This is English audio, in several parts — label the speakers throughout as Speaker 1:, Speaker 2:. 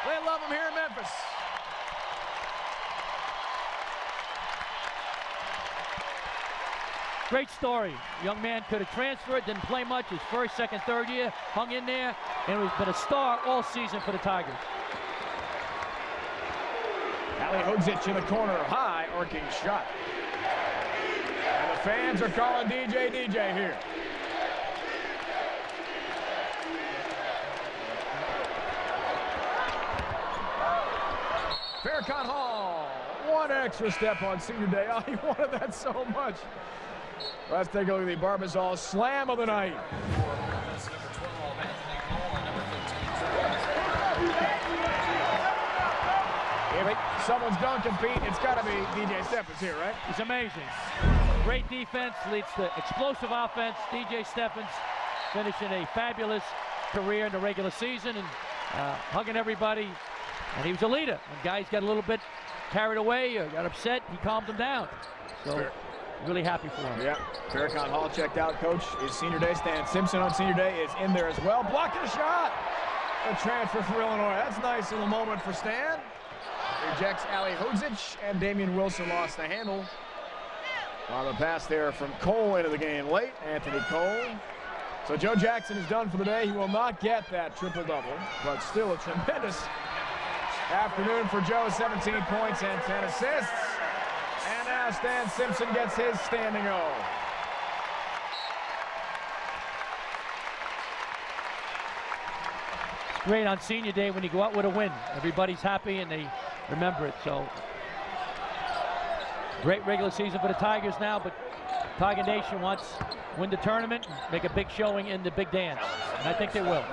Speaker 1: They love him here in Memphis.
Speaker 2: Great story. Young man could have transferred, didn't play much his first, second, third year, hung in there, and has been a star all season for the Tigers.
Speaker 1: Ali Hodzic in the corner, high arcing shot. And the fans are calling DJ here. Farrakhan Hall, one extra step on senior day. Oh, he wanted that so much. Let's take a look at the Barbasol slam of the night. If someone's dunking, Pete, it's got to be DJ Stephens here, right?
Speaker 2: He's amazing. Great defense, leads to explosive offense. DJ Stephens finishing a fabulous career in the regular season and hugging everybody. And he was a leader. When guys got a little bit carried away or got upset, he calmed them down. So really happy for him.
Speaker 1: Yeah, Farrakhan Hall checked out, coach. His senior day. Stan Simpson on senior day is in there as well. Blocking a shot. A transfer for Illinois. That's a nice little moment for Stan. Rejects Ali Hodzic, and Damian Wilson lost the handle. On the pass there from Cole into the game late. Anthony Cole. So Joe Jackson is done for the day. He will not get that triple-double, but still a tremendous afternoon for Joe. 17 points and 10 assists. And now Stan Simpson gets his standing O.
Speaker 2: It's great on senior day when you go out with a win. Everybody's happy and they remember it. So great regular season for the Tigers now, but Tiger Nation wants to win the tournament, make a big showing in the big dance, and I think they will.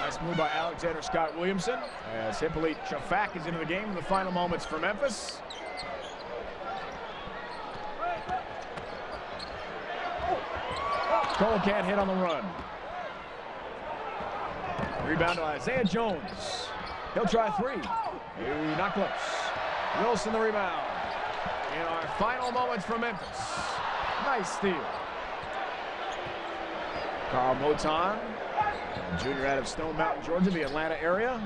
Speaker 1: Nice move by Alexander Scott Williamson as Hippolyte Shafak is into the game in the final moments for Memphis. Cole can't hit on the run. Rebound to Isaiah Jones. He'll try three. Not close. Wilson the rebound. In our final moments for Memphis. Nice steal. Carl Moton, junior out of Stone Mountain, Georgia, the Atlanta area.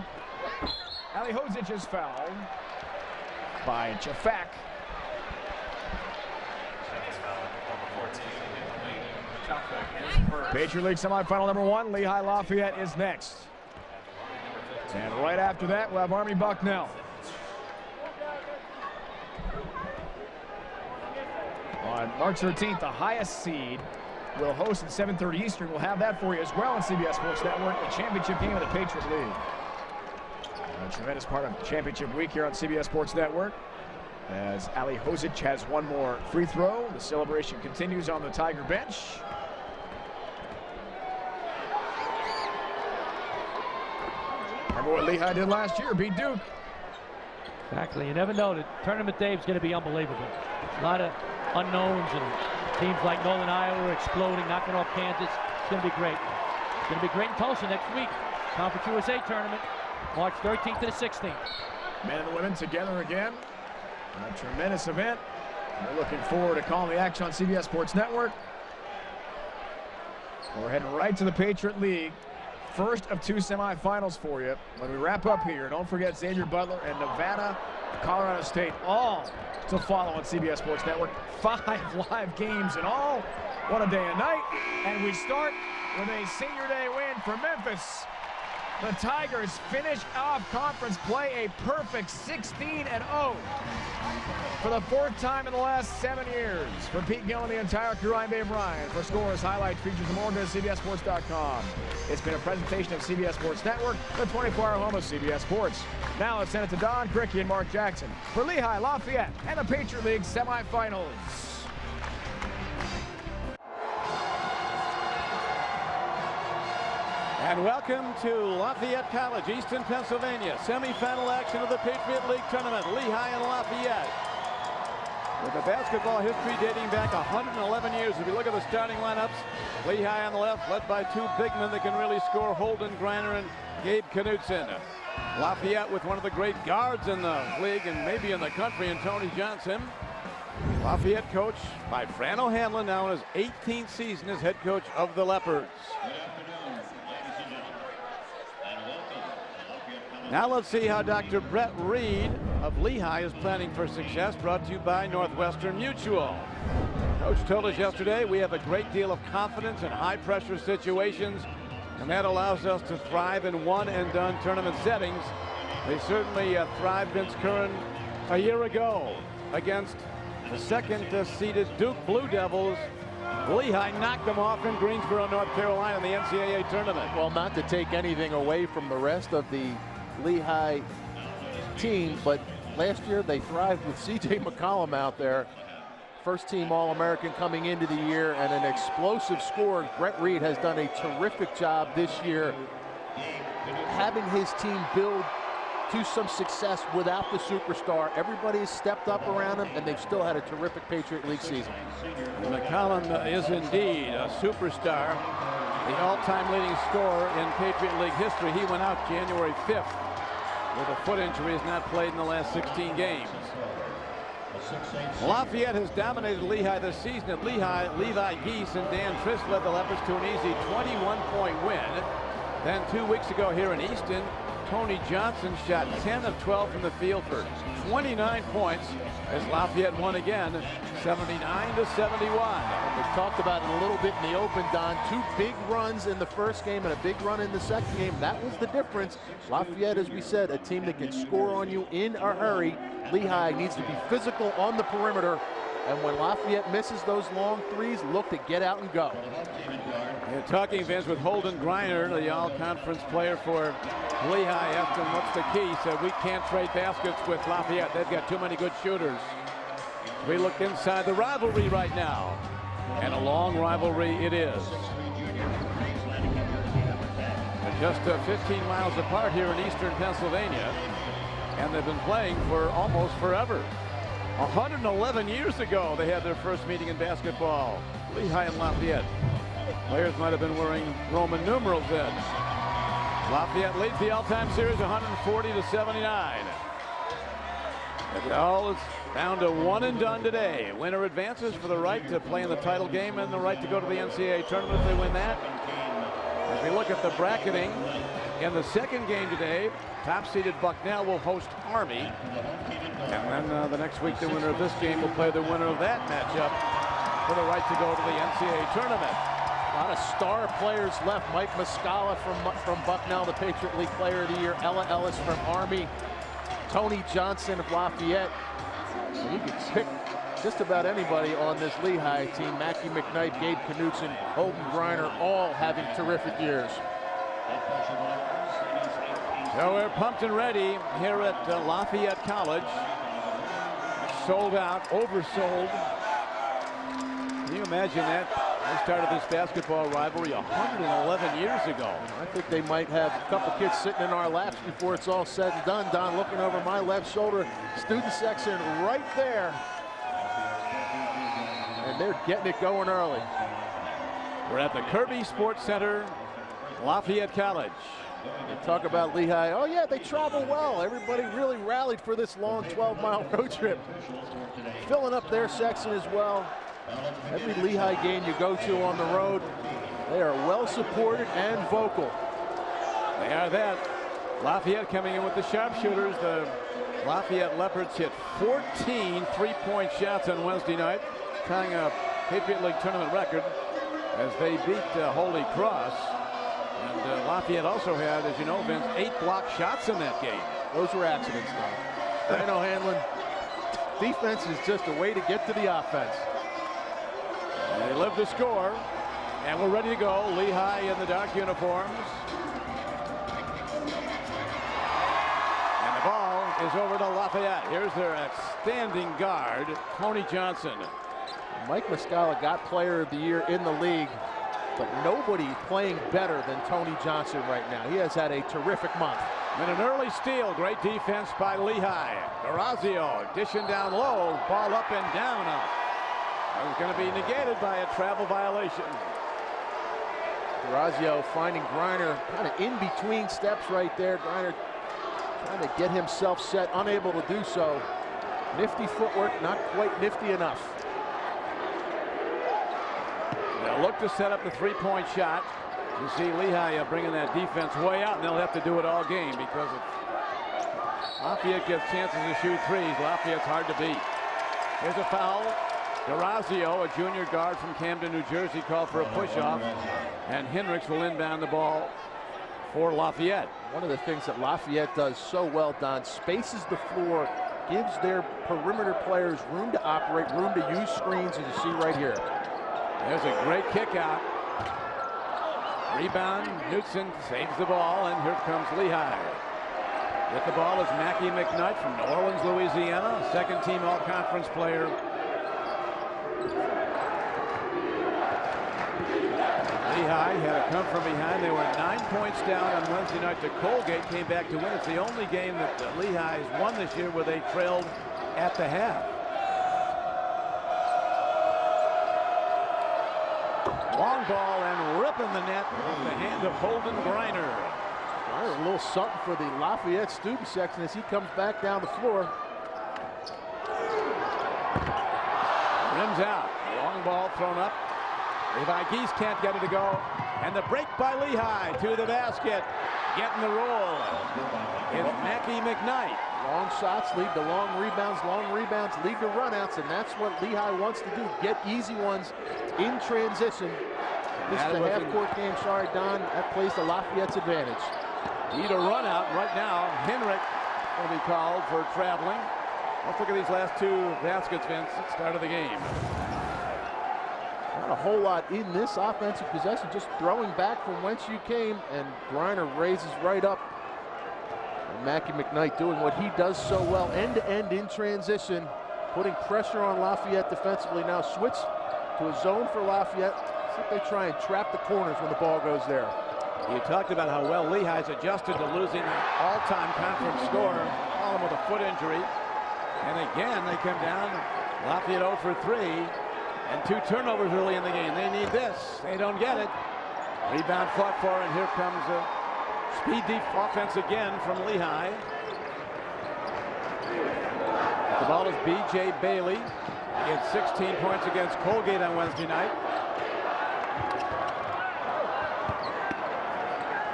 Speaker 1: Ali Hodzic is fouled by Shafak. Patriot League semifinal number 1, Lehigh Lafayette is next. And right after that, we'll have Army Bucknell. On March 13th, the highest seed will host at 7:30 Eastern. We'll have that for you as well on CBS Sports Network, the championship game of the Patriot League. A tremendous part of championship week here on CBS Sports Network. As Ali Hodzic has one more free throw. The celebration continues on the Tiger bench. Remember what Lehigh did last year, beat Duke.
Speaker 2: Exactly, you never know. The tournament day is going to be unbelievable. A lot of unknowns and teams like Northern Iowa are exploding, knocking off Kansas. It's going to be great. It's going to be great in Tulsa next week. Conference USA tournament, March 13th to the 16th.
Speaker 1: Men and the women together again. A tremendous event. We're looking forward to calling the action on CBS Sports Network. We're heading right to the Patriot League. First of 2 semifinals for you. When we wrap up here, don't forget Xavier Butler and Nevada, Colorado State, all to follow on CBS Sports Network. 5 live games in all, one a day and night. And we start with a senior day win for Memphis. The Tigers finish off conference play a perfect 16-0 for the 4th time in the last 7 years. For Pete Gill and the entire crew, I'm Dave Ryan. For scores, highlights, features, and more, go to CBSSports.com. It's been a presentation of CBS Sports Network, the 24-hour home of CBS Sports. Now let's send it to Don Cricky and Mark Jackson for Lehigh, Lafayette, and the Patriot League semifinals.
Speaker 3: And welcome to Lafayette College, Easton, Pennsylvania. Semi-final action of the Patriot League tournament, Lehigh and Lafayette. With a basketball history dating back 111 years. If you look at the starting lineups, Lehigh on the left, led by 2 big men that can really score, Holden Greiner and Gabe Knutson. Lafayette with one of the great guards in the league and maybe in the country, and Tony Johnson. Lafayette coached by Fran O'Hanlon, now in his 18th season as head coach of the Leopards. Now let's see how Dr. Brett Reed of Lehigh is planning for success, brought to you by Northwestern Mutual. Coach told us yesterday we have a great deal of confidence in high-pressure situations, and that allows us to thrive in one-and-done tournament settings. They certainly thrived, Vince Curran, a year ago against the second-seeded Duke Blue Devils. Lehigh knocked them off in Greensboro, North Carolina in the NCAA tournament.
Speaker 4: Well, not to take anything away from the rest of the Lehigh team, but last year they thrived with C.J. McCollum out there. First-team All-American coming into the year and an explosive scorer. Brett Reed has done a terrific job this year having his team build to some success without the superstar. Everybody has stepped up around him, and they've still had a terrific Patriot League season.
Speaker 3: McCollum is indeed a superstar, the all-time leading scorer in Patriot League history. He went out January 5th with a foot injury. Has not played in the last 16 games. Lafayette has dominated Lehigh this season. At Lehigh, Levi Geese and Dan Trist led the Leopards to an easy 21-point win. Then 2 weeks ago here in Easton, Tony Johnson shot 10 of 12 from the field for 29 points as Lafayette won again, 79-71.
Speaker 4: We talked about it a little bit in the open, Don. 2 big runs in the first game and a big run in the second game. That was the difference. Lafayette, as we said, a team that can score on you in a hurry. Lehigh needs to be physical on the perimeter, and when Lafayette misses those long threes, look to get out and go.
Speaker 3: And talking, Vince, with Holden Griner, the all-conference player for Lehigh, asked him what's the key. He said, we can't trade baskets with Lafayette. They've got too many good shooters. We look inside the rivalry right now, and a long rivalry it is. They're just 15 miles apart here in eastern Pennsylvania, and they've been playing for almost forever. 111 years ago, they had their first meeting in basketball. Lehigh and Lafayette. Players might have been wearing Roman numerals then. Lafayette leads the all-time series 140-79. It all is down to one and done today. Winner advances for the right to play in the title game and the right to go to the NCAA tournament if they win that. As we look at the bracketing, in the second game today, top-seeded Bucknell will host Army. And then the next week, the winner of this game will play the winner of that matchup for the right to go to the NCAA tournament.
Speaker 4: A lot of star players left. Mike Muscala from Bucknell, the Patriot League Player of the Year. Ella Ellis from Army. Tony Johnson of Lafayette. So you can pick just about anybody on this Lehigh team. Mackie McKnight, Gabe Knutson, Holden Griner, all having terrific years.
Speaker 3: So we're pumped and ready here at Lafayette College. Sold out, oversold. Can you imagine that? They started this basketball rivalry 111 years ago.
Speaker 4: I think they might have a couple kids sitting in our laps before it's all said and done. Don, looking over my left shoulder, student section right there. And they're getting it going early.
Speaker 3: We're at the Kirby Sports Center, Lafayette College.
Speaker 4: They talk about Lehigh. Oh, yeah, they travel well. Everybody really rallied for this long 12-mile road trip. Filling up their section as well. Every Lehigh game you go to on the road, they are well supported and vocal.
Speaker 3: They are that. Lafayette coming in with the sharpshooters. The Lafayette Leopards hit 14 three-point shots on Wednesday night, tying a Patriot League tournament record as they beat Holy Cross. And Lafayette also had, as you know, Vince, 8 block shots in that game.
Speaker 4: Those were accidents, though. Dino Hanlon, defense is just a way to get to the offense.
Speaker 3: They live to score, and we're ready to go. Lehigh in the dark uniforms. And the ball is over to Lafayette. Here's their outstanding guard, Tony Johnson.
Speaker 4: Mike Muscala got Player of the Year in the league, but nobody playing better than Tony Johnson right now. He has had a terrific month.
Speaker 3: And an early steal. Great defense by Lehigh. Orazio dishing down low. Ball up and down. It was going to be negated by a travel violation.
Speaker 4: Orazio finding Griner kind of in between steps right there. Griner trying to get himself set, unable to do so. Nifty footwork, not quite nifty enough.
Speaker 3: They'll look to set up the three-point shot. You see Lehigh bringing that defense way out, and they'll have to do it all game because of Lafayette gets chances to shoot threes. Lafayette's hard to beat. Here's a foul. D'Orazio, a junior guard from Camden, New Jersey, called for a push-off. And Hendricks will inbound the ball for Lafayette.
Speaker 4: One of the things that Lafayette does so well, Don, spaces the floor, gives their perimeter players room to operate, room to use screens, as you see right here.
Speaker 3: There's a great kick out. Rebound, Knutson saves the ball, and here comes Lehigh. With the ball is Mackie McKnight from New Orleans, Louisiana, second-team all-conference player. Lehigh had to come from behind. They were 9 points down on Wednesday night to Colgate, came back to win. It's the only game that Lehigh has won this year where they trailed at the half. Long ball and ripping the net with the hand of Holden Griner.
Speaker 4: A little something for the Lafayette student section as he comes back down the floor.
Speaker 3: Rims out. Long ball thrown up. Levi Geese can't get it to go. And the break by Lehigh to the basket. Getting the roll is Mackie McKnight.
Speaker 4: Long shots lead to long rebounds lead to runouts, and that's what Lehigh wants to do. Get easy ones in transition. This is a half-court game. Sorry, Don. That plays to Lafayette's advantage.
Speaker 3: Need a run out right now. Henrik will be called for traveling. Let's look at these last two baskets, Vince, at the start of the game.
Speaker 4: Not a whole lot in this offensive possession, just throwing back from whence you came, and Griner raises right up. And Mackie McKnight doing what he does so well, end-to-end in transition, putting pressure on Lafayette defensively. Now switch to a zone for Lafayette. See if they try and trap the corners when the ball goes there.
Speaker 3: You talked about how well Lehigh's adjusted to losing an all-time conference scorer, all of them with a foot injury. And again, they come down. Lafayette 0 for 3. And 2 turnovers early in the game. They need this. They don't get it. Rebound fought for, and here comes a speed deep offense again from Lehigh. The ball is B.J. Bailey. He had 16 points against Colgate on Wednesday night.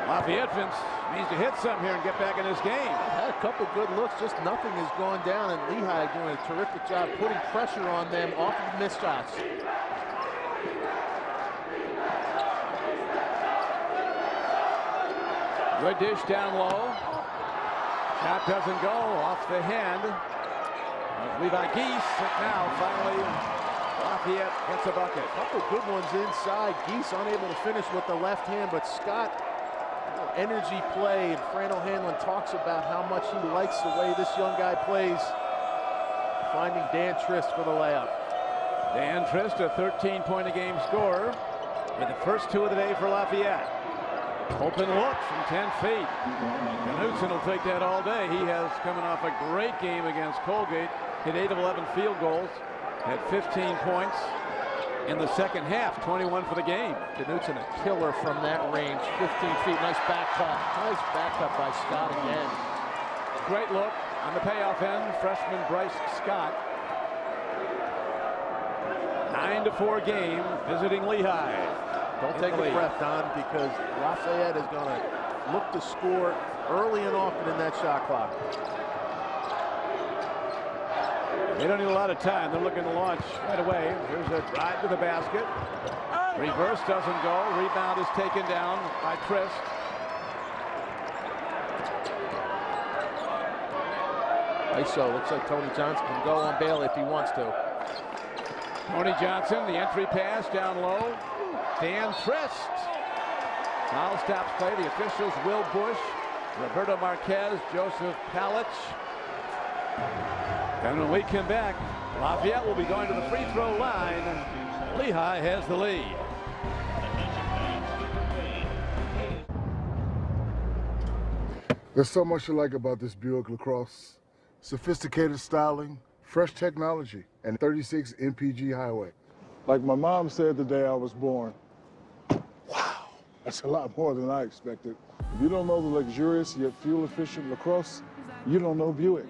Speaker 3: Lafayette, Vince, needs to hit some here and get back in this game.
Speaker 4: Had a couple good looks, just nothing has gone down, and Lehigh doing a terrific job putting pressure on them off of missed shots.
Speaker 3: Good dish down low. Shot doesn't go, off the hand. Levi Geese, and now finally Lafayette gets a bucket.
Speaker 4: A couple good ones inside. Geese unable to finish with the left hand, but Scott, energy play, and Fran O'Hanlon talks about how much he likes the way this young guy plays. Finding Dan Trist for the layup.
Speaker 3: Dan Trist, a 13-point-a-game scorer, with the first 2 of the day for Lafayette. Open look from 10 feet. Knutson will take that all day. He has coming off a great game against Colgate. Hit 8 of 11 field goals. Had 15 points in the second half, 21 for the game.
Speaker 4: Knutson a killer from that range, 15 feet. Nice back cut. Nice back cut by Scott again.
Speaker 3: Great look on the payoff end, freshman Bryce Scott. 9-4 game, visiting Lehigh.
Speaker 4: Don't take a breath, Don, because Lafayette is going to look to score early and often in that shot clock.
Speaker 3: They don't need a lot of time. They're looking to launch right away. Here's a drive to the basket. Reverse doesn't go. Rebound is taken down by Trist.
Speaker 4: ISO, looks like Tony Johnson can go on Bailey if he wants to.
Speaker 3: Tony Johnson, the entry pass down low. Dan Trist. Foul stops play. The officials, Will Bush, Roberto Marquez, Joseph Palich. And when we come back, Lafayette will be going to the free throw line. Lehigh has the lead.
Speaker 5: There's so much to like about this Buick LaCrosse. Sophisticated styling, fresh technology, and 36 MPG highway.
Speaker 6: Like my mom said the day I was born, wow, that's a lot more than I expected. If you don't know the luxurious yet fuel-efficient LaCrosse, you don't know Buick.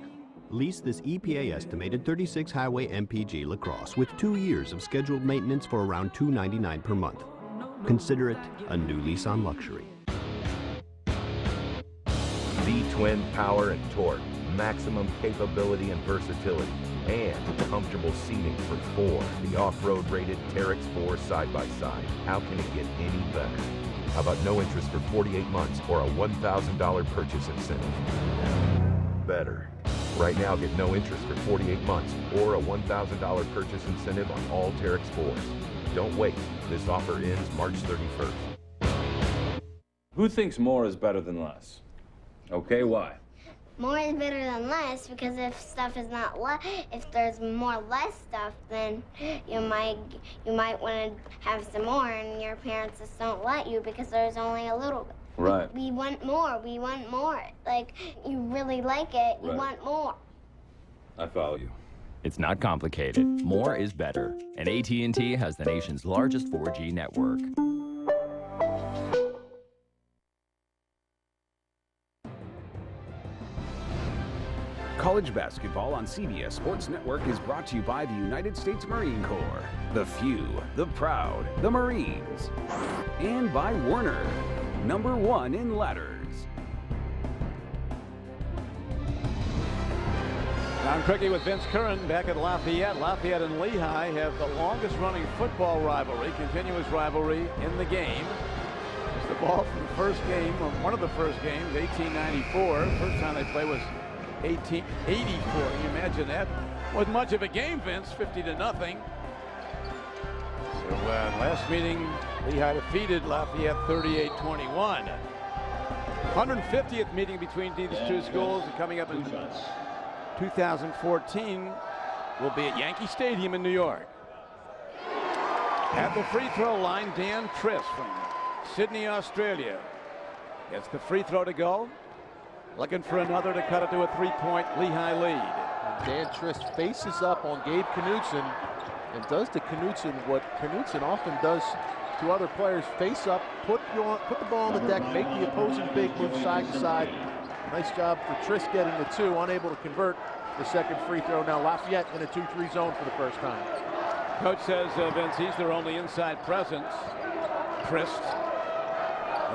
Speaker 7: Lease this EPA-estimated 36 highway MPG LaCrosse with 2 years of scheduled maintenance for around $299 per month. Consider it a new lease on luxury. The
Speaker 8: Twin power and torque, maximum capability and versatility, and comfortable seating for 4. The off-road rated Terex 4 side-by-side. How can it get any better? How about no interest for 48 months or a $1,000 purchase incentive? Better. Right now, get no interest for 48 months or a $1,000 purchase incentive on all Terex 4s. Don't wait. This offer ends March 31st.
Speaker 9: Who thinks more is better than less? Okay, why?
Speaker 10: More is better than less, because if stuff is not if there's less stuff, then you might want to have some more, and your parents just don't let you because there's only a little bit.
Speaker 9: Right.
Speaker 10: We want more. We want more. Like, you really like it. You want more.
Speaker 9: I follow you.
Speaker 11: It's not complicated. More is better. And AT&T has the nation's largest 4G network.
Speaker 12: College basketball on CBS Sports Network is brought to you by the United States Marine Corps, the few, the proud, the Marines, and by Werner, #1 in ladders.
Speaker 3: Don Criqui with Vince Curran back at Lafayette. Lafayette and Lehigh have the longest running football rivalry, continuous rivalry in the game. It's the ball from the first game, or one of the first games, 1894. First time they played was 1884. Can you imagine that? Wasn't much of a game, Vince, 50-0. So last meeting, Lehigh defeated Lafayette 38-21. 150th meeting between these two schools, coming up in 2014, will be at Yankee Stadium in New York. At the free throw line, Dan Trist from Sydney, Australia, gets the free throw to go. Looking for another to cut it to a 3-point Lehigh lead.
Speaker 4: Dan Trist faces up on Gabe Knutson and does to Knutson what Knutson often does to other players: face up, put the ball on the deck, make the opposing big move side to side. Nice job for Trist getting the 2, unable to convert the second free throw. Now Lafayette in a 2-3 zone for the first time.
Speaker 3: Coach says, Vince, he's their only inside presence. Trist.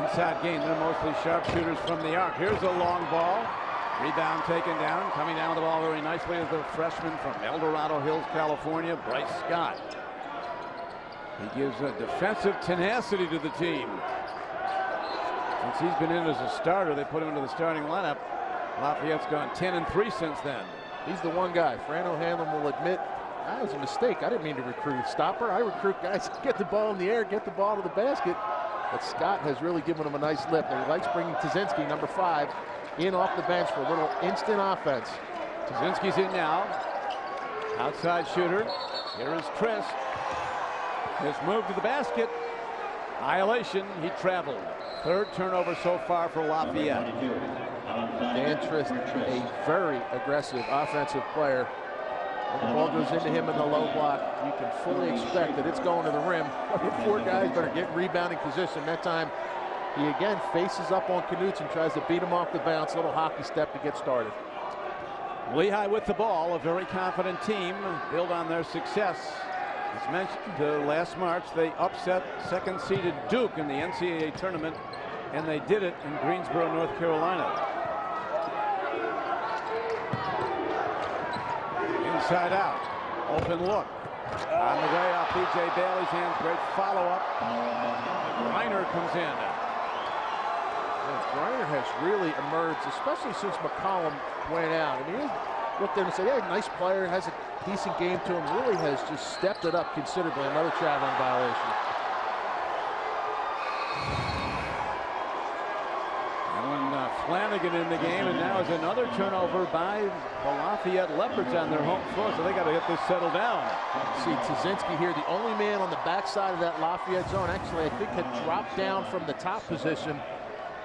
Speaker 3: Inside game, they're mostly sharpshooters from the arc. Here's a long ball. Rebound taken down. Coming down the ball very nicely is the freshman from El Dorado Hills, California, Bryce Scott. He gives a defensive tenacity to the team. Since he's been in as a starter, they put him into the starting lineup. Lafayette's gone 10-3 since then.
Speaker 4: He's the one guy. Fran O'Hanlon will admit, that was a mistake. I didn't mean to recruit a stopper. I recruit guys that get the ball in the air, get the ball to the basket. But Scott has really given him a nice lift, and he likes bringing Tuzinski, #5, in off the bench for a little instant offense.
Speaker 3: Tuzinski's in now. Outside shooter. Here is Trist. His move to the basket. Violation. He traveled. Third turnover so far for Lafayette.
Speaker 4: Dan Trist, a very aggressive offensive player. When the ball goes into him in the low block, you can fully expect that it's going to the rim. Your 4 guys better get in rebounding position. That time, he again faces up on Knutson, tries to beat him off the bounce. Little hockey step to get started.
Speaker 3: Lehigh with the ball, a very confident team, build on their success. As mentioned last March, they upset second-seeded Duke in the NCAA tournament, and they did it in Greensboro, North Carolina. Inside out, open look. On the way off B.J. Bailey's hands, great follow-up. Reiner comes in.
Speaker 4: Reiner has really emerged, especially since McCollum went out. I mean, he looked at him and said, yeah, nice player, has a decent game to him, really has just stepped it up considerably. Another traveling violation.
Speaker 3: Flanagan in the game, and now is another turnover by the Lafayette Leopards on their home floor, so they got to get this settled down.
Speaker 4: See Tuzinski here, the only man on the backside of that Lafayette zone. Actually, I think had dropped down from the top position.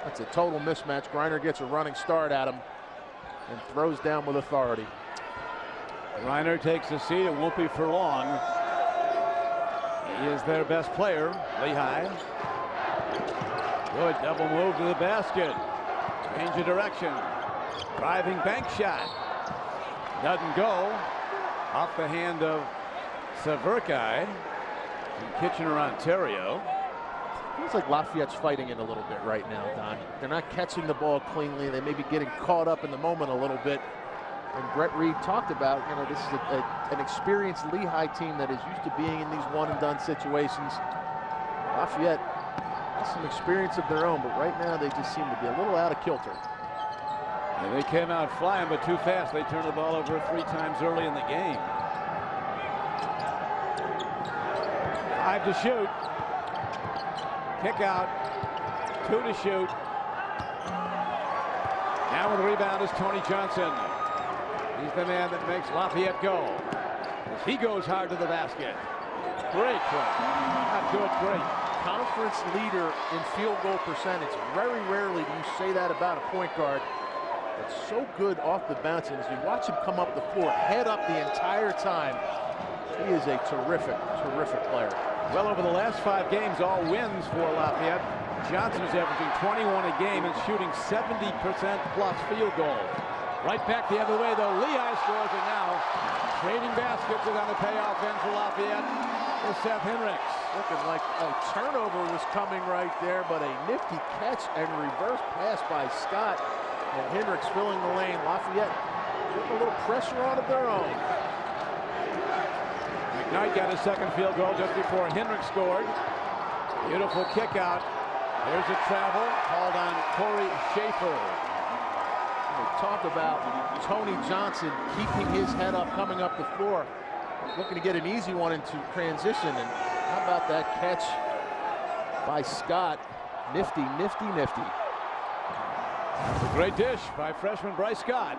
Speaker 4: That's a total mismatch. Greiner gets a running start at him and throws down with authority.
Speaker 3: Reiner takes a seat. It won't be for long. He is their best player, Lehigh. Good double move to the basket. Change of direction. Driving bank shot. Doesn't go. Off the hand of Severkai in Kitchener, Ontario.
Speaker 4: Feels like Lafayette's fighting it a little bit right now, Don. They're not catching the ball cleanly. They may be getting caught up in the moment a little bit. And Brett Reed talked about, you know, this is an experienced Lehigh team that is used to being in these one-and-done situations. Lafayette has some experience of their own, but right now they just seem to be a little out of kilter.
Speaker 3: And they came out flying, but too fast. They turned the ball over 3 times early in the game. 5 to shoot. Kick out. 2 to shoot. Now with the rebound is Tony Johnson. He's the man that makes Lafayette go. As he goes hard to the basket. Great play. Not good, great.
Speaker 4: Conference leader in field goal percentage. Very rarely do you say that about a point guard. It's so good off the bounce, and as you watch him come up the floor, head up the entire time, he is a terrific, terrific player.
Speaker 3: Well, over the last 5 games, all wins for Lafayette. Johnson is averaging 21 a game and shooting 70% plus field goals. Right back the other way, though. Lehigh scores, and now trading baskets is on the payoff end for Lafayette with Seth Henricks.
Speaker 4: Looking like a turnover was coming right there, but a nifty catch and reverse pass by Scott. And Henricks filling the lane. Lafayette putting a little pressure on of their own.
Speaker 3: McKnight got his second field goal just before Henricks scored. Beautiful kick out. There's a travel called on Corey Schaefer.
Speaker 4: We talk about Tony Johnson keeping his head up, coming up the floor, looking to get an easy one into transition. And how about that catch by Scott? Nifty, nifty, nifty.
Speaker 3: A great dish by freshman Bryce Scott.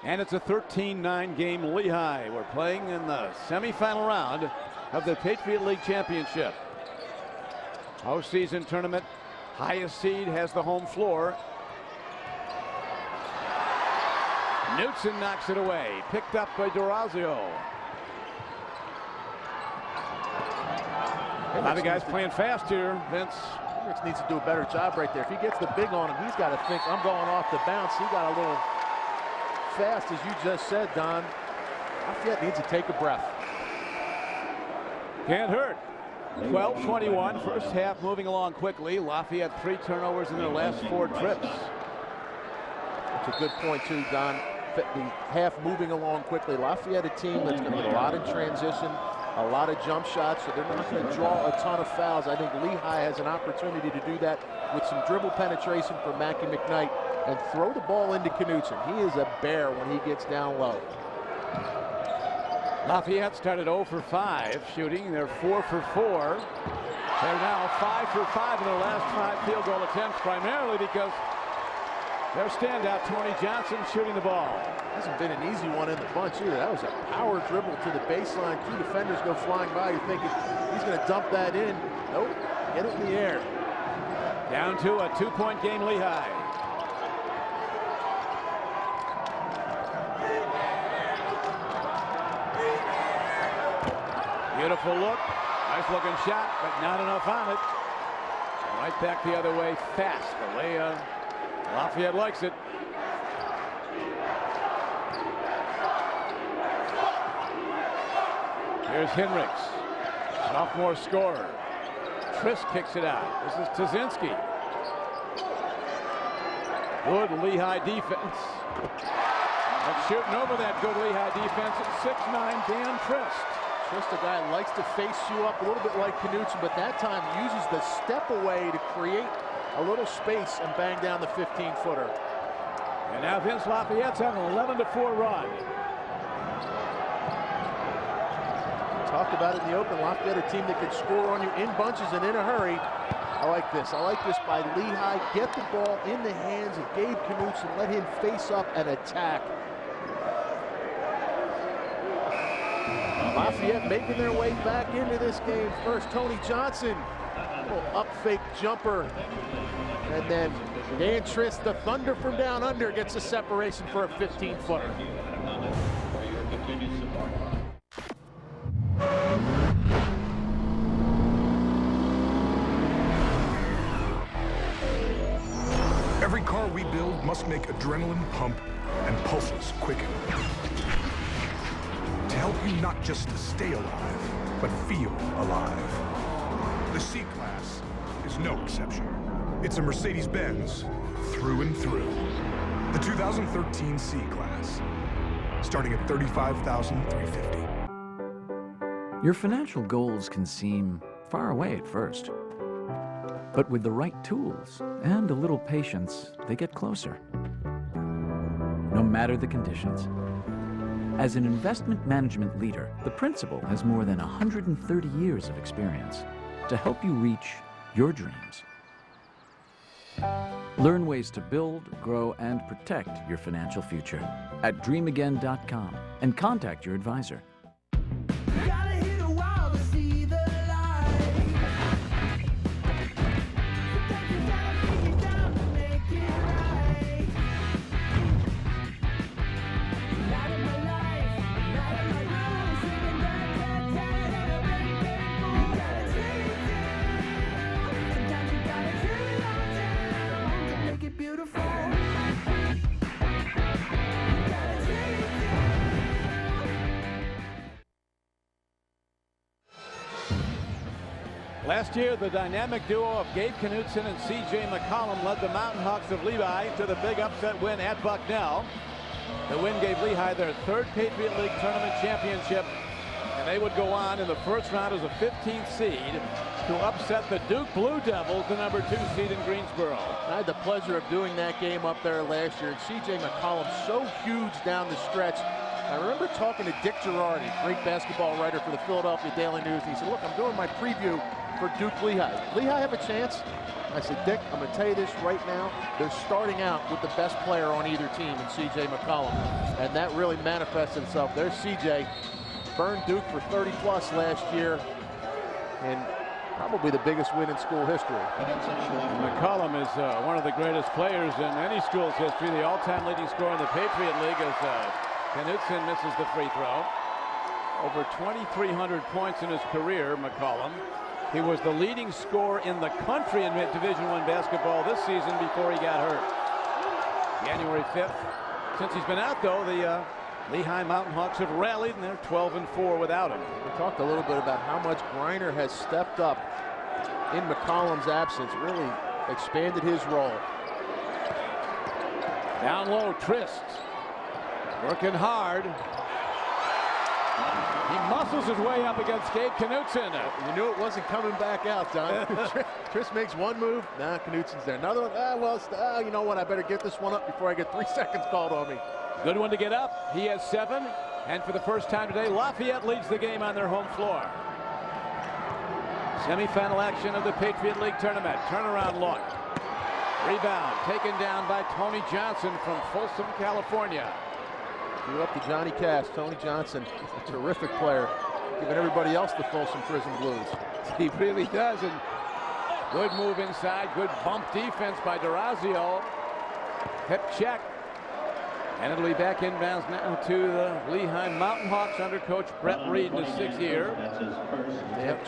Speaker 3: And it's a 13-9 game Lehigh. We're playing in the semifinal round of the Patriot League Championship. Postseason tournament. Highest seed has the home floor. Knutson knocks it away. Picked up by Durazio. A lot of guys playing fast here, Vince.
Speaker 4: Henricks needs to do a better job right there. If he gets the big on him, he's got to think, I'm going off the bounce. He got a little fast, as you just said, Don. Lafayette needs to take a breath.
Speaker 3: Can't hurt. 12-21, first half moving along quickly. Lafayette 3 turnovers in their last 4 trips.
Speaker 4: That's a good point too, Don. The half moving along quickly. Lafayette, a team that's going to get a lot of transition, a lot of jump shots, so they're not going to draw a ton of fouls. I think Lehigh has an opportunity to do that with some dribble penetration from Mackie McKnight and throw the ball into Knutson. He is a bear when he gets down low.
Speaker 3: Lafayette started 0 for 5 shooting. They're 4 for 4. They're now 5 for 5 in their last 5 field goal attempts, primarily because their standout, Tony Johnson, shooting the ball.
Speaker 4: Hasn't been an easy one in the bunch either. That was a power dribble to the baseline. 2 defenders go flying by. You're thinking he's going to dump that in. Nope, get it in the air.
Speaker 3: Down to a 2-point game, Lehigh. Beautiful look. Nice looking shot, but not enough on it. Right back the other way fast. The way Lafayette likes it. Here's Henricks, sophomore scorer. Trisk kicks it out. This is Tuzinski. Good Lehigh defense. But shooting over that good Lehigh defense at 6'9", Dan Trisk.
Speaker 4: Trisk, a guy likes to face you up a little bit like Knutson, but that time uses the step away to create a little space and bang down the 15-footer.
Speaker 3: And now Vince Lafayette's on an 11-4 run.
Speaker 4: Talked about it in the open. Lafayette, a team that could score on you in bunches and in a hurry. I like this. I like this by Lehigh. Get the ball in the hands of Gabe Knutson. Let him face up and attack. Lafayette making their way back into this game. First, Tony Johnson. Little up fake jumper. And then Dan Trisk, the Thunder from down under, gets a separation for a 15-footer.
Speaker 13: Every car we build must make adrenaline pump and pulses quicken. To help you not just to stay alive, but feel alive. The C-Class is no exception. It's a Mercedes-Benz through and through. The 2013 C-Class, starting at $35,350.
Speaker 14: Your financial goals can seem far away at first. But with the right tools and a little patience, they get closer. No matter the conditions. As an investment management leader, the principal has more than 130 years of experience to help you reach your dreams. Learn ways to build, grow, and protect your financial future at dreamagain.com and contact your advisor.
Speaker 3: Last year, the dynamic duo of Gabe Knutson and C.J. McCollum led the Mountain Hawks of Lehigh to the big upset win at Bucknell. The win gave Lehigh their third Patriot League tournament championship, and they would go on in the first round as a 15th seed to upset the Duke Blue Devils, the number 2 seed in Greensboro.
Speaker 4: I had the pleasure of doing that game up there last year, and C.J. McCollum so huge down the stretch. I remember talking to Dick Girardi, great basketball writer for the Philadelphia Daily News. He said, look, I'm doing my preview for Duke Lehigh. Lehigh have a chance? I said, Dick, I'm going to tell you this right now. They're starting out with the best player on either team in C.J. McCollum, and that really manifested itself. There's C.J. Burned Duke for 30-plus last year, and probably the biggest win in school history.
Speaker 3: McCollum is one of the greatest players in any school's history, the all-time leading scorer in the Patriot League as Knutson misses the free throw. Over 2,300 points in his career, McCollum. He was the leading scorer in the country in Division I basketball this season before he got hurt. January 5th. Since he's been out, though, the Lehigh Mountain Hawks have rallied, and they're 12-4 without him.
Speaker 4: We talked a little bit about how much Griner has stepped up in McCollum's absence, really expanded his role.
Speaker 3: Down low, Trist. Working hard. He muscles his way up against Gabe Knutson.
Speaker 4: You knew it wasn't coming back out, Don. Trist makes one move. Nah, Knutson's there. Another one. You know what? I better get this one up before I get 3 seconds called on me.
Speaker 3: Good one to get up. He has 7. And for the first time today, Lafayette leads the game on their home floor. Semi-final action of the Patriot League tournament. Turnaround look. Rebound taken down by Tony Johnson from Folsom, California.
Speaker 4: Grew up to Johnny Cass. Tony Johnson, a terrific player, giving everybody else the Folsom Prison Blues.
Speaker 3: He really does. And good move inside. Good bump defense by DeRazio. Hip check. And it'll be back inbounds now to the Lehigh Mountain Hawks under Coach Brett Reed in his 6th year.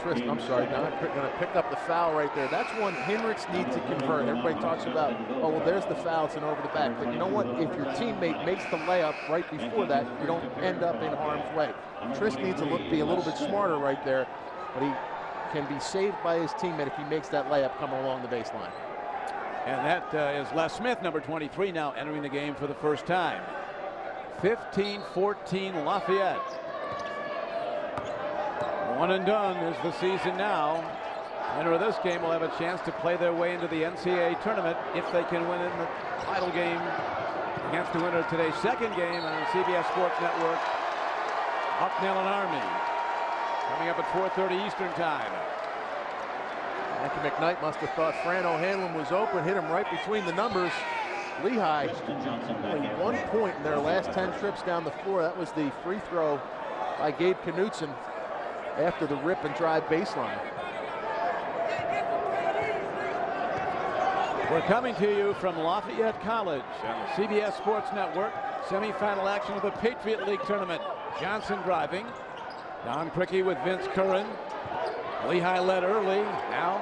Speaker 4: Trist, I'm sorry, Don, going to pick up the foul right there. That's one Hendricks needs to convert. Everybody talks about, oh, well, there's the foul, it's an over the back. But you know what? If your teammate makes the layup right before that, you don't end up in harm's way. Trist needs to be a little bit smarter right there, but he can be saved by his teammate if he makes that layup coming along the baseline.
Speaker 3: And that is Les Smith, number 23, now entering the game for the first time. 15-14 Lafayette. One and done is the season now. Winner of this game will have a chance to play their way into the NCAA tournament if they can win in the title game against the winner of today's second game on CBS Sports Network. Bucknell and Army coming up at 4:30 Eastern time.
Speaker 4: Anthony McKnight must have thought Fran O'Hanlon was open, hit him right between the numbers. Lehigh only 1 point in their last 10 trips down the floor. That was the free throw by Gabe Knutson after the rip and drive baseline.
Speaker 3: We're coming to you from Lafayette College on the CBS Sports Network. Semi-final action of the Patriot League tournament. Johnson driving. Don Crickey with Vince Curran. Lehigh led early. Now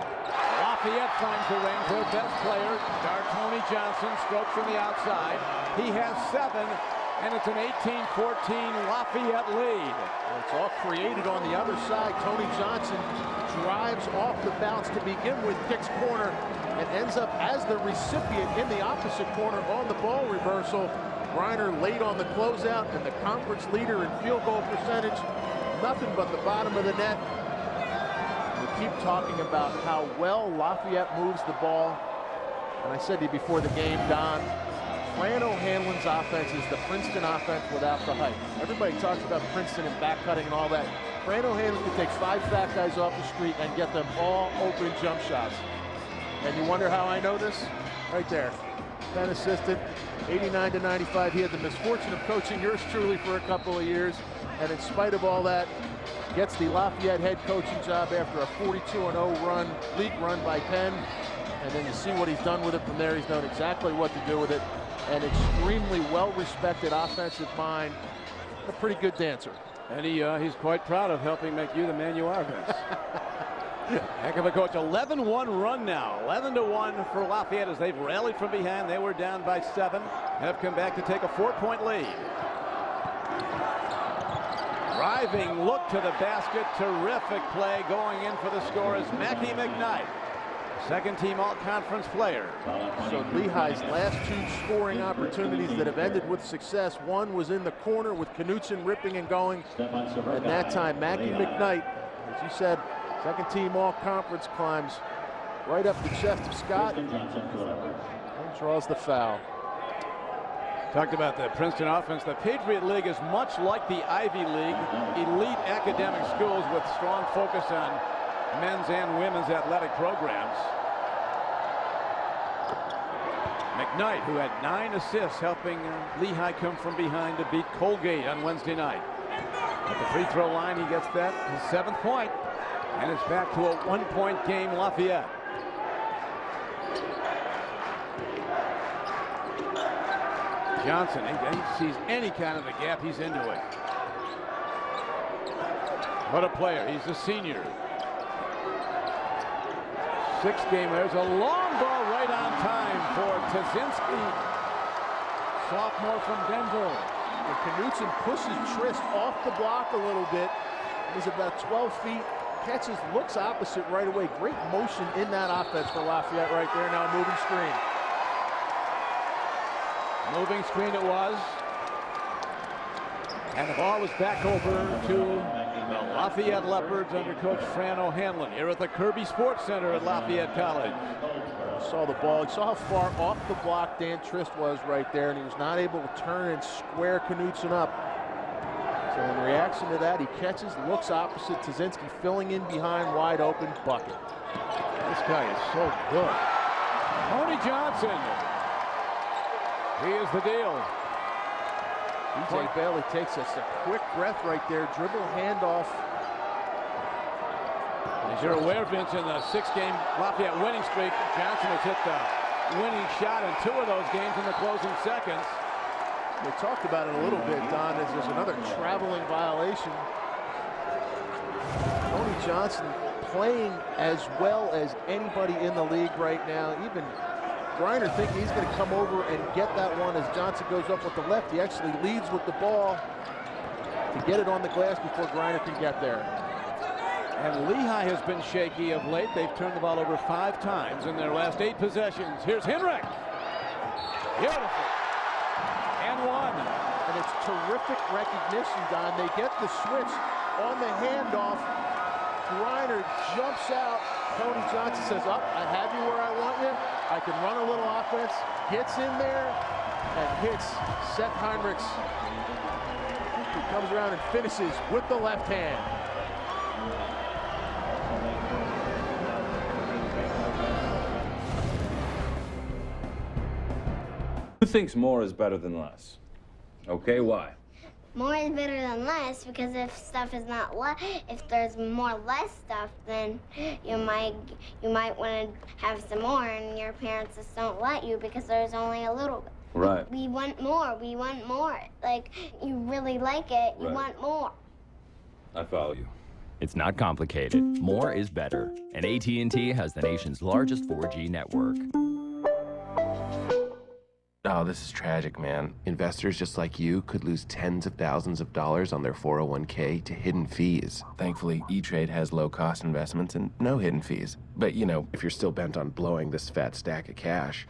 Speaker 3: Lafayette finds the range. Their best player, Tony Johnson, strokes from the outside. He has 7. and it's an 18-14 Lafayette lead.
Speaker 4: It's all created on the other side. Tony Johnson drives off the bounce to begin with, kicks corner, and ends up as the recipient in the opposite corner on the ball reversal. Griner late on the closeout, and the conference leader in field goal percentage. Nothing but the bottom of the net. We keep talking about how well Lafayette moves the ball. And I said to you before the game, Don, Fran O'Hanlon's offense is the Princeton offense without the height. Everybody talks about Princeton and back cutting and all that. Fran O'Hanlon can take 5 fat guys off the street and get them all open jump shots. And you wonder how I know this? Right there. Penn assistant, 89-95. He had the misfortune of coaching yours truly for a couple of years. And in spite of all that, gets the Lafayette head coaching job after a 42-0 run, league run by Penn. And then you see what he's done with it from there. He's known exactly what to do with it. An extremely well-respected offensive mind. A pretty good dancer.
Speaker 3: And he's quite proud of helping make you the man you are, Vince. Heck of a coach. 11-1 run now. 11-1 for Lafayette as they've rallied from behind. They were down by 7. Have come back to take a 4-point lead. Driving look to the basket. Terrific play going in for the score is Mackie McKnight. Second team all-conference player.
Speaker 4: So Lehigh's last 2 scoring opportunities that have ended with success. One was in the corner with Knutson ripping and going. And that time, Mackie McKnight, as you said, second team all-conference, climbs right up the chest of Scott and draws the foul.
Speaker 3: Talked about the Princeton offense. The Patriot League is much like the Ivy League. Elite academic schools with strong focus on men's and women's athletic programs. McKnight, who had 9 assists, helping Lehigh come from behind to beat Colgate on Wednesday night. At the free throw line, he gets that, his 7th point, and it's back to a 1-point game, Lafayette. Johnson, he sees any kind of a gap, he's into it. What a player, he's a senior. 6th game, there's a long ball right on time for Tazinski. Sophomore from Denver.
Speaker 4: And Knutson pushes Trist off the block a little bit. He's about 12 feet, catches, looks opposite right away. Great motion in that offense for Lafayette right there. Now moving screen.
Speaker 3: Moving screen it was. And the ball was back over to the Lafayette Leopards under Coach Fran O'Hanlon here at the Kirby Sports Center at Lafayette College.
Speaker 4: Saw the ball. He saw how far off the block Dan Trist was right there, and he was not able to turn and square Knutson up. So in reaction to that, he catches, looks opposite. Tazinski filling in behind, wide open, bucket.
Speaker 3: This guy is so good. Tony Johnson. He is the deal.
Speaker 4: DJ Bailey takes us a quick breath right there. Dribble, handoff.
Speaker 3: As you're aware, Vince, in the 6-game Lafayette winning streak, Johnson has hit the winning shot in 2 of those games in the closing seconds.
Speaker 4: We talked about it a little bit, Don, as there's another traveling violation. Tony Johnson playing as well as anybody in the league right now. Even Griner thinking he's going to come over and get that one as Johnson goes up with the left. He actually leads with the ball to get it on the glass before Griner can get there.
Speaker 3: And Lehigh has been shaky of late. They've turned the ball over 5 times in their last 8 possessions. Here's Henrik. Beautiful. And 1.
Speaker 4: And it's terrific recognition, Don. They get the switch on the handoff. Griner jumps out. Tony Johnson says, I have you where I want you. I can run a little offense. Gets in there and hits Seth Heinrichs. He comes around and finishes with the left hand.
Speaker 9: Who thinks more is better than less? Okay, why?
Speaker 10: More is better than less because if stuff is not if there's less stuff, then you might want to have some more, and your parents just don't let you because there's only a little bit.
Speaker 9: Right.
Speaker 10: We want more. We want more. Like, you really like it. You want more.
Speaker 9: I follow you.
Speaker 11: It's not complicated. More is better. And AT&T has the nation's largest 4G network.
Speaker 15: Oh, this is tragic, man. Investors just like you could lose tens of thousands of dollars on their 401k to hidden fees. Thankfully, E-Trade has low-cost investments and no hidden fees. But, you know, if you're still bent on blowing this fat stack of cash,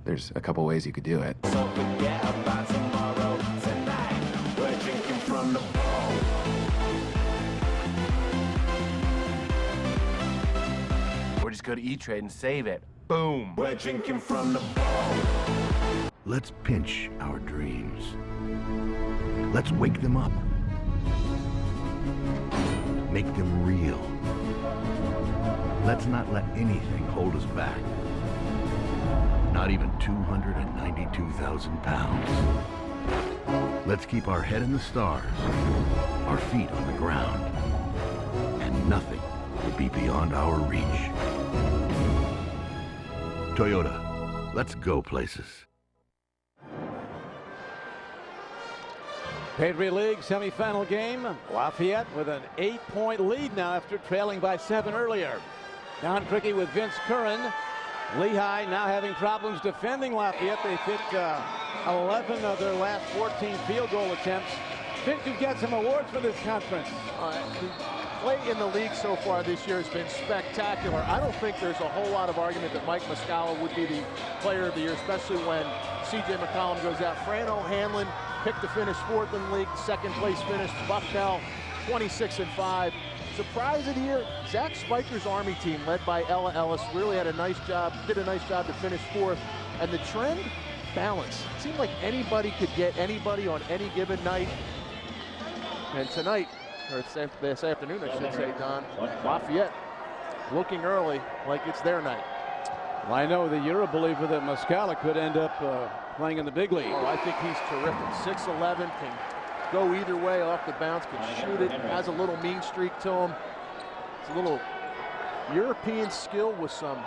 Speaker 15: there's a couple ways you could do it.
Speaker 16: So forget about tomorrow. Tonight, we're drinking from the bowl.
Speaker 15: Or just go to E-Trade and save it. Boom.
Speaker 16: We're drinking from the bowl.
Speaker 17: Let's pinch our dreams. Let's wake them up. Make them real. Let's not let anything hold us back. Not even 292,000 pounds. Let's keep our head in the stars, our feet on the ground, and nothing will be beyond our reach. Toyota, let's go places.
Speaker 3: Patriot League semifinal game. Lafayette with an 8-point lead now after trailing by 7 earlier. Don Crickey with Vince Curran. Lehigh now having problems defending Lafayette. They've hit 11 of their last 14 field goal attempts. Vince, you get some awards for this conference.
Speaker 4: The play in the league so far this year has been spectacular. I don't think there's a whole lot of argument that Mike Muscala would be the player of the year, especially when C.J. McCollum goes out. Fran O'Hanlon picked to finish 4th in the league, 2nd place finish. Bucknell, 26-5. Surprise of the year, Zach Spiker's Army team, led by Ella Ellis, really did a nice job to finish 4th. And the trend, balance. It seemed like anybody could get anybody on any given night. And tonight, or this afternoon, I should say, Don, Lafayette looking early like it's their night.
Speaker 3: Well, I know that you're a believer that Muscala could end up playing in the big league.
Speaker 4: Oh, I think he's terrific. 6'11", can go either way off the bounce, can shoot it, has a little mean streak to him. It's a little European skill with some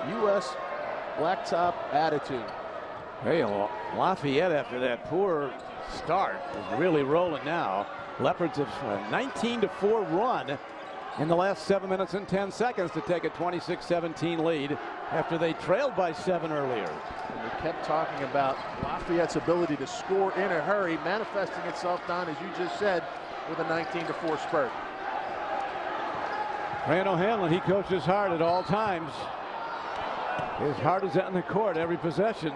Speaker 4: U.S. blacktop attitude.
Speaker 3: Hey, Lafayette, after that poor start, is really rolling now. Leopards have a 19-4 run in the last 7 minutes and 10 seconds to take a 26-17 lead after they trailed by 7 earlier.
Speaker 4: And we kept talking about Lafayette's ability to score in a hurry, manifesting itself, Don, as you just said, with a 19-4 spurt.
Speaker 3: Fran O'Hanlon, he coaches hard at all times. His heart is on the court every possession.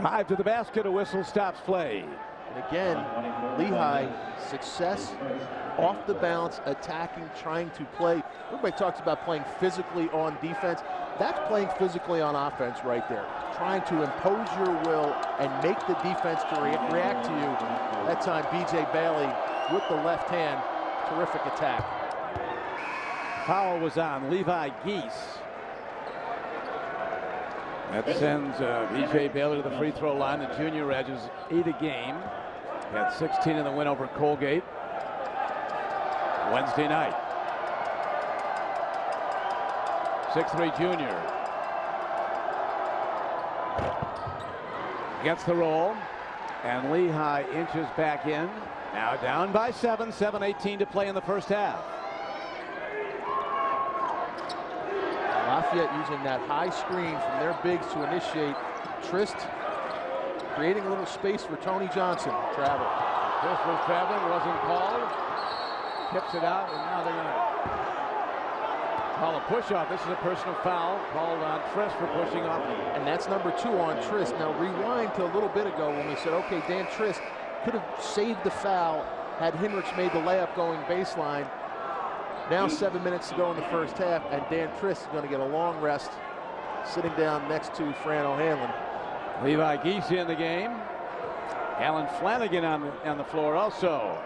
Speaker 3: Drive to the basket, a whistle stops play.
Speaker 4: And again, Lehigh, success off the bounce, attacking, trying to play. Everybody talks about playing physically on defense. That's playing physically on offense right there. Trying to impose your will and make the defense to react to you. That time, B.J. Bailey with the left hand. Terrific attack.
Speaker 3: Foul was on Levi Geese. That sends B.J. Bailey to the free throw line. The junior edges 8 a game. Had 16 in the win over Colgate Wednesday night. 6'3" junior. Gets the roll. And Lehigh inches back in. Now down by 7, 7:18 to play in the first half.
Speaker 4: Lafayette using that high screen from their bigs to initiate. Trist creating a little space for Tony Johnson. Travel.
Speaker 3: Trist was traveling, wasn't called. Tips it out, and now they're going to call a push-off. This is a personal foul called on Trist for pushing off.
Speaker 4: And that's number 2 on Trist. Now rewind to a little bit ago when we said, okay, Dan Trist could have saved the foul had Hinrichs made the layup going baseline. Now 7 minutes to go in the first half, and Dan Trist is going to get a long rest sitting down next to Fran O'Hanlon.
Speaker 3: Levi Geese in the game. Alan Flanagan on the floor also.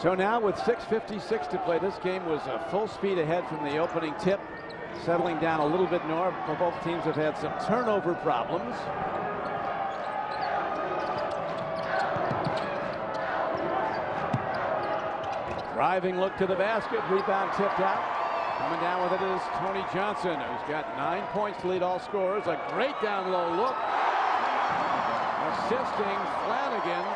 Speaker 3: So now with 6:56 to play, this game was full speed ahead from the opening tip. Settling down a little bit more. Both teams have had some turnover problems. Driving look to the basket, rebound tipped out. Coming down with it is Tony Johnson, who's got 9 points to lead all scorers. A great down low look. Assisting Flanagan.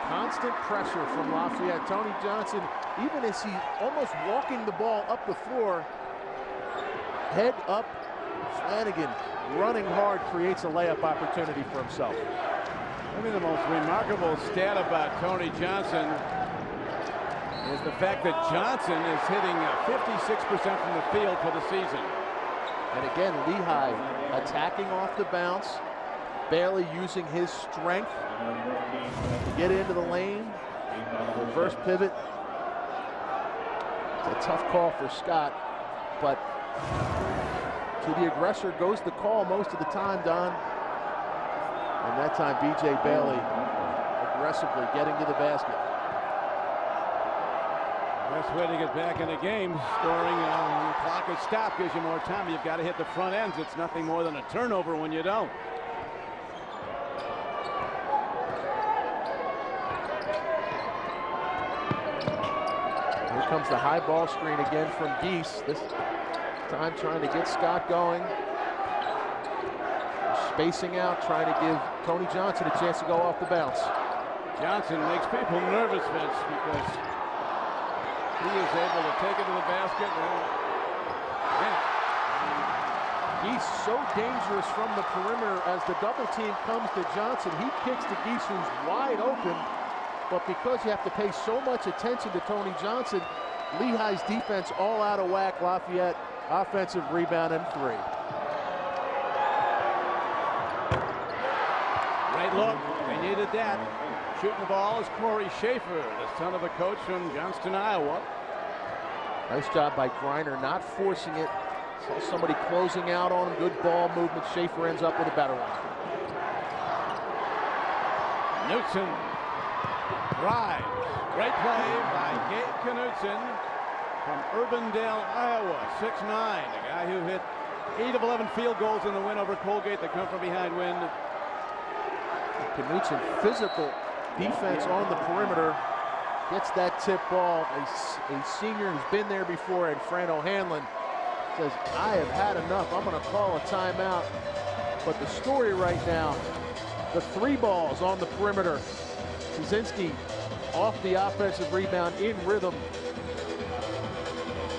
Speaker 4: Constant pressure from Lafayette. Tony Johnson, even as he's almost walking the ball up the floor, head up, Flanagan running hard creates a layup opportunity for himself.
Speaker 3: Maybe the most remarkable stat about Tony Johnson is the fact that Johnson is hitting 56% from the field for the season.
Speaker 4: And again, Lehigh attacking off the bounce. Bailey using his strength to get into the lane. Reverse pivot. It's a tough call for Scott, but to the aggressor goes the call most of the time, Don. And that time, B.J. Bailey aggressively getting to the basket.
Speaker 3: Best way to get back in the game, scoring when the clock is stopped gives you more time. You've got to hit the front ends. It's nothing more than a turnover when you don't.
Speaker 4: Here comes the high ball screen again from Geese. This time trying to get Scott going. Spacing out, trying to give Tony Johnson a chance to go off the bounce.
Speaker 3: Johnson makes people nervous, Vince, because he is able to take it to the basket.
Speaker 4: Geese so dangerous from the perimeter as the double team comes to Johnson. He kicks to Geese, who's wide open, but because you have to pay so much attention to Tony Johnson, Lehigh's defense all out of whack. Lafayette offensive rebound and 3.
Speaker 3: Great look. They needed that. Shooting the ball is Corey Schaefer, the son of a coach from Johnston, Iowa.
Speaker 4: Nice job by Griner, not forcing it. Saw somebody closing out on him. Good ball movement. Schaefer ends up with a better one.
Speaker 3: Knutson drives. Great play by Gabe Knutson from Urbandale, Iowa. 6'9", a guy who hit 8 of 11 field goals in the win over Colgate. They come from behind win.
Speaker 4: Knutson, physical defense on the perimeter, gets that tip ball. A senior who's been there before, and Fran O'Hanlon says, I have had enough. I'm going to call a timeout. But the story right now, the 3 balls on the perimeter. Szynski off the offensive rebound in rhythm.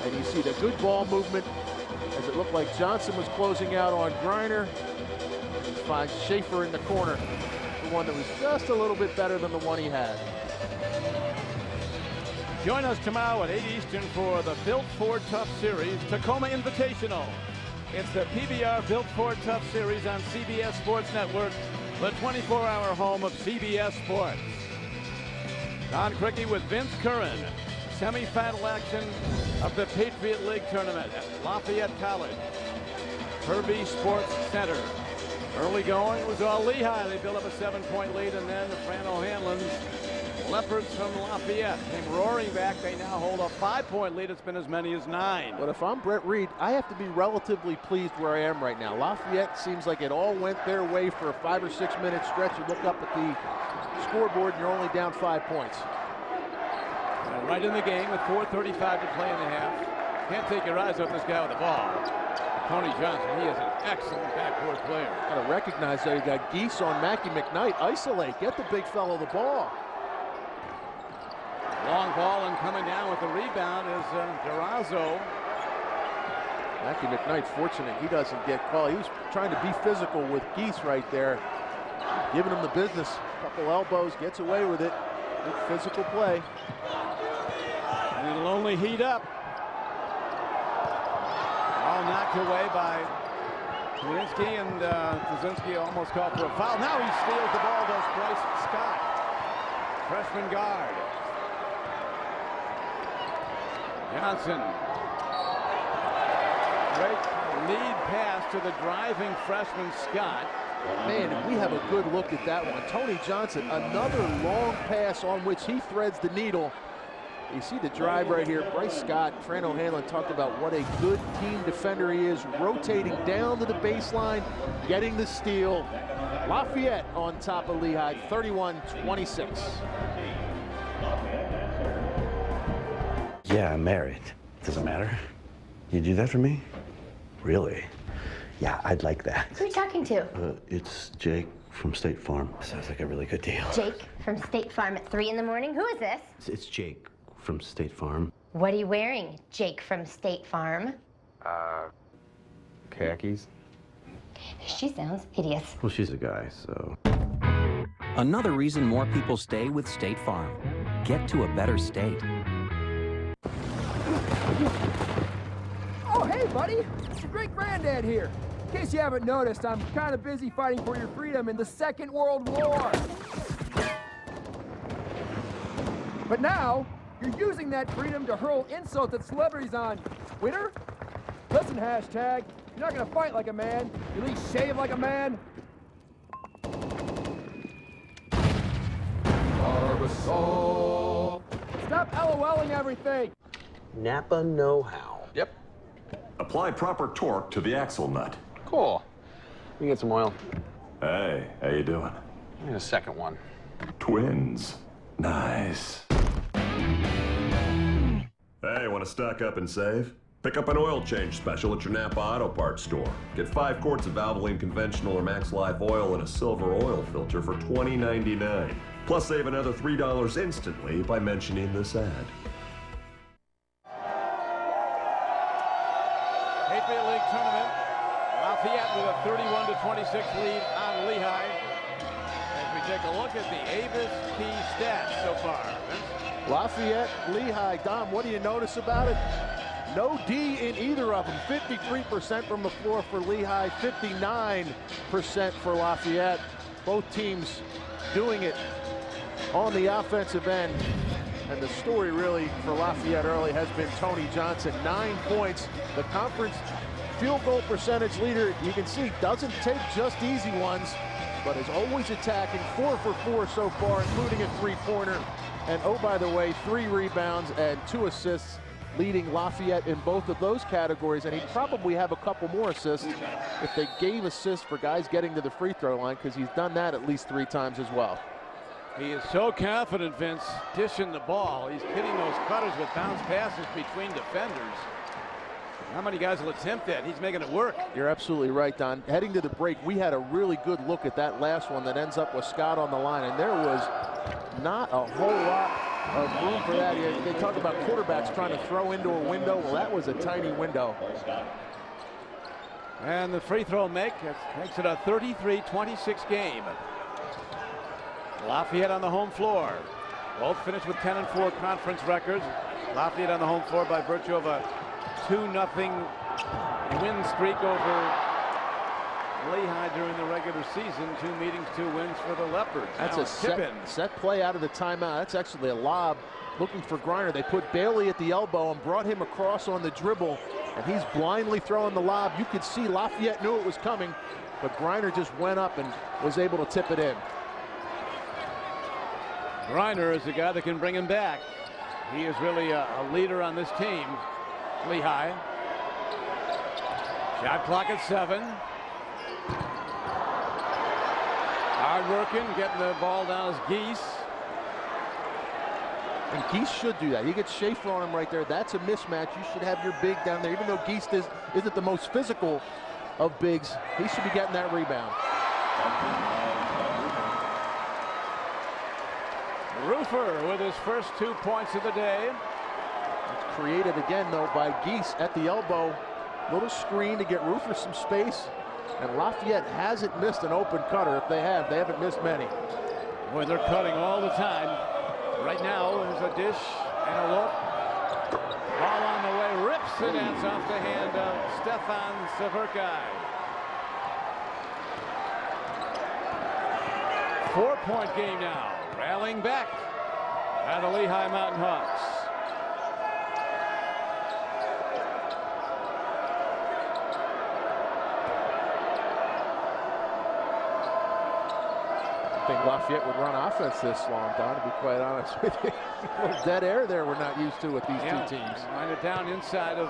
Speaker 4: And you see the good ball movement as it looked like Johnson was closing out on Griner. He finds Schaefer in the corner. One that was just a little bit better than the one he had.
Speaker 3: Join us tomorrow at 8 Eastern for the Built Ford Tough Series Tacoma Invitational. It's the PBR Built Ford Tough Series on CBS Sports Network, the 24-hour home of CBS Sports. Don Criqui with Vince Curran. Semi-final action of the Patriot League tournament at Lafayette College. Kirby Sports Center. Early going was all Lehigh. They built up a 7-point lead, and then Fran O'Hanlon's Leopards from Lafayette came roaring back. They now hold a 5-point lead. It's been as many as 9.
Speaker 4: But if I'm Brett Reed, I have to be relatively pleased where I am right now. Lafayette seems like it all went their way for a 5 or 6 minute stretch. You look up at the scoreboard, and you're only down 5 points.
Speaker 3: And right in the game with 4:35 to play in the half. Can't take your eyes off this guy with the ball. Tony Johnson, he is an excellent backcourt player.
Speaker 4: Got to recognize that you got Geese on Mackie McKnight. Isolate, get the big fellow the ball.
Speaker 3: Long ball, and coming down with the rebound is Durazo.
Speaker 4: Mackie McKnight fortunate he doesn't get called. He was trying to be physical with Geese right there, giving him the business. A couple elbows, gets away with it. Good physical play.
Speaker 3: And it'll only heat up. All knocked away by Kwiatkowski, and Szynski almost called for a foul. Now he steals the ball, does Bryce Scott, freshman guard. Johnson. Great lead pass to the driving freshman Scott.
Speaker 4: Man, if we have a good look at that one. Tony Johnson, another long pass on which he threads the needle. You see the drive right here. Bryce Scott, Fran O'Hanlon talked about what a good team defender he is, rotating down to the baseline, getting the steal. Lafayette on top of Lehigh, 31-26.
Speaker 18: Yeah, I'm married. Does it matter? You do that for me? Really? Yeah, I'd like that.
Speaker 19: Who are you talking to?
Speaker 18: It's Jake from State Farm. Sounds like a really good deal.
Speaker 19: Jake from State Farm at 3 in the morning? Who is this?
Speaker 18: It's Jake from State Farm.
Speaker 19: What are you wearing, Jake from State Farm?
Speaker 18: Khakis.
Speaker 19: She sounds hideous.
Speaker 18: Well, she's a guy, so.
Speaker 20: Another reason more people stay with State Farm. Get to a better state.
Speaker 21: Oh, hey, buddy. It's your great-granddad here. In case you haven't noticed, I'm kind of busy fighting for your freedom in the Second World War. But now, you're using that freedom to hurl insults at celebrities on Twitter? Listen, hashtag, you're not gonna fight like a man. You at least shave like a man. Stop LOLing everything.
Speaker 18: Napa know-how.
Speaker 22: Yep. Apply proper torque to the axle nut.
Speaker 18: Cool. You get some oil.
Speaker 22: Hey, how you doing?
Speaker 18: I need a second one.
Speaker 22: Twins. Nice. Hey, want to stock up and save? Pick up an oil change special at your Napa Auto Parts store. Get 5 quarts of Valvoline Conventional or Max Life oil and a silver oil filter for $20.99. Plus save another $3 instantly by mentioning this ad.
Speaker 3: Patriot League tournament. Lafayette with a 31-26 lead on Lehigh. As we take a look at the Avis key stats so far. Vince?
Speaker 4: Lafayette, Lehigh. Dom, what do you notice about it? No D in either of them. 53% from the floor for Lehigh, 59% for Lafayette. Both teams doing it on the offensive end. And the story really for Lafayette early has been Tony Johnson. 9 points. The conference field goal percentage leader, you can see, doesn't take just easy ones, but is always attacking. 4 for 4 so far, including a 3-pointer. And oh, by the way, 3 rebounds and 2 assists, leading Lafayette in both of those categories. And he'd probably have a couple more assists if they gave assists for guys getting to the free throw line, because he's done that at least 3 times as well.
Speaker 3: He is so confident, Vince, dishing the ball. He's hitting those cutters with bounce passes between defenders. How many guys will attempt that? He's making it work.
Speaker 4: You're absolutely right, Don. Heading to the break, we had a really good look at that last one that ends up with Scott on the line, and there was not a whole lot of room for that. They talk about quarterbacks trying to throw into a window. Well, that was a tiny window.
Speaker 3: And the free throw makes it a 33-26 game. Lafayette on the home floor. Both finished with 10-4 conference records. Lafayette on the home floor by virtue of a 2-0 win streak over Lehigh during the regular season. 2 meetings, 2 wins for the Leopards.
Speaker 4: That's
Speaker 3: now
Speaker 4: a set play out of the timeout. That's actually a lob looking for Griner. They put Bailey at the elbow and brought him across on the dribble, and he's blindly throwing the lob. You could see Lafayette knew it was coming, but Griner just went up and was able to tip it in.
Speaker 3: Griner is the guy that can bring him back. He is really a leader on this team. Lehigh. Shot clock at 7. Hard working, getting the ball down is Geese.
Speaker 4: And Geese should do that. He gets Schaefer on him right there. That's a mismatch. You should have your big down there. Even though Geese isn't the most physical of bigs, he should be getting that rebound.
Speaker 3: Roofer with his first 2 points of the day.
Speaker 4: It's created again, though, by Geese at the elbow. Little screen to get Roofer some space. And Lafayette hasn't missed an open cutter. If they haven't missed many.
Speaker 3: Boy, they're cutting all the time. Right now, there's a dish and a look. Ball on the way, rips it, and it's off the hand of Stefan Severkai. 4-point game now. Rallying back by the Lehigh Mountain Hawks.
Speaker 4: I think Lafayette would run offense this long, Don, to be quite honest with you. A little dead air there we're not used to with these 2 teams.
Speaker 3: Wind it down inside of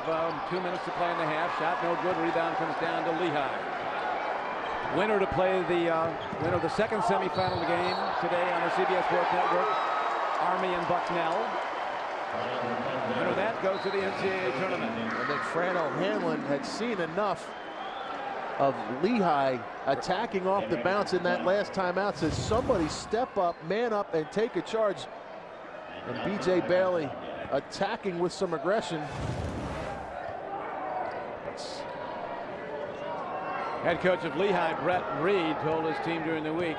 Speaker 3: 2 minutes to play in the half. Shot no good. Rebound comes down to Lehigh. Winner to play the winner of the second semifinal of the game today on the CBS Sports Network. Army and Bucknell. Winner of that goes to the NCAA tournament.
Speaker 4: I think Fran O'Hanlon had seen enough of Lehigh attacking off the bounce in that last timeout. Says somebody step up, man up, and take a charge. And B.J. Bailey attacking with some aggression.
Speaker 3: Head coach of Lehigh, Brett Reed, told his team during the week,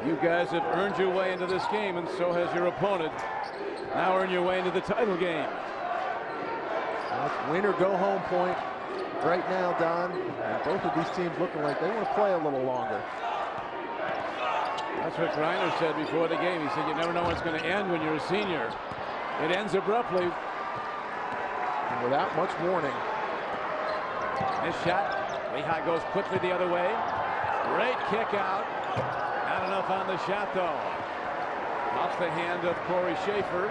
Speaker 3: "You guys have earned your way into this game, and so has your opponent. Now earn your way into the title game."
Speaker 4: That's win or go home point right now, Don. And both of these teams looking like they want to play a little longer.
Speaker 3: That's what Griner said before the game. He said, "You never know when it's going to end when you're a senior." It ends abruptly.
Speaker 4: And without much warning.
Speaker 3: This shot. Lehigh goes quickly the other way. Great kick out. Not enough on the shot, though. Off the hand of Corey Schaefer.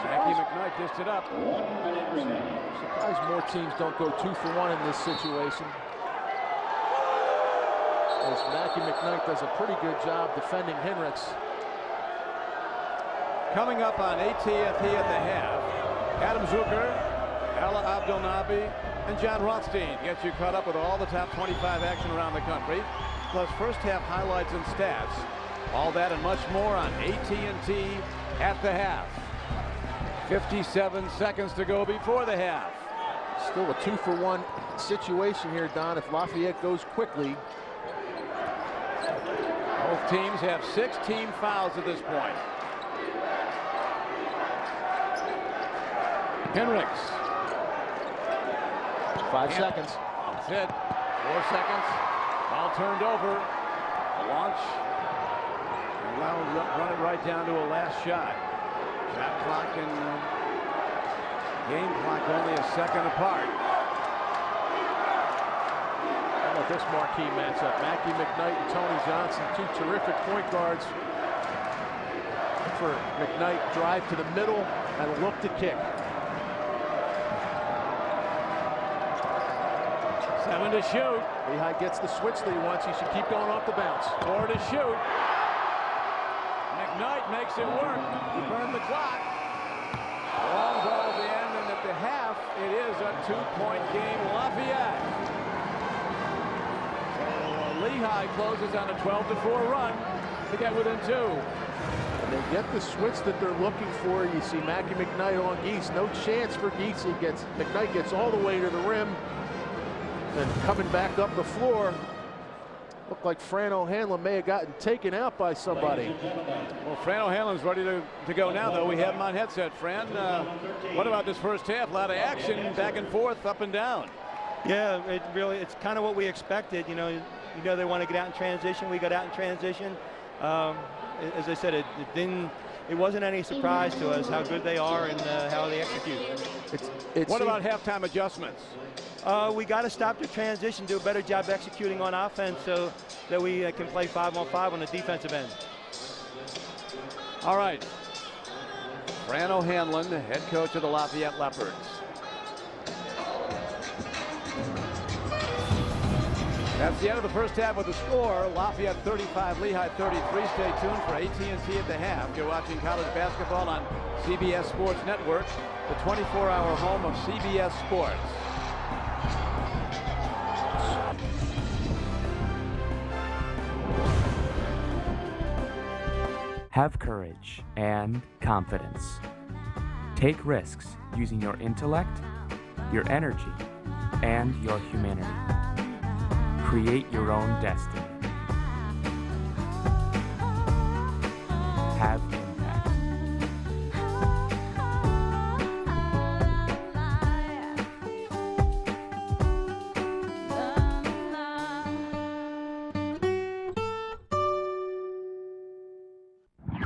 Speaker 3: Mackie McKnight dished it up.
Speaker 4: Surprised more teams don't go 2 for 1 in this situation. As Mackie McKnight does a pretty good job defending Henricks.
Speaker 3: Coming up on AT&T at the half, Adam Zucker, Ella Abdelnaby, and John Rothstein gets you caught up with all the top 25 action around the country, plus first half highlights and stats. All that and much more on AT&T at the half. 57 seconds to go before the half.
Speaker 4: Still a 2 for 1 situation here, Don, if Lafayette goes quickly.
Speaker 3: Both teams have 6 team fouls at this point. Henricks.
Speaker 4: 5 seconds.
Speaker 3: That's it. 4 seconds. Ball turned over. A launch. And now run it right down to a last shot. Shot clock and game clock only a second apart.
Speaker 4: How about this marquee matchup? Mackie McKnight and Tony Johnson, 2 terrific point guards. For McKnight, drive to the middle and look to kick.
Speaker 3: 7 to shoot.
Speaker 4: Lehigh gets the switch that he wants. He should keep going off the bounce.
Speaker 3: 4 to shoot. McKnight makes it work. He burned the clock. Long ball at the end, and at the half, it is a 2-point game. Lafayette. So Lehigh closes on a 12-4 run to get within 2.
Speaker 4: And they get the switch that they're looking for. You see Mackie McKnight on Geese. No chance for Geese. McKnight gets all the way to the rim. And coming back up the floor, looked like Fran O'Hanlon may have gotten taken out by somebody.
Speaker 3: Well, Fran O'Hanlon's ready to go now, though. We have him on headset. Fran, what about this first half? A lot of action, back and forth, up and down.
Speaker 1: Yeah, it's kind of what we expected. You know they want to get out in transition. We got out in transition. As I said, it wasn't any surprise to us how good they are and how they execute.
Speaker 3: What about halftime adjustments?
Speaker 1: We got to stop the transition, do a better job executing on offense so that we can play 5-on-5 on the defensive end.
Speaker 3: All right. Fran O'Hanlon, the head coach of the Lafayette Leopards. That's the end of the first half with the score. Lafayette 35, Lehigh 33. Stay tuned for AT&T at the half. You're watching college basketball on CBS Sports Network, the 24-hour home of CBS Sports.
Speaker 2: Have courage and confidence. Take risks using your intellect, your energy, and your humanity. Create your own destiny. Have impact.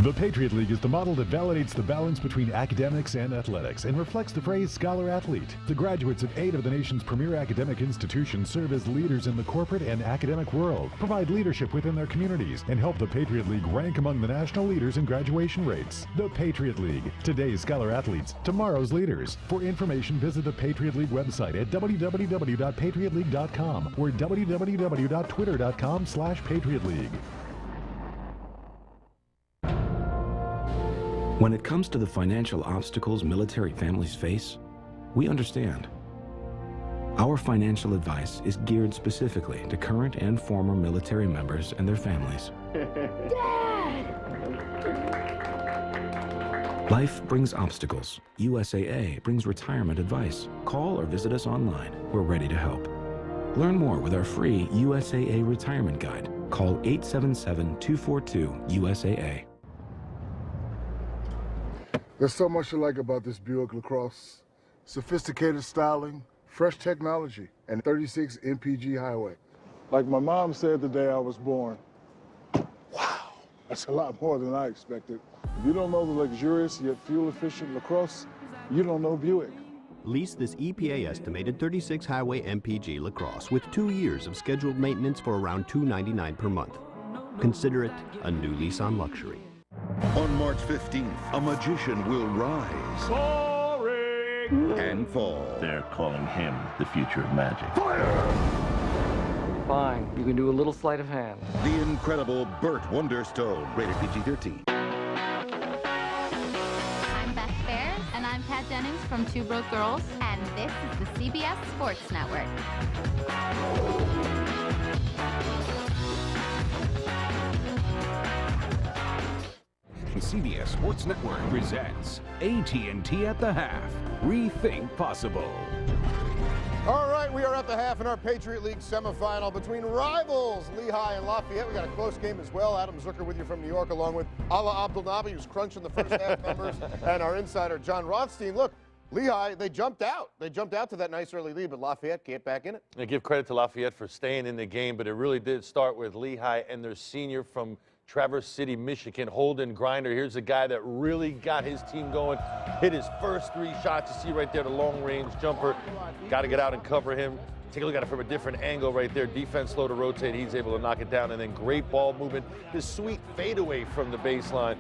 Speaker 23: The Patriot League is the model that validates the balance between academics and athletics and reflects the phrase scholar athlete. The graduates of 8 of the nation's premier academic institutions serve as leaders in the corporate and academic world, provide leadership within their communities, and help the Patriot League rank among the national leaders in graduation rates. The Patriot League, today's scholar athletes, tomorrow's leaders. For information, visit the Patriot League website at www.patriotleague.com or www.twitter.com/patriotleague.
Speaker 24: When it comes to the financial obstacles military families face, we understand. Our financial advice is geared specifically to current and former military members and their families. Life brings obstacles. USAA brings retirement advice. Call or visit us online. We're ready to help. Learn more with our free USAA retirement guide. Call 877-242-USAA.
Speaker 5: There's so much to like about this Buick LaCrosse. Sophisticated styling, fresh technology, and 36 MPG highway. Like my mom said the day I was born, wow, that's a lot more than I expected. If you don't know the luxurious yet fuel-efficient LaCrosse, you don't know Buick.
Speaker 6: Lease this EPA-estimated 36 highway MPG LaCrosse with 2 years of scheduled maintenance for around $299 per month. Consider it a new lease on luxury.
Speaker 17: On March 15th, a magician will rise and fall.
Speaker 7: They're calling him the future of magic.
Speaker 8: Fine, you can do a little sleight of hand.
Speaker 17: The incredible Burt Wonderstone, rated PG-13.
Speaker 25: I'm Beth Fair, and I'm Pat Jennings from Two Broke Girls, and this is the CBS Sports Network.
Speaker 12: CBS Sports Network presents AT&T at the Half. Rethink Possible.
Speaker 26: All right, we are at the half in our Patriot League semifinal between rivals Lehigh and Lafayette. We got a close game as well. Adam Zucker with you from New York, along with Ala Abdelnabi, who's crunching the first half numbers, and our insider John Rothstein. Look, Lehigh, they jumped out. They jumped out to that nice early lead, but Lafayette get back in it.
Speaker 27: I give credit to Lafayette for staying in the game, but it really did start with Lehigh and their senior from Traverse City, Michigan, Holden Grinder. Here's a guy that really got his team going. Hit his first 3 shots. You see right there the long-range jumper. Got to get out and cover him. Take a look at it from a different angle right there. Defense slow to rotate. He's able to knock it down. And then great ball movement. This sweet fadeaway from the baseline.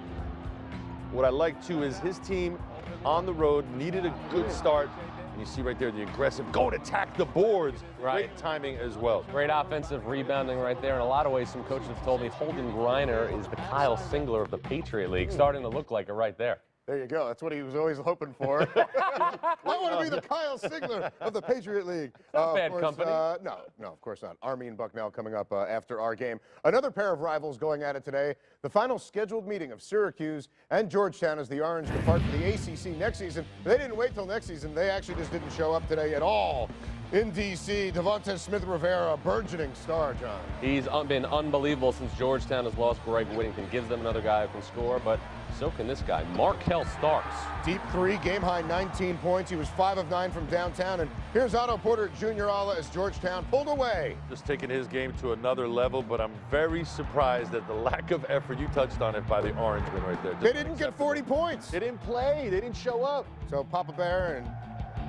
Speaker 27: What I like, too, is his team on the road needed a good start. And you see right there the aggressive, go and attack the boards. Right. Great timing as well.
Speaker 28: Great offensive rebounding right there. In a lot of ways, some coaches have told me Holden Griner is the Kyle Singler of the Patriot League. Starting to look like it right there.
Speaker 26: There you go. That's what he was always hoping for. I want to be the Kyle Singler of the Patriot League.
Speaker 28: Not bad company.
Speaker 26: No, of course not. Army and Bucknell coming up after our game. Another pair of rivals going at it today. The final scheduled meeting of Syracuse and Georgetown as the Orange depart for the ACC next season. They didn't wait till next season. They actually just didn't show up today at all. In D.C., Devontae Smith-Rivera, a burgeoning star, John.
Speaker 28: He's been unbelievable since Georgetown has lost Greg Whittington. Gives them another guy who can score, but so can this guy, Markel Starks.
Speaker 26: Deep 3, game-high 19 points. He was 5 of 9 from downtown. And here's Otto Porter Jr. Ala as Georgetown pulled away.
Speaker 27: Just taking his game to another level, but I'm very surprised at the lack of effort. You touched on it by the Orangemen right there.
Speaker 26: They didn't get 40 points.
Speaker 27: They didn't play. They didn't show up.
Speaker 26: So Papa Bear and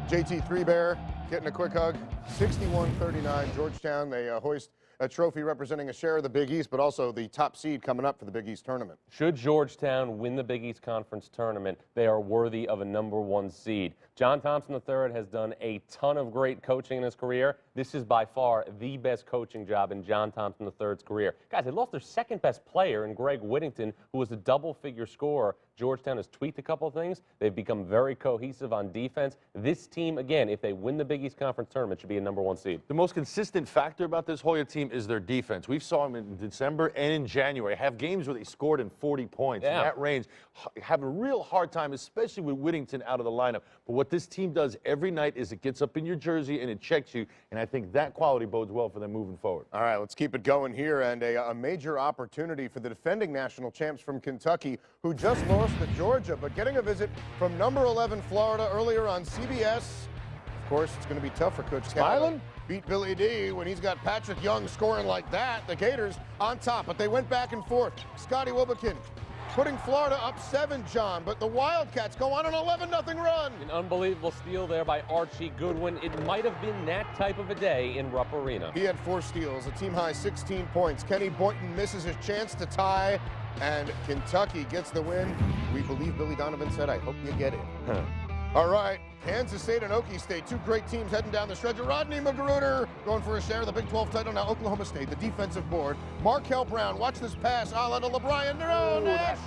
Speaker 26: JT 3 Bear getting a quick hug. 61-39 Georgetown. They hoist a trophy representing a share of the Big East, but also the top seed coming up for the Big East tournament.
Speaker 28: Should Georgetown win the Big East Conference tournament, they are worthy of a #1 seed. John Thompson III has done a ton of great coaching in his career. This is by far the best coaching job in John Thompson III's career. Guys, they lost their second best player in Greg Whittington, who was a double-figure scorer. Georgetown has tweaked a couple things. They've become very cohesive on defense. This team, again, if they win the Big East Conference tournament, should be a #1 seed.
Speaker 27: The most consistent factor about this Hoya team is their defense. We saw them in December and in January have games where they scored in 40 points in that range. Have a real hard time, especially with Whittington out of the lineup. But what this team does every night is it gets up in your jersey and it checks you, and I think that quality bodes well for them moving forward.
Speaker 26: All right, let's keep it going here, and a major opportunity for the defending national champs from Kentucky, who just lost to Georgia, but getting a visit from number 11 Florida earlier on CBS. Of course, it's going to be tough for Coach Canada. Beat Billy D when he's got Patrick Young scoring like that. The Gators on top, but they went back and forth. Scotty Wilbekin putting Florida up 7, John, but the Wildcats go on an 11-0 run.
Speaker 28: An unbelievable steal there by Archie Goodwin. It might have been that type of a day in Rupp Arena.
Speaker 26: He had 4 steals, a team-high 16 points. Kenny Boynton misses his chance to tie, and Kentucky gets the win. We believe Billy Donovan said, I hope you get it. All right, Kansas State and Okie State, 2 great teams heading down the stretch. Rodney Magruder going for a share of the Big 12 title. Now Oklahoma State, the defensive board. Markel Brown, watch this pass, a la LeBron.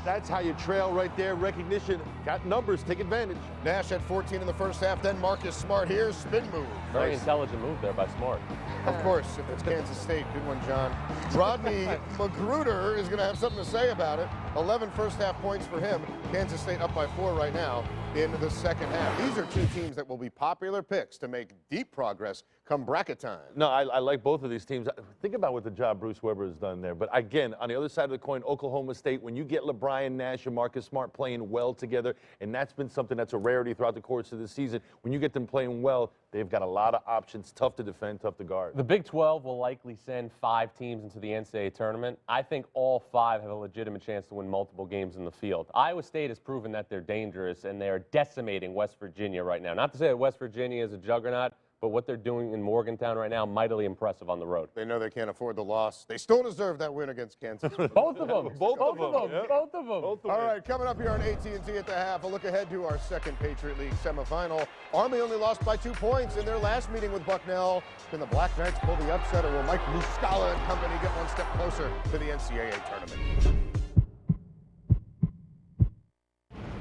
Speaker 27: That's how you trail right there. Recognition, got numbers, take advantage.
Speaker 26: Nash had 14 in the first half, then Marcus Smart here, spin move.
Speaker 28: Very intelligent move there by Smart.
Speaker 26: Of course, if it's Kansas State, good one, John. Rodney Magruder is going to have something to say about it. 11 first half points for him. Kansas State up by 4 right now in the second half. These are 2 teams that will be popular picks to make deep progress come bracket time.
Speaker 27: No, I like both of these teams. Think about what the job Bruce Weber has done there. But again, on the other side of the coin, Oklahoma State, when you get LeBron Nash and Marcus Smart playing well together, and that's been something that's a rarity throughout the course of the season, when you get them playing well, they've got a lot of options, tough to defend, tough to guard.
Speaker 28: The Big 12 will likely send 5 teams into the NCAA tournament. I think all 5 have a legitimate chance to win multiple games in the field. Iowa State has proven that they're dangerous, and they are decimating West Virginia right now. Not to say that West Virginia is a juggernaut, but what they're doing in Morgantown right now, mightily impressive on the road.
Speaker 26: They know they can't afford the loss. They still deserve that win against Kansas.
Speaker 28: Both of them.
Speaker 27: Both of them.
Speaker 26: All right, coming up here on AT&T at the half, a look ahead to our second Patriot League semifinal. Army only lost by 2 points in their last meeting with Bucknell. Can the Black Knights pull the upset, or will Mike Muscala and company get one step closer to the NCAA tournament?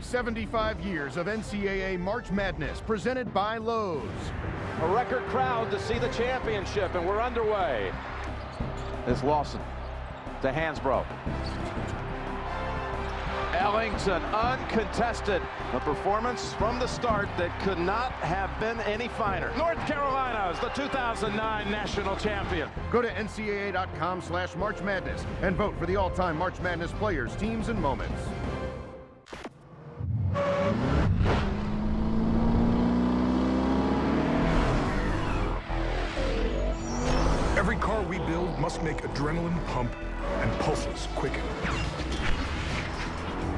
Speaker 26: 75 years of NCAA March Madness presented by Lowe's.
Speaker 3: A record crowd to see the championship, and we're underway. It's Lawson to Hansbrough. Ellington uncontested. A performance from the start that could not have been any finer. North Carolina is the 2009 national champion.
Speaker 26: Go to ncaa.com/March Madness and vote for the all-time March Madness players, teams, and moments.
Speaker 9: Every car we build must make adrenaline pump and pulses quicken.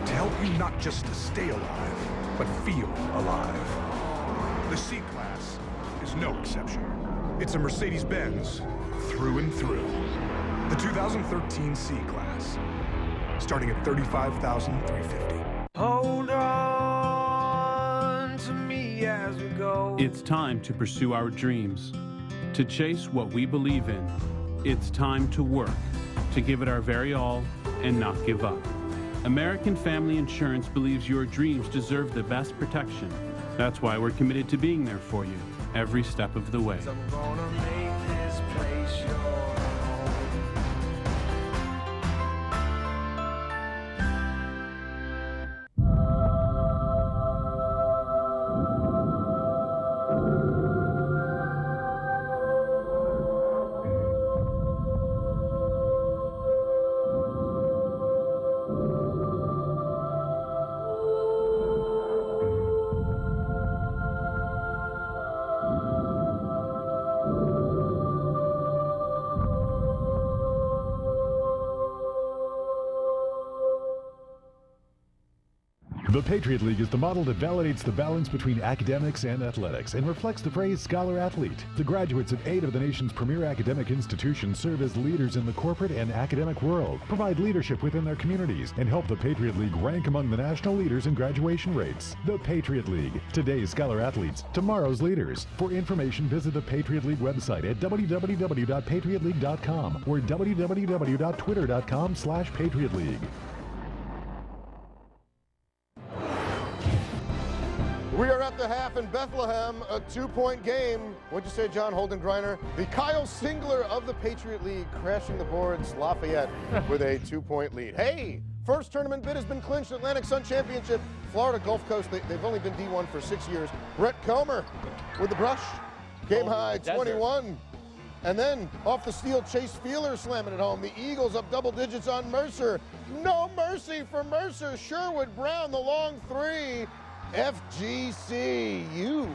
Speaker 9: To help you not just to stay alive, but feel alive. The C-Class is no exception. It's a Mercedes-Benz through and through. The 2013 C-Class, starting at $35,350.
Speaker 10: Hold on to me as we go.
Speaker 11: It's time to pursue our dreams, to chase what we believe in. It's time to work, to give it our very all and not give up. American Family Insurance believes your dreams deserve the best protection. That's why we're committed to being there for you every step of the way.
Speaker 10: So we're gonna make this place your home.
Speaker 23: The Patriot League is the model that validates the balance between academics and athletics and reflects the phrase scholar athlete. The graduates of 8 of the nation's premier academic institutions serve as leaders in the corporate and academic world, provide leadership within their communities, and help the Patriot League rank among the national leaders in graduation rates. The Patriot League, today's scholar athletes, tomorrow's leaders. For information, visit the Patriot League website at www.patriotleague.com or www.twitter.com/Patriot League.
Speaker 26: We are at the half in Bethlehem, a 2-point game. What'd you say, John Holden Griner? The Kyle Singler of the Patriot League crashing the boards. Lafayette with a 2-point lead. Hey, first tournament bid has been clinched. Atlantic Sun Championship, Florida Gulf Coast. They've only been D1 for 6 years. Brett Comer with the brush. Game high 21. And then off the steal, Chase Feeler slamming it home. The Eagles up double digits on Mercer. No mercy for Mercer. Sherwood Brown, the long 3. FGC, you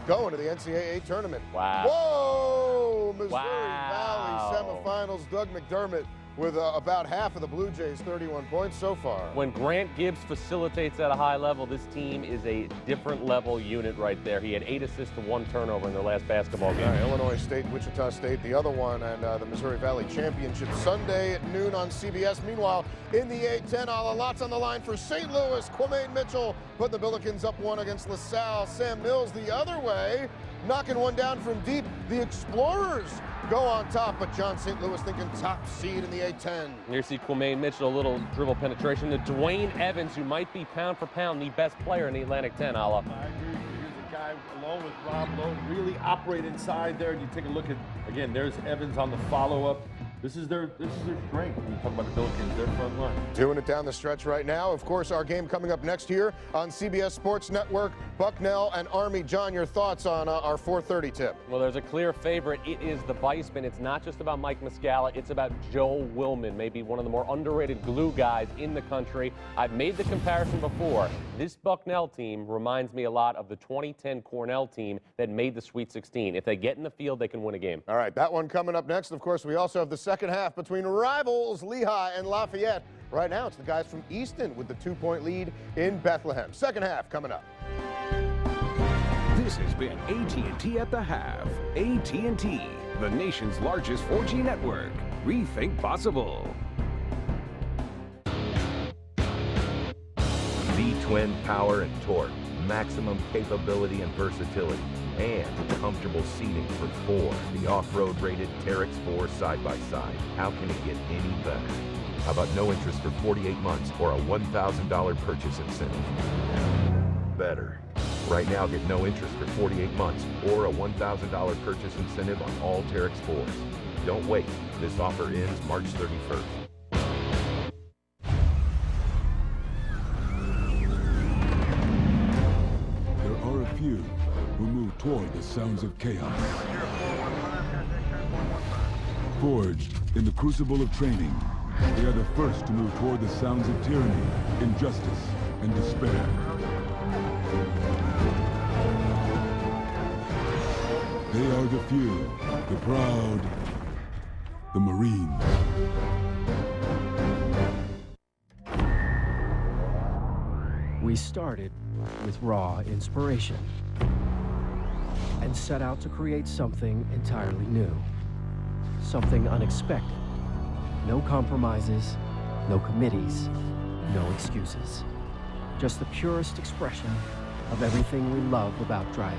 Speaker 26: going to the NCAA tournament.
Speaker 28: Wow.
Speaker 26: Whoa! Missouri Valley semifinals. Doug McDermott with about half of the Blue Jays, 31 points so far.
Speaker 28: When Grant Gibbs facilitates at a high level, this team is a different level unit right there. He had 8 assists to 1 turnover in their last basketball game.
Speaker 26: Illinois State, Wichita State, the other one, and the Missouri Valley Championship Sunday at noon on CBS. Meanwhile, in the A-10, a lot's on the line for St. Louis. Quamaine Mitchell putting the Billikens up 1 against LaSalle. Sam Mills the other way, knocking one down from deep. The Explorers go on top, but John St. Louis thinking top seed in the A-10.
Speaker 28: Here you see Quamaine Mitchell, a little dribble penetration to Dwayne Evans, who might be pound for pound the best player in the Atlantic 10, Ala.
Speaker 27: I agree. Here's a guy, along with Rob Lowe, really operate inside there. And you take a look at, again, there's Evans on the follow-up. This is their strength. When you talk about the Billikens, their front line.
Speaker 26: Doing it down the stretch right now. Of course, our game coming up next here on CBS Sports Network. Bucknell and Army. John, your thoughts on our 4:30 tip?
Speaker 28: Well, there's a clear favorite. It is the Weissman. It's not just about Mike Muscala. It's about Joel Willman, maybe one of the more underrated glue guys in the country. I've made the comparison before. This Bucknell team reminds me a lot of the 2010 Cornell team that made the Sweet 16. If they get in the field, they can win a game.
Speaker 26: All right, that one coming up next. Of course, we also have the second half between rivals Lehigh and Lafayette. Right now, it's the guys from Easton with the 2-point lead in Bethlehem. Second half coming up.
Speaker 12: This has been AT&T at the half. AT&T, the nation's largest 4G network. Rethink possible.
Speaker 13: V-twin power and torque, maximum capability and versatility, and comfortable seating for 4. The off-road rated Terex 4 side-by-side. How can it get any better? How about no interest for 48 months or a $1,000 purchase incentive? Better. Right now, get no interest for 48 months or a $1,000 purchase incentive on all Terex 4s. Don't wait. This offer ends March 31st.
Speaker 14: There are a few who move toward the sounds of chaos. Forged in the crucible of training, they are the first to move toward the sounds of tyranny, injustice, and despair. They are the few, the proud, the Marines.
Speaker 15: We started with raw inspiration and set out to create something entirely new, something unexpected. No compromises, no committees, no excuses. Just the purest expression of everything we love about driving.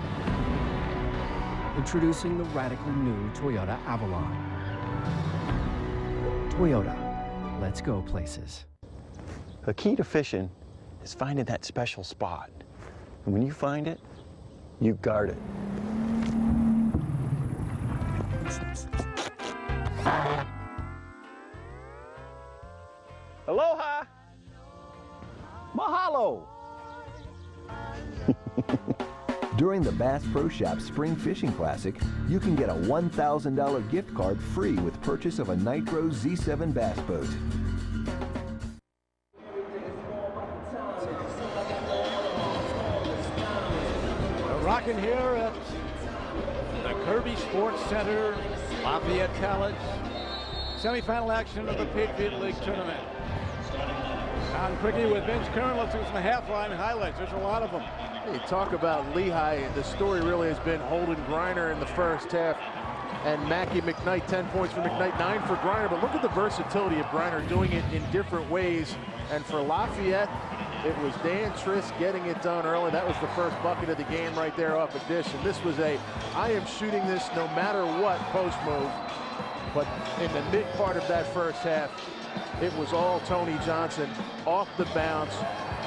Speaker 15: Introducing the radically new Toyota Avalon. Toyota, let's go places.
Speaker 16: The key to fishing is finding that special spot. And when you find it, you guard it.
Speaker 3: Aloha! Mahalo!
Speaker 18: During the Bass Pro Shop Spring Fishing Classic, you can get a $1,000 gift card free with purchase of a Nitro Z7 bass boat.
Speaker 3: We're rocking here at the Kirby Sports Center, Lafayette College. Semifinal action of the Patriot League tournament. On quickly with Vince Kern. Let's do some half-line highlights. There's a lot of them.
Speaker 4: You talk about Lehigh. The story really has been Holden Griner in the first half and Mackie McKnight. 10 points for McKnight, 9 for Griner. But look at the versatility of Griner doing it in different ways. And for Lafayette, it was Dan Triss getting it done early. That was the first bucket of the game right there off a dish. And this was a, I am shooting this no matter what post move. But in the mid part of that first half, it was all Tony Johnson off the bounce,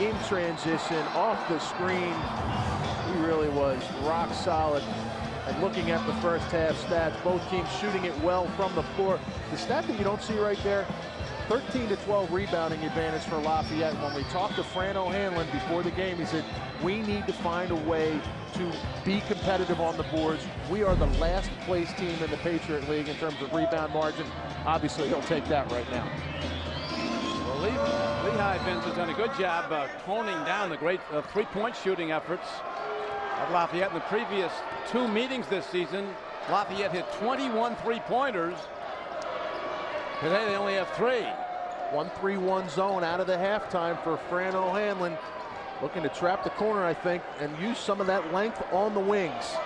Speaker 4: in transition, off the screen. He really was rock solid. And looking at the first half stats, both teams shooting it well from the floor. The stat that you don't see right there, 13-12 rebounding advantage for Lafayette. When we talked to Fran O'Hanlon before the game, he said, we need to find a way to be competitive on the boards. We are the last place team in the Patriot League in terms of rebound margin. Obviously, he'll take that right now.
Speaker 3: Well, Lehigh Vince has done a good job toning down the great three-point shooting efforts of Lafayette. In the previous 2 meetings this season, Lafayette hit 21 three-pointers. Today they only have 3.
Speaker 4: 1-3-1 zone out of the halftime for Fran O'Hanlon. Looking to trap the corner, I think, and use some of that length on the wings.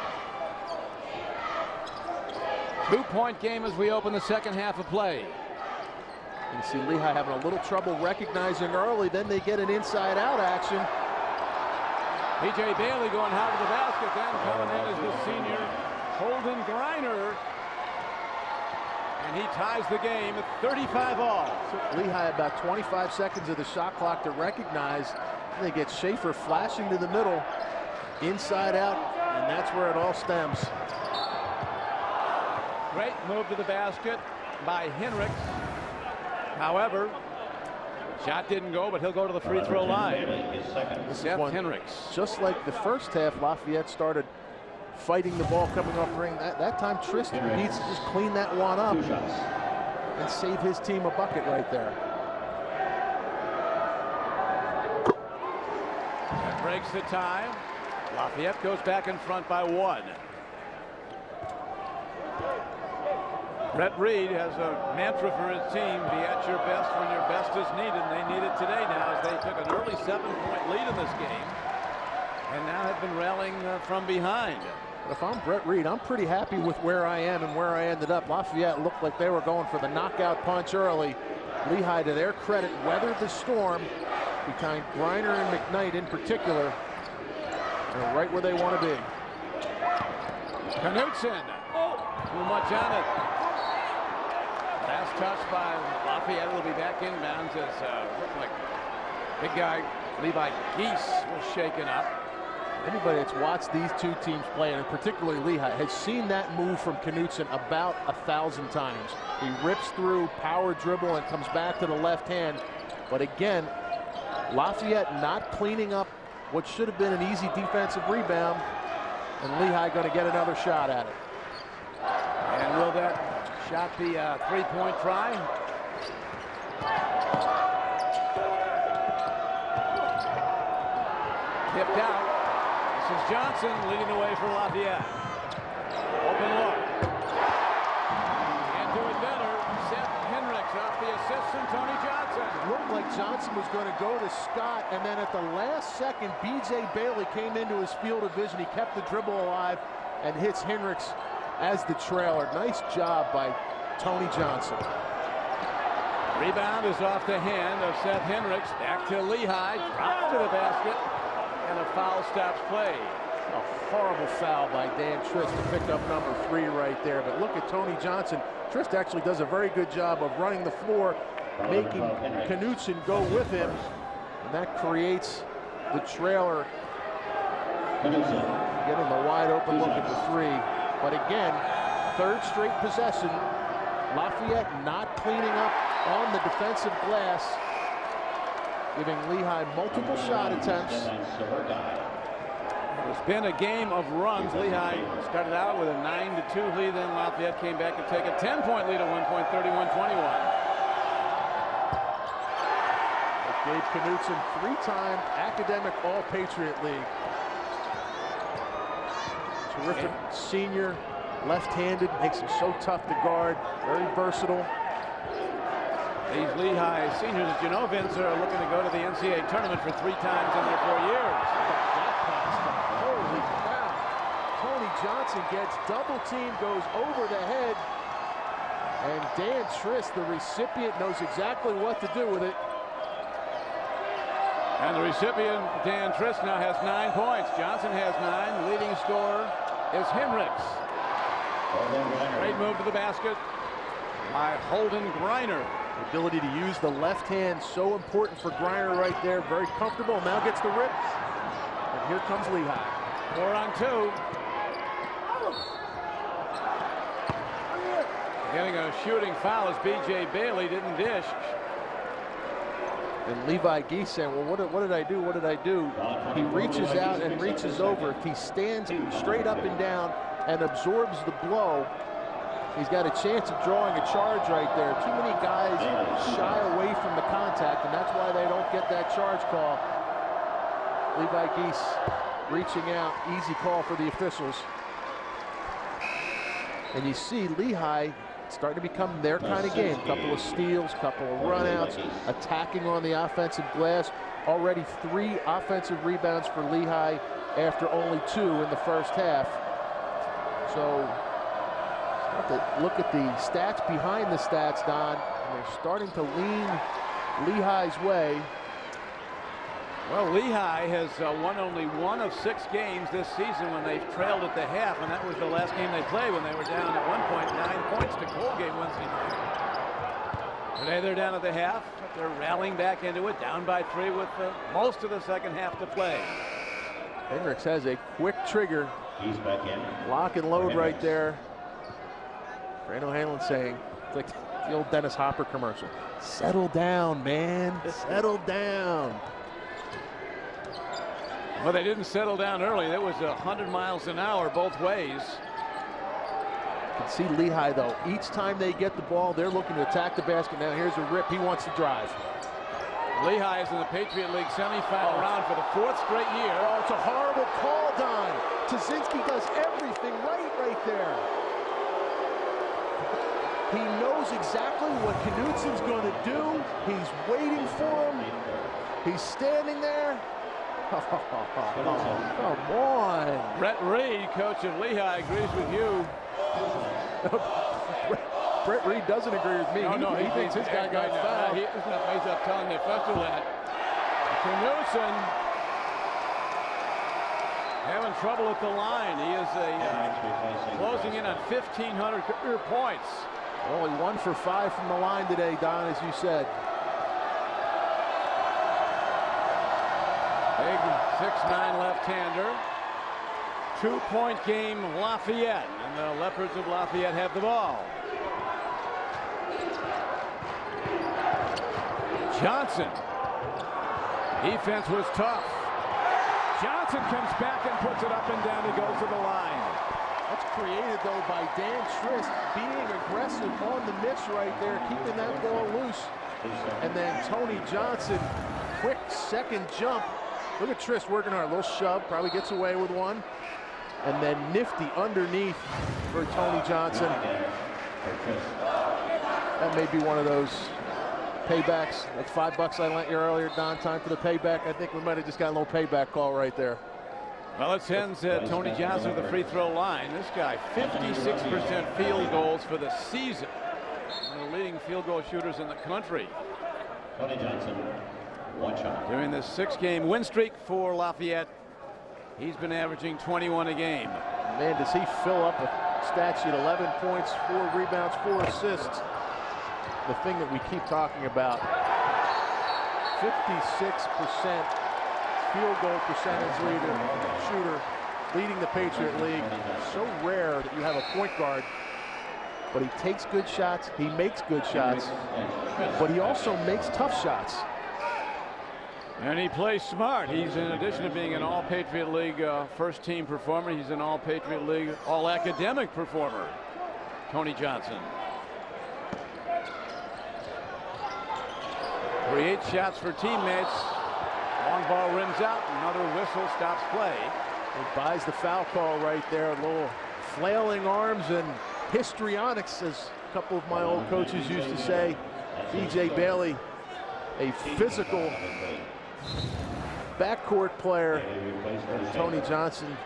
Speaker 3: 2-point game as we open the second half of play.
Speaker 4: You see Lehigh having a little trouble recognizing early, then they get an inside-out action.
Speaker 3: P.J. Bailey going hard to the basket, then coming in is the senior Holden Griner. And he ties the game at 35 all.
Speaker 4: So Lehigh about 25 seconds of the shot clock to recognize. They get Schaefer flashing to the middle, inside out, and that's where it all stems.
Speaker 3: Great move to the basket. by Hendricks. However, shot didn't go, but he'll go to the free throw line. Seth Hendricks.
Speaker 4: Just like the first half, Lafayette started fighting the ball coming off the ring. That time Tristan needs to just clean that one up and save his team a bucket right there.
Speaker 3: That breaks the tie. Lafayette goes back in front by 1. Brett Reed has a mantra for his team: be at your best when your best is needed. And they need it today now, as they took an early 7-point lead in this game and now have been rallying from behind.
Speaker 4: But if I'm Brett Reed, I'm pretty happy with where I am and where I ended up. Lafayette looked like they were going for the knockout punch early. Lehigh, to their credit, weathered the storm behind Griner and McKnight in particular. They're right where they want to be.
Speaker 3: Knutson. Too much on it. Last touch by Lafayette. Will be back inbounds as looked like big guy Levi Geese was shaken up.
Speaker 4: Anybody that's watched these two teams play, and particularly Lehigh, has seen that move from Knutson about 1,000 times. He rips through, power dribble, and comes back to the left hand. But again, Lafayette not cleaning up what should have been an easy defensive rebound, and Lehigh going to get another shot at it.
Speaker 3: And will that shot be a 3-point try? Tipped out. This is Johnson leading the way for Lafayette. Open look. Can't do it better. Seth Hendricks off the assist from Tony Johnson.
Speaker 4: It looked like Johnson was going to go to Scott, and then at the last second, B.J. Bailey came into his field of vision. He kept the dribble alive and hits Hendricks as the trailer. Nice job by Tony Johnson.
Speaker 3: Rebound is off the hand of Seth Hendricks. Back to Lehigh. Drops to the basket. And a foul stops play.
Speaker 4: A horrible foul by Dan Trist to pick up number 3 right there. But look at Tony Johnson. Trist actually does a very good job of running the floor, making Knutson go with him. And that creates the trailer. Getting the wide open look at the 3. But again, third straight possession. Lafayette not cleaning up on the defensive glass, giving Lehigh multiple shot attempts.
Speaker 3: It's been a game of runs. Lehigh started out with a 9-2 lead, then Lafayette came back to take a 10-point lead at one point, 31-21.
Speaker 4: Gabe Knutson, 3-time academic All-Patriot League. Terrific senior, left-handed, makes him so tough to guard, very versatile.
Speaker 3: These Lehigh seniors, as you know, Vince, are looking to go to the NCAA tournament for 3 times in their 4 years.
Speaker 4: Holy cow. Tony Johnson gets double team, goes over the head, and Dan Trist, the recipient, knows exactly what to do with it.
Speaker 3: And the recipient, Dan Trist, now has 9 points. Johnson has 9. Leading scorer is Hendricks. Great move to the basket by Holden Griner.
Speaker 4: The ability to use the left hand, so important for Griner right there. Very comfortable, now gets the rip. And here comes Lehigh.
Speaker 3: 4 on 2. Getting a shooting foul as B.J. Bailey didn't dish.
Speaker 4: And Levi Geese saying, well, what did I do? What did I do? He reaches out and reaches over. If he stands straight up and down and absorbs the blow, he's got a chance of drawing a charge right there. Too many guys shy away from the contact, and that's why they don't get that charge call. Levi Geese reaching out, easy call for the officials. And you see Lehigh starting to become their kind of game. Couple of steals, couple of runouts, attacking on the offensive glass. Already 3 offensive rebounds for Lehigh after only 2 in the first half. So look at the stats behind the stats, Don. And they're starting to lean Lehigh's way.
Speaker 3: Well, Lehigh has won only 1 of 6 games this season when they've trailed at the half, and that was the last game they played when they were down at one point 9 points to Colgate Wednesday night. Today they're down at the half, but they're rallying back into it, down by 3 with most of the second half to play.
Speaker 4: Hendricks has a quick trigger.
Speaker 7: He's back in.
Speaker 4: Lock and load right there. Brando Hanlon saying, it's like The old Dennis Hopper commercial. Settle down, man. Settle down.
Speaker 3: Well, they didn't settle down early. That was 100 miles an hour both ways.
Speaker 4: You can see Lehigh, though. Each time they get the ball, they're looking to attack the basket. Now here's a rip. He wants to drive.
Speaker 3: Lehigh is in the Patriot League semifinal round for the 4th straight year.
Speaker 4: Oh, it's a horrible call, Don. Tazinski does everything right there. He knows exactly what Knutson's going to do. He's waiting for him. He's standing there. Oh, come on.
Speaker 3: Brett Reed, coach of Lehigh, agrees with you.
Speaker 4: Brett Reed doesn't agree with me.
Speaker 3: No,
Speaker 4: he thinks his guy got fouled.
Speaker 3: He's up telling the official that. Knutson having trouble at the line. He is closing in on 1,500 career points.
Speaker 4: Only 1 for 5 from the line today, Don, as you said.
Speaker 3: Big 6'9" left-hander. 2-point game, Lafayette, and the Leopards of Lafayette have the ball. Johnson. Defense was tough. Johnson comes back and puts it up and down. He goes to the line.
Speaker 4: That's created, though, by Dan Trist being aggressive on the miss right there, keeping that ball loose. And then Tony Johnson, quick second jump. Look at Trist working hard. A little shove, probably gets away with one. And then nifty underneath for Tony Johnson. That may be one of those paybacks. Like $5 I lent you earlier, Don, time for the payback. I think we might have just got a little payback call right there.
Speaker 3: Well, it sends Tony Johnson to the free throw line. This guy, 56% field goals for the season. One of the leading field goal shooters in the country.
Speaker 1: Tony Johnson, 1 shot.
Speaker 3: During this 6-game win streak for Lafayette, he's been averaging 21 a game.
Speaker 4: Man, does he fill up a stat sheet. 11 points, 4 rebounds, 4 assists. The thing that we keep talking about, 56% field goal percentage shooter, leading the Patriot League. So rare that you have a point guard, but he takes good shots, he makes good shots, but he also makes tough shots.
Speaker 3: And he plays smart. He's, in addition to being an all-Patriot League first-team performer, he's an all-Patriot League all-academic performer, Tony Johnson. Creates shots for teammates. Long ball rims out. Another whistle stops play.
Speaker 4: He buys the foul call right there. A little flailing arms and histrionics, as a couple of my old coaches used to say. B.J. Bailey, a physical backcourt player. And Tony Johnson.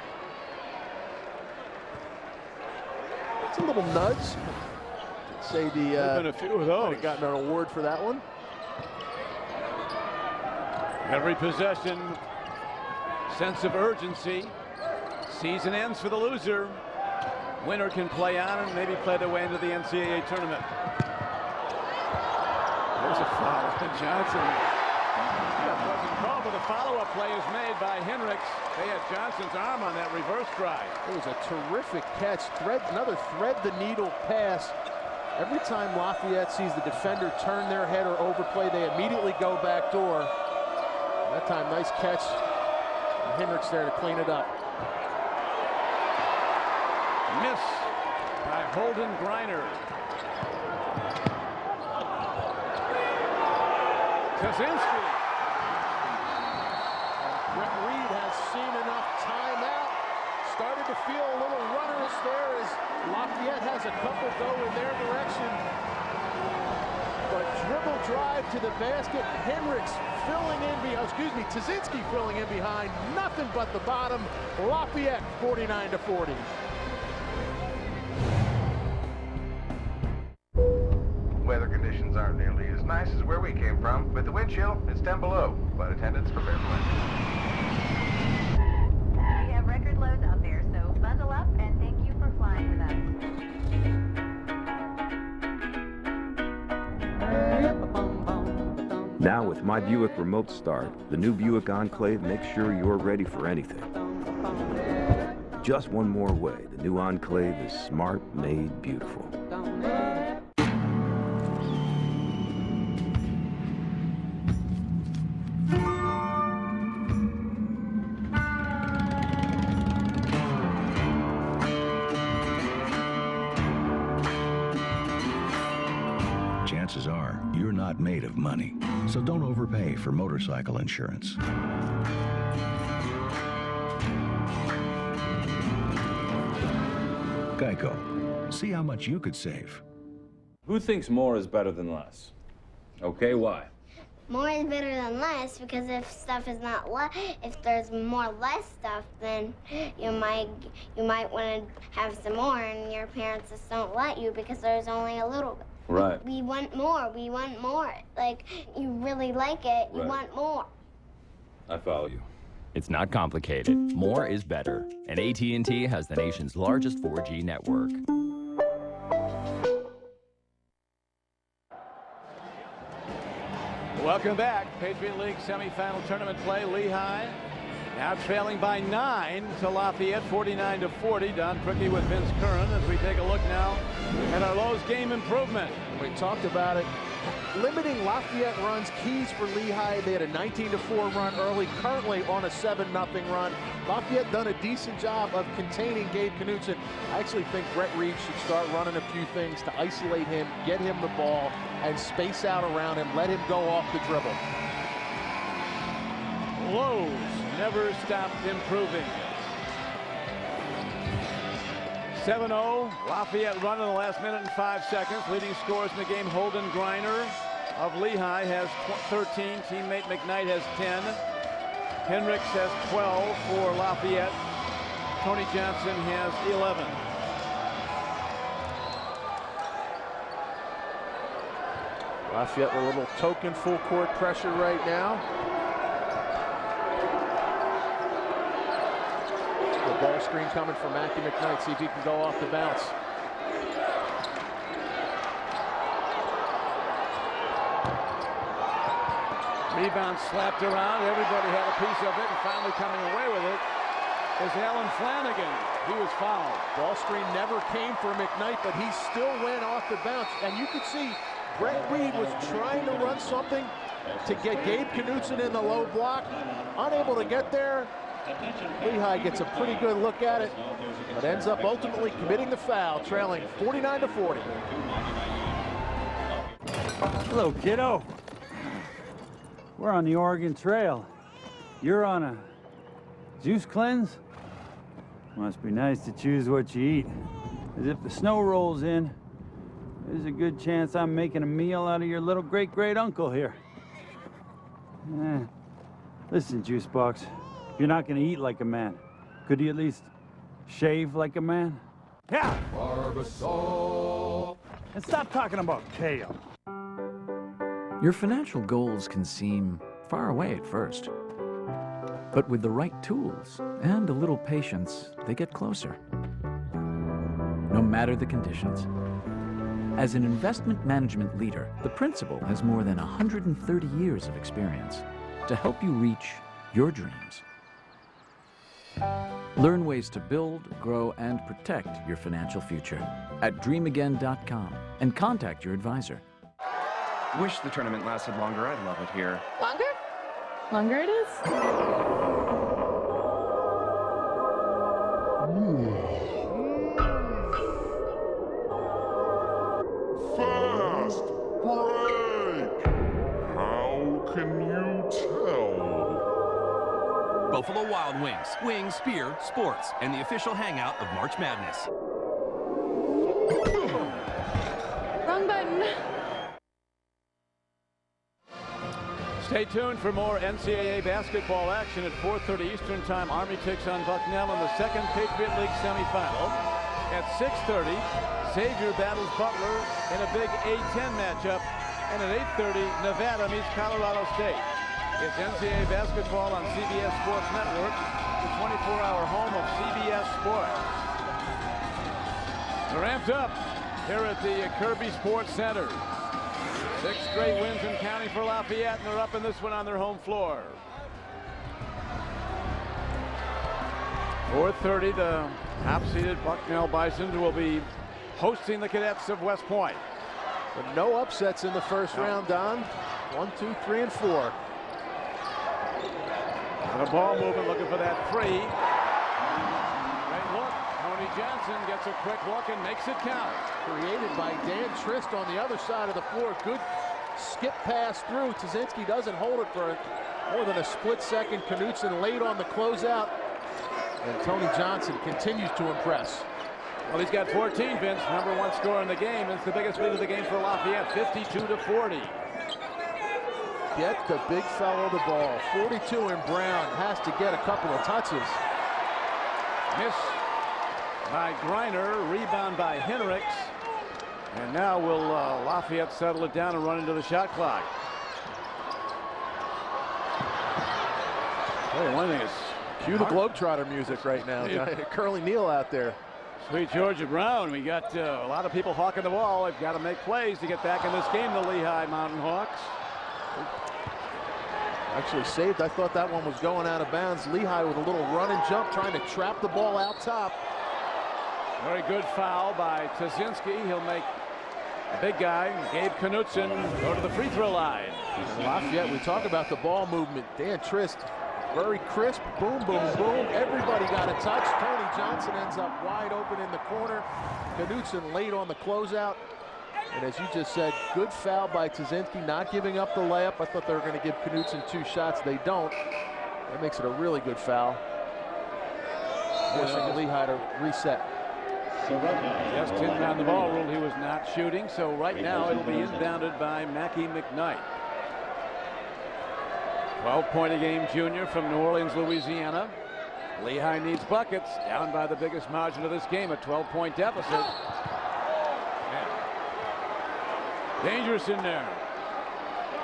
Speaker 4: It's a little nudge. I'd say
Speaker 3: been a few of those.
Speaker 4: Might have gotten an award for that one.
Speaker 3: Every possession, sense of urgency. Season ends for the loser. Winner can play on and maybe play their way into the NCAA tournament. There's a foul. Johnson. That wasn't called, but the follow-up play is made by Hendricks. They had Johnson's arm on that reverse drive.
Speaker 4: It was a terrific catch. Another thread-the-needle pass. Every time Lafayette sees the defender turn their head or overplay, they immediately go back door. That time, nice catch. And Hendricks there to clean it up.
Speaker 3: Miss by Holden Griner. Kaczynski.
Speaker 4: Brett Reed has seen enough timeout. Started to feel a little runners there as Lafayette has a couple go in their direction. But dribble drive to the basket. Hendricks filling in behind, Taczynski filling in behind. Nothing but the bottom. Lafayette 49-40.
Speaker 2: Weather conditions aren't nearly as nice as where we came from. With the wind chill, it's 10 below. Flight attendants prepare for it.
Speaker 5: We have record lows out there, so bundle up and thank you for flying with us.
Speaker 19: Now with My Buick Remote Start, the new Buick Enclave makes sure you're ready for anything. Just one more way, the new Enclave is smart, made beautiful.
Speaker 6: not made of money, so don't overpay for motorcycle insurance. Geico. See how much you could save.
Speaker 8: Who thinks more is better than less? Okay, why?
Speaker 17: More is better than less because if stuff is not if there's more less stuff, then you might want to have some more, and your parents just don't let you because there's only a little bit.
Speaker 8: Right.
Speaker 17: We want more. We want more. Like, you really like it. You want more.
Speaker 8: I follow you.
Speaker 20: It's not complicated. More is better. And AT&T has the nation's largest 4G network.
Speaker 3: Welcome back. Patriot League semifinal tournament play. Lehigh now trailing by 9 to Lafayette, 49-40. Don Crickey with Vince Curran as we take a look now at our Lowe's game improvement.
Speaker 4: We talked about it. Limiting Lafayette runs keys for Lehigh. They had a 19-4 run early, currently on a 7-0 run. Lafayette done a decent job of containing Gabe Knutson. I actually think Brett Reed should start running a few things to isolate him, get him the ball, and space out around him, let him go off the dribble.
Speaker 3: Lowe's never stopped improving. 7-0, Lafayette run in the last minute and 5 seconds. Leading scorers in the game, Holden Griner of Lehigh has 13. Teammate McKnight has 10. Hendricks has 12 for Lafayette. Tony Johnson has 11.
Speaker 4: Lafayette with a little token full court pressure right now. Ball screen coming from Matthew McKnight. See if he can go off the bounce.
Speaker 3: Rebound slapped around. Everybody had a piece of it, and finally coming away with it is Alan Flanagan. He was fouled.
Speaker 4: Ball screen never came for McKnight, but he still went off the bounce. And you could see Brett Reed was trying to run something to get Gabe Knutson in the low block. Unable to get there. Lehigh gets a pretty good look at it, but ends up ultimately committing the foul, trailing 49-40.
Speaker 21: Hello, kiddo. We're on the Oregon Trail. You're on a juice cleanse? Must be nice to choose what you eat. As if the snow rolls in, there's a good chance I'm making a meal out of your little great-great-uncle here. Listen, Juice Box. You're not going to eat like a man. Could you at least shave like a man? Yeah! Barbasol. And stop talking about kale.
Speaker 22: Your financial goals can seem far away at first. But with the right tools and a little patience, they get closer. No matter the conditions. As an investment management leader, the principal has more than 130 years of experience to help you reach your dreams. Learn ways to build, grow, and protect your financial future at dreamagain.com and contact your advisor.
Speaker 24: Wish the tournament lasted longer. I'd love it here.
Speaker 25: Longer? Longer it is?
Speaker 29: Fast break! How can you tell?
Speaker 30: Buffalo Wild Wings, wings, beer, sports, and the official hangout of March Madness.
Speaker 25: Wrong button.
Speaker 3: Stay tuned for more NCAA basketball action at 4:30 Eastern Time. Army takes on Bucknell in the second Patriot League semifinal. At 6:30, Xavier battles Butler in a big A-10 matchup. And at 8:30, Nevada meets Colorado State. It's NCAA basketball on CBS Sports Network, the 24-hour home of CBS Sports. They're ramped up here at the Kirby Sports Center. 6 straight wins and counting for Lafayette, and they're up in this one on their home floor. 4:30, the top-seeded Bucknell Bisons will be hosting the Cadets of West Point.
Speaker 4: But no upsets in the first round, Don. 1, 2, 3, and 4.
Speaker 3: The ball movement, looking for that three. Great look. Tony Johnson gets a quick look and makes it count.
Speaker 4: Created by Dan Trist on the other side of the floor. Good skip pass through. Tuzinski doesn't hold it for more than a split second. Knutson late on the closeout. And Tony Johnson continues to impress.
Speaker 3: Well, he's got 14, Vince, number one scorer in the game. It's the biggest lead of the game for Lafayette, 52-40.
Speaker 4: Get the big fellow the ball. 42 in Brown, has to get a couple of touches.
Speaker 3: Miss by Griner, rebound by Henricks. And now will Lafayette settle it down and run into the shot clock. Hey, one thing is,
Speaker 4: cue the Globetrotter music right now. Curly Neal out there.
Speaker 3: Sweet Georgia Brown. We got a lot of people hawking the ball. They've got to make plays to get back in this game, the Lehigh Mountain Hawks.
Speaker 4: Actually saved. I thought that one was going out of bounds. Lehigh with a little run and jump, trying to trap the ball out top.
Speaker 3: Very good foul by Tuzinski. He'll make a big guy, Gabe Knutson, go to the free throw line.
Speaker 4: And Lafayette, we talk about the ball movement. Dan Trist, very crisp, boom, boom, boom. Everybody got a touch. Tony Johnson ends up wide open in the corner. Knutson late on the closeout. And as you just said, good foul by Tuzinski, not giving up the layup. I thought they were going to give Knutson 2 shots. They don't. That makes it a really good foul. Forcing Lehigh to reset.
Speaker 3: Just didn't on the ball ruled he was not shooting. So right now it'll be inbounded by Mackie McKnight. 12-point-a-game junior from New Orleans, Louisiana. Lehigh needs buckets, down by the biggest margin of this game, a 12-point deficit. Dangerous in there.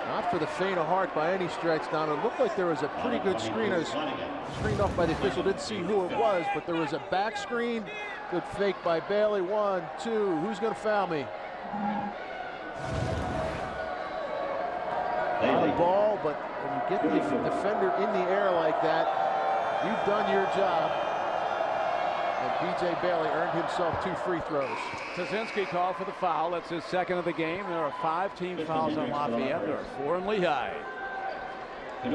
Speaker 4: Not for the faint of heart by any stretch, Don. It looked like there was a pretty good screen. It was screened off by the official. Didn't see who it was, but there was a back screen. Good fake by Bailey. 1, 2. Who's going to foul me? On the ball, but when you get the defender in the air like that, you've done your job. And B.J. Bailey earned himself 2 free throws.
Speaker 3: Tuzinski called for the foul. That's his second of the game. There are 5 team fouls on Lafayette. There are 4 in Lehigh.
Speaker 4: And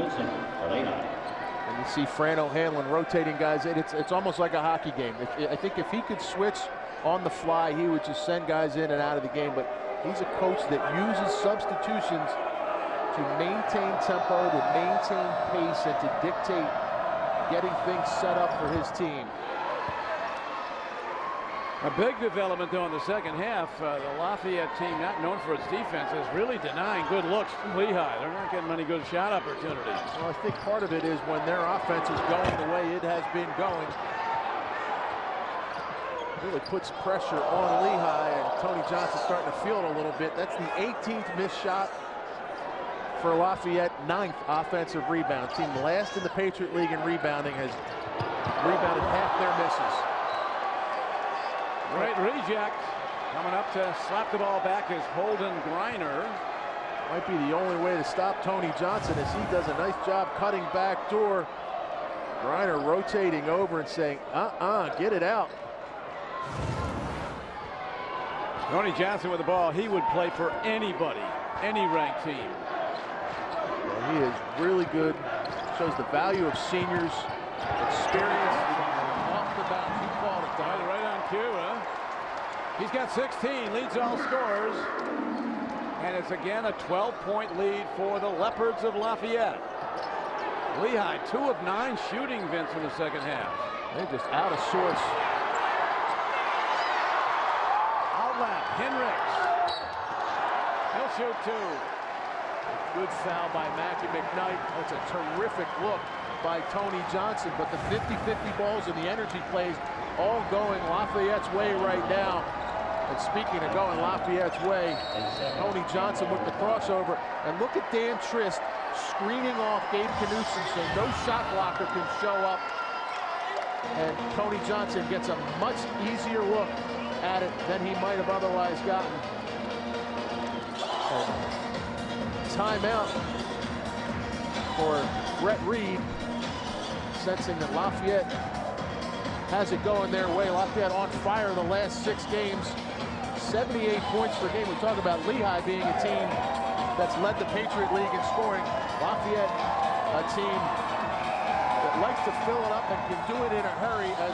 Speaker 4: you see Fran O'Hanlon rotating guys in. It's almost like a hockey game. I think if he could switch on the fly, he would just send guys in and out of the game. But he's a coach that uses substitutions to maintain tempo, to maintain pace, and to dictate getting things set up for his team.
Speaker 3: A big development, though, in the second half. The Lafayette team, not known for its defense, is really denying good looks from Lehigh. They're not getting many good shot opportunities.
Speaker 4: Well, I think part of it is when their offense is going the way it has been going, really puts pressure on Lehigh, and Tony Johnson's starting to feel it a little bit. That's the 18th missed shot for Lafayette, 9th offensive rebound. Team last in the Patriot League in rebounding, has rebounded half their misses.
Speaker 3: Great reject. Coming up to slap the ball back is Holden Griner.
Speaker 4: Might be the only way to stop Tony Johnson, as he does a nice job cutting back door. Griner rotating over and saying, get it out.
Speaker 3: Tony Johnson with the ball. He would play for anybody, any ranked team.
Speaker 4: Well, he is really good. Shows the value of seniors, experience off the bounce. You called it, Don.
Speaker 3: Right on cue, huh? He's got 16, leads all scorers. And it's again a 12-point lead for the Leopards of Lafayette. Lehigh, 2 of 9 shooting, Vince, in the second half.
Speaker 4: They're just out of sorts.
Speaker 3: Outlet, Henricks. He'll shoot 2.
Speaker 4: Good foul by Mackie McKnight. That's a terrific look by Tony Johnson, but the 50-50 balls and the energy plays all going Lafayette's way right now. And speaking of going Lafayette's way, Tony Johnson with the crossover. And look at Dan Trist screening off Gabe Knutson so no shot blocker can show up. And Tony Johnson gets a much easier look at it than he might have otherwise gotten. And timeout for Brett Reed, sensing that Lafayette has it going their way. Lafayette on fire the last 6 games. 78 points per game. We talk about Lehigh being a team that's led the Patriot League in scoring. Lafayette, a team that likes to fill it up and can do it in a hurry, as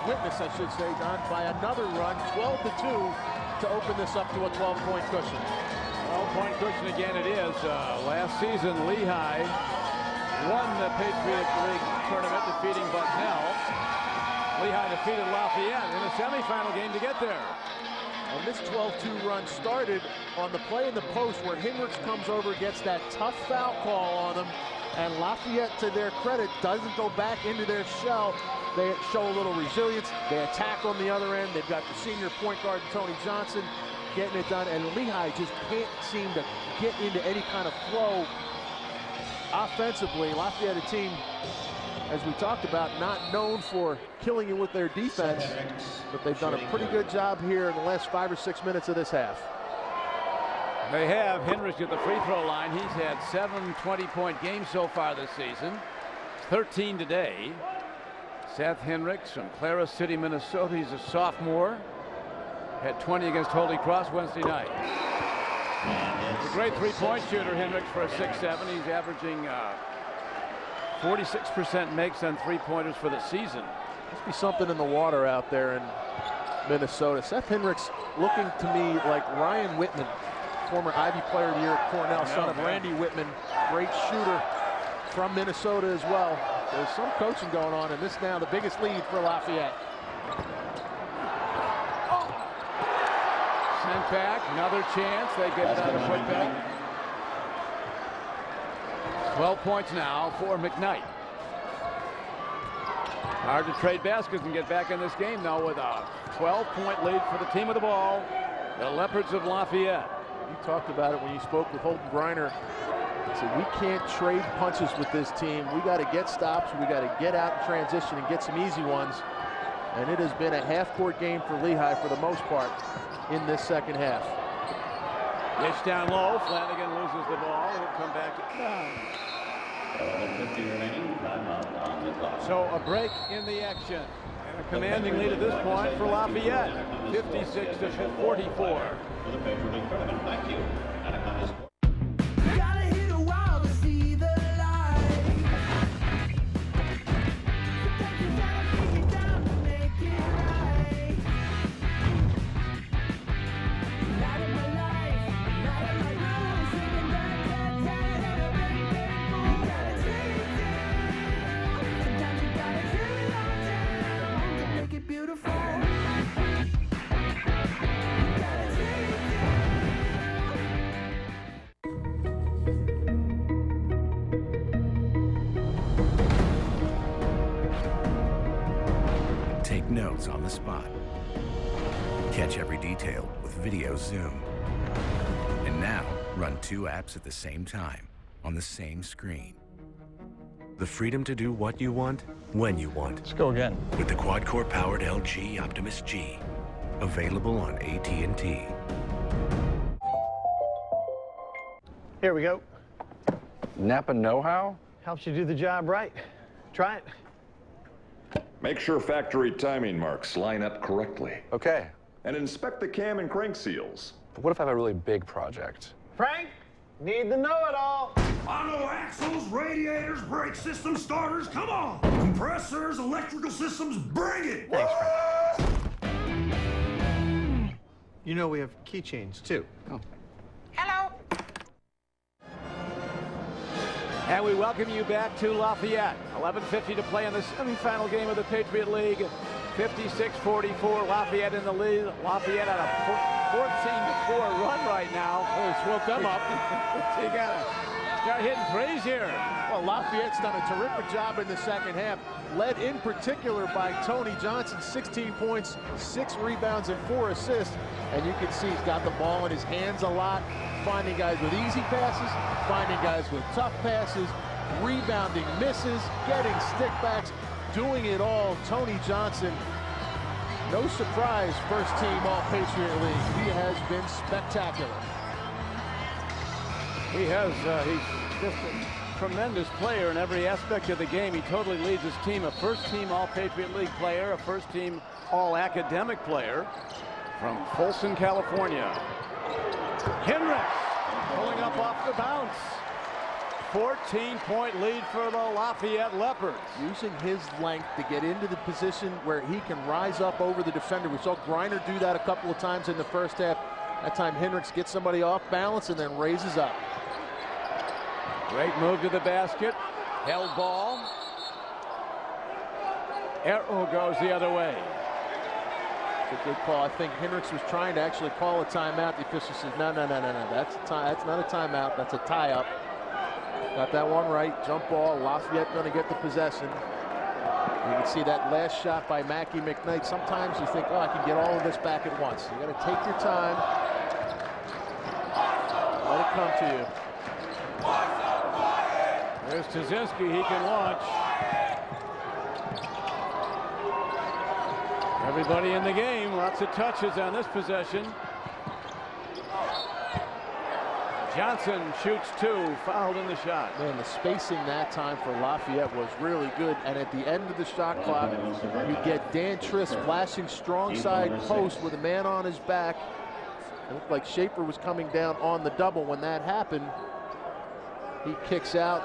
Speaker 4: witnessed, I should say, Don, by another run, 12-2, to open this up to a 12-point cushion.
Speaker 3: Well, point cushion again it is. Last season, Lehigh won the Patriot League tournament, defeating Bucknell. Lehigh defeated Lafayette in a semifinal game to get there.
Speaker 4: And this 12-2 run started on the play in the post where Hendricks comes over, gets that tough foul call on him, and Lafayette, to their credit, doesn't go back into their shell. They show a little resilience. They attack on the other end. They've got the senior point guard, Tony Johnson, getting it done, and Lehigh just can't seem to get into any kind of flow offensively. Lafayette, a team, as we talked about, not known for killing you with their defense, but they've done a pretty good job here in the last 5 or 6 minutes of this half.
Speaker 3: They have Hendricks at the free throw line. He's had 7 20-point games so far this season, 13 today. Seth Hendricks from Clara City, Minnesota. He's a sophomore. Had 20 against Holy Cross Wednesday night. He's a great three-point shooter, Hendricks, for a 6'7". He's averaging 46% makes on three-pointers for the season.
Speaker 4: Must be something in the water out there in Minnesota. Seth Hendricks looking to me like Ryan Whitman, former Ivy Player of the Year at Cornell, son of Randy Whitman, great shooter from Minnesota as well. There's some coaching going on, and this now the biggest lead for Lafayette.
Speaker 3: Sent back, another chance. They get it out of putback. 12 points now for McKnight. Hard to trade baskets and get back in this game now with a 12-point lead for the team with the ball, the Leopards of Lafayette.
Speaker 4: You talked about it when you spoke with Holden Griner. So we can't trade punches with this team. We got to get stops. We got to get out in transition and get some easy ones. And it has been a half-court game for Lehigh for the most part in this second half.
Speaker 3: Dish down low. Flanagan loses the ball. It'll come back down.
Speaker 1: 11:50 remaining. Timeout on the clock.
Speaker 3: So a break in the action. And a commanding lead at this point for Lafayette. 56 to 44.
Speaker 1: For the Patriot League tournament. Thank you. Anaconda's
Speaker 9: Take notes on the spot. Catch every detail with video zoom. And now, run 2 apps at the same time on the same screen. The freedom to do what you want, when you want.
Speaker 10: Let's go again.
Speaker 9: With the quad-core powered LG Optimus G. Available on AT&T.
Speaker 10: Here we go.
Speaker 11: Napa know-how?
Speaker 10: Helps you do the job right. Try it.
Speaker 12: Make sure factory timing marks line up correctly.
Speaker 11: Okay.
Speaker 12: And inspect the cam and crank seals.
Speaker 11: But what if I have a really big project?
Speaker 10: Frank, need the know-it-all.
Speaker 13: I know axles, radiators, brake systems, starters, come on! Compressors, electrical systems, bring it!
Speaker 10: Thanks, Frank. You know we have keychains, too. Oh.
Speaker 3: Hello. And we welcome you back to Lafayette. 11:50 to play in the semifinal game of the Patriot League. 56-44, Lafayette in the lead. Lafayette on a 14-4 run right now.
Speaker 4: It's woke them up.
Speaker 3: You gotta start hitting threes here.
Speaker 4: Well, Lafayette's done a terrific job in the second half, led in particular by Tony Johnson, 16 points, 6 rebounds, and 4 assists. And you can see he's got the ball in his hands a lot, finding guys with easy passes, finding guys with tough passes, rebounding misses, getting stickbacks, doing it all. Tony Johnson, no surprise, first team All-Patriot League. He has been spectacular.
Speaker 3: He has, he's just a tremendous player in every aspect of the game. He totally leads his team, a first-team All-Patriot League player, a first-team All-Academic player from Folsom, California. Hendricks pulling up off the bounce. 14-point lead for the Lafayette Leopards.
Speaker 4: Using his length to get into the position where he can rise up over the defender. We saw Griner do that a couple of times in the first half. That time Hendricks gets somebody off balance and then raises up.
Speaker 3: Great move to the basket. Held ball. Arrow goes the other way.
Speaker 4: It's a good call. I think Hendricks was trying to actually call a timeout. The official says, no. That's not a timeout. That's a tie-up. Got that one right. Jump ball. Lafayette going to get the possession. You can see that last shot by Mackie McKnight. Sometimes you think, oh, I can get all of this back at once. You got to take your time. Let it come to you.
Speaker 3: There's Tuzinski. He can launch. Everybody in the game. Lots of touches on this possession. Johnson shoots 2, fouled in the shot.
Speaker 4: Man, the spacing that time for Lafayette was really good. And at the end of the shot clock, you get Dan Triss flashing strong side post with a man on his back. It looked like Schaefer was coming down on the double when that happened. He kicks out,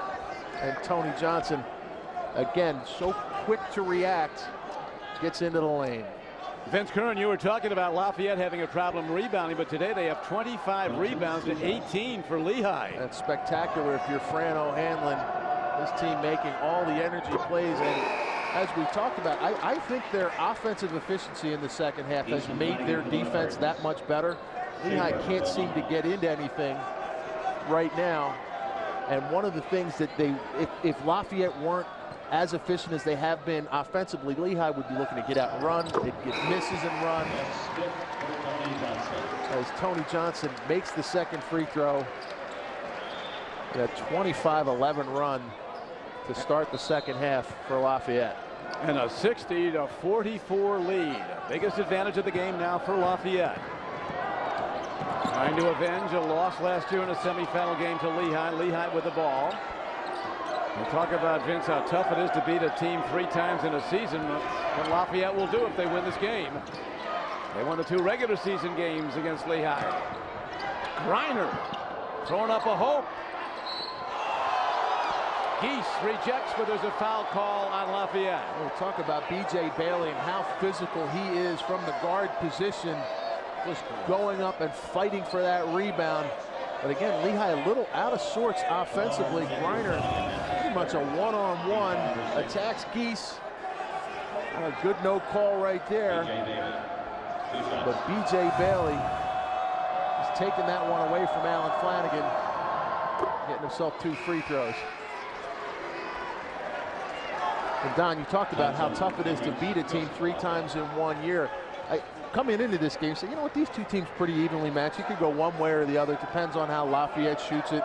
Speaker 4: and Tony Johnson, again, so quick to react, gets into the lane.
Speaker 3: Vince Curran, you were talking about Lafayette having a problem rebounding, but today they have 25 rebounds to 18 for Lehigh.
Speaker 4: That's spectacular if you're Fran O'Hanlon. This team making all the energy plays, and as we talked about, I think their offensive efficiency in the second half has made their defense that much better. Lehigh can't seem to get into anything right now, and one of the things that if Lafayette weren't as efficient as they have been offensively, Lehigh would be looking to get out and run. They'd get misses and run. As Tony Johnson makes the second free throw. A 25-11 run to start the second half for Lafayette.
Speaker 3: And a 60-44 lead. Biggest advantage of the game now for Lafayette. Trying to avenge a loss last year in a semifinal game to Lehigh. Lehigh with the ball. We'll talk about, Vince, how tough it is to beat a team 3 times in a season. What Lafayette will do if they win this game. They won the 2 regular season games against Lehigh. Griner throwing up a hope. Geese rejects, but there's a foul call on Lafayette.
Speaker 4: We'll talk about B.J. Bailey and how physical he is from the guard position. Just going up and fighting for that rebound. But again, Lehigh a little out of sorts offensively. Griner pretty much a one-on-one, attacks Geese. A good no call right there. But B.J. Bailey is taking that one away from Alan Flanagan, getting himself 2 free throws. And Don, you talked about how tough it is to beat a team 3 times in 1 year. Coming into this game, say, you know what, these 2 teams pretty evenly matched. You could go one way or the other. It depends on how Lafayette shoots it.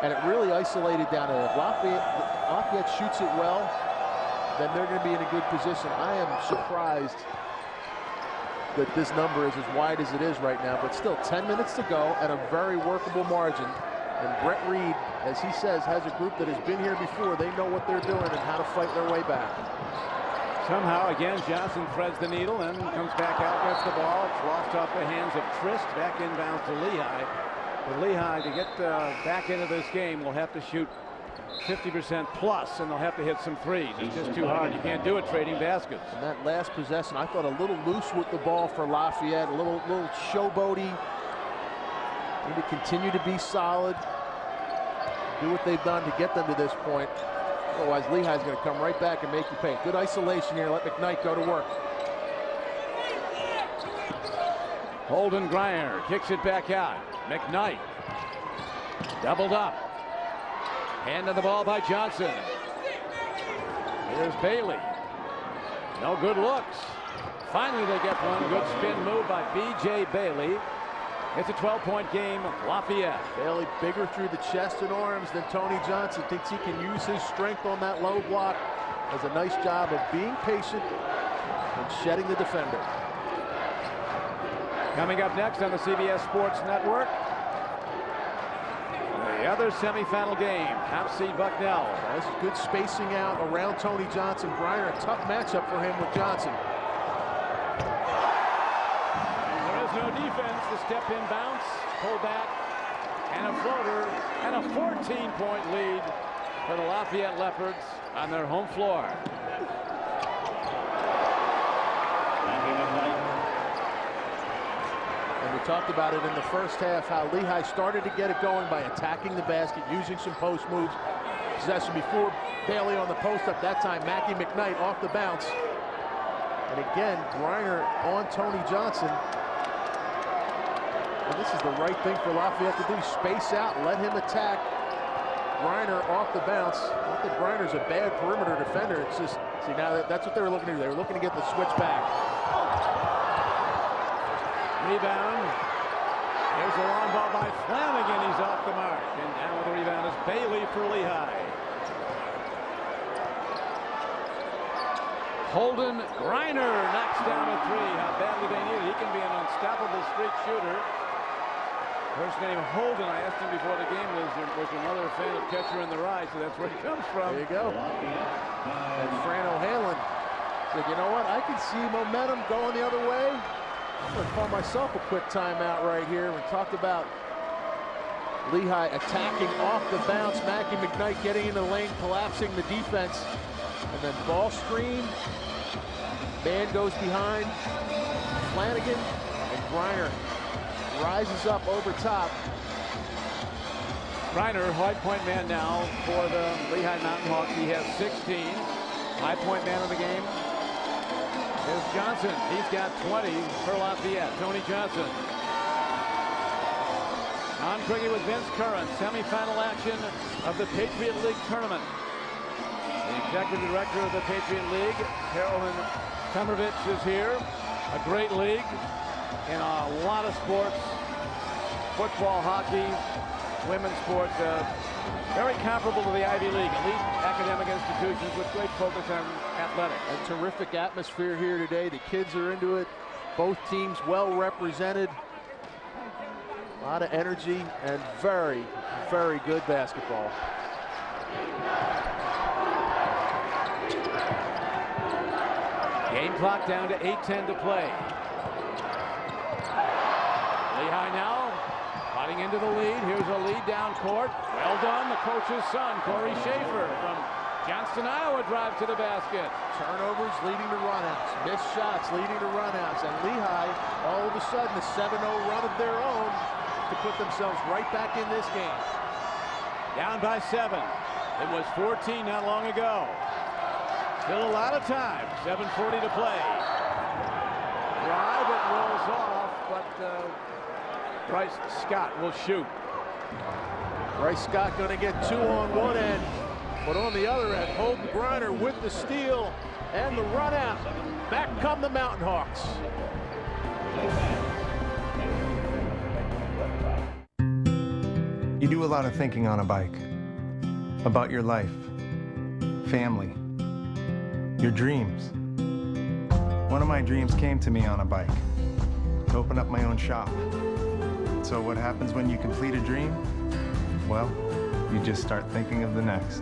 Speaker 4: And it really isolated down to if Lafayette shoots it well, then they're going to be in a good position. I am surprised that this number is as wide as it is right now, but still 10 minutes to go at a very workable margin. And Brett Reed, as he says, has a group that has been here before. They know what they're doing and how to fight their way back.
Speaker 3: Somehow, again, Johnson threads the needle and comes back out, gets the ball. It's lost off the hands of Trist, back inbound to Lehigh. But Lehigh, to get back into this game, will have to shoot 50% plus, and they'll have to hit some threes. It's just too hard. You can't do it trading baskets.
Speaker 4: And that last possession, I thought a little loose with the ball for Lafayette, a little showboaty. Need to continue to be solid, do what they've done to get them to this point. Otherwise, Lehigh's going to come right back and make you pay. Good isolation here. Let McKnight go to work.
Speaker 3: Holden Griner kicks it back out. McKnight doubled up. Hand of the ball by Johnson. Here's Bailey. No good looks. Finally, they get one. Good spin move by B.J. Bailey. It's a 12-point game, Lafayette.
Speaker 4: Bailey bigger through the chest and arms than Tony Johnson. Thinks he can use his strength on that low block. Does a nice job of being patient and shedding the defender.
Speaker 3: Coming up next on the CBS Sports Network, the other semifinal game, top seed Bucknell.
Speaker 4: This is good spacing out around Tony Johnson. Griner, a tough matchup for him with Johnson.
Speaker 3: No defense, the step-in bounce, pull back, and a floater, and a 14-point lead for the Lafayette Leopards on their home floor.
Speaker 4: And the talked about it in the first half, how Lehigh started to get it going by attacking the basket, using some post moves. Possession before, Bailey on the post up. That time, Mackie McKnight off the bounce. And again, Griner on Tony Johnson. And this is the right thing for Lafayette to do. Space out, let him attack. Griner off the bounce. Not that Griner's a bad perimeter defender. It's just, see, now that's what they were looking to do. They were looking to get the switch back.
Speaker 3: Rebound. Here's a long ball by Flanagan. He's off the mark. And down with the rebound is Bailey for Lehigh. Holden Griner knocks down a three. How badly they need it. He can be an unstoppable street shooter. First name Holden. I asked him before the game, was your mother a fan of Catcher in the Rye? So that's where he comes from.
Speaker 4: There you go. And Fran O'Hanlon said, you know what? I can see momentum going the other way. I'm going to call myself a quick timeout right here. We talked about Lehigh attacking off the bounce. Mackie McKnight getting into the lane, collapsing the defense. And then ball screen. Man goes behind. Flanagan and Griner rises up over top.
Speaker 3: Griner, high point man now for the Lehigh Mountain Hawks. He has 16. High point man of the game is Johnson. He's got 20 for Lafayette. Tony Johnson. On Quickie with Vince Curran. Semifinal action of the Patriot League tournament. The executive director of the Patriot League, Carolyn Tomovich, is here. A great league in a lot of sports. Football, hockey, women's sports. Very comparable to the Ivy League. Elite academic institutions with great focus on athletics.
Speaker 4: A terrific atmosphere here today. The kids are into it. Both teams well represented. A lot of energy and very, very good basketball.
Speaker 3: Game clock down to 8:10 to play. Lehigh now fighting into the lead. Here's a lead down court. Well done, the coach's son, Corey Schaefer from Johnston, Iowa, drives to the basket.
Speaker 4: Turnovers leading to runouts. Missed shots leading to runouts. And Lehigh, all of a sudden, a 7-0 run of their own to put themselves right back in this game.
Speaker 3: Down by 7. It was 14 not long ago. Still a lot of time. 7:40 to play. Drive, it rolls off, but Bryce Scott will shoot.
Speaker 4: Bryce Scott going to get 2 on one end, but on the other end, Holden Griner with the steal and the run out. Back come the Mountain Hawks.
Speaker 2: You do a lot of thinking on a bike about your life, family, your dreams. One of my dreams came to me on a bike, to open up my own shop. So what happens when you complete a dream? Well, you just start thinking of the next.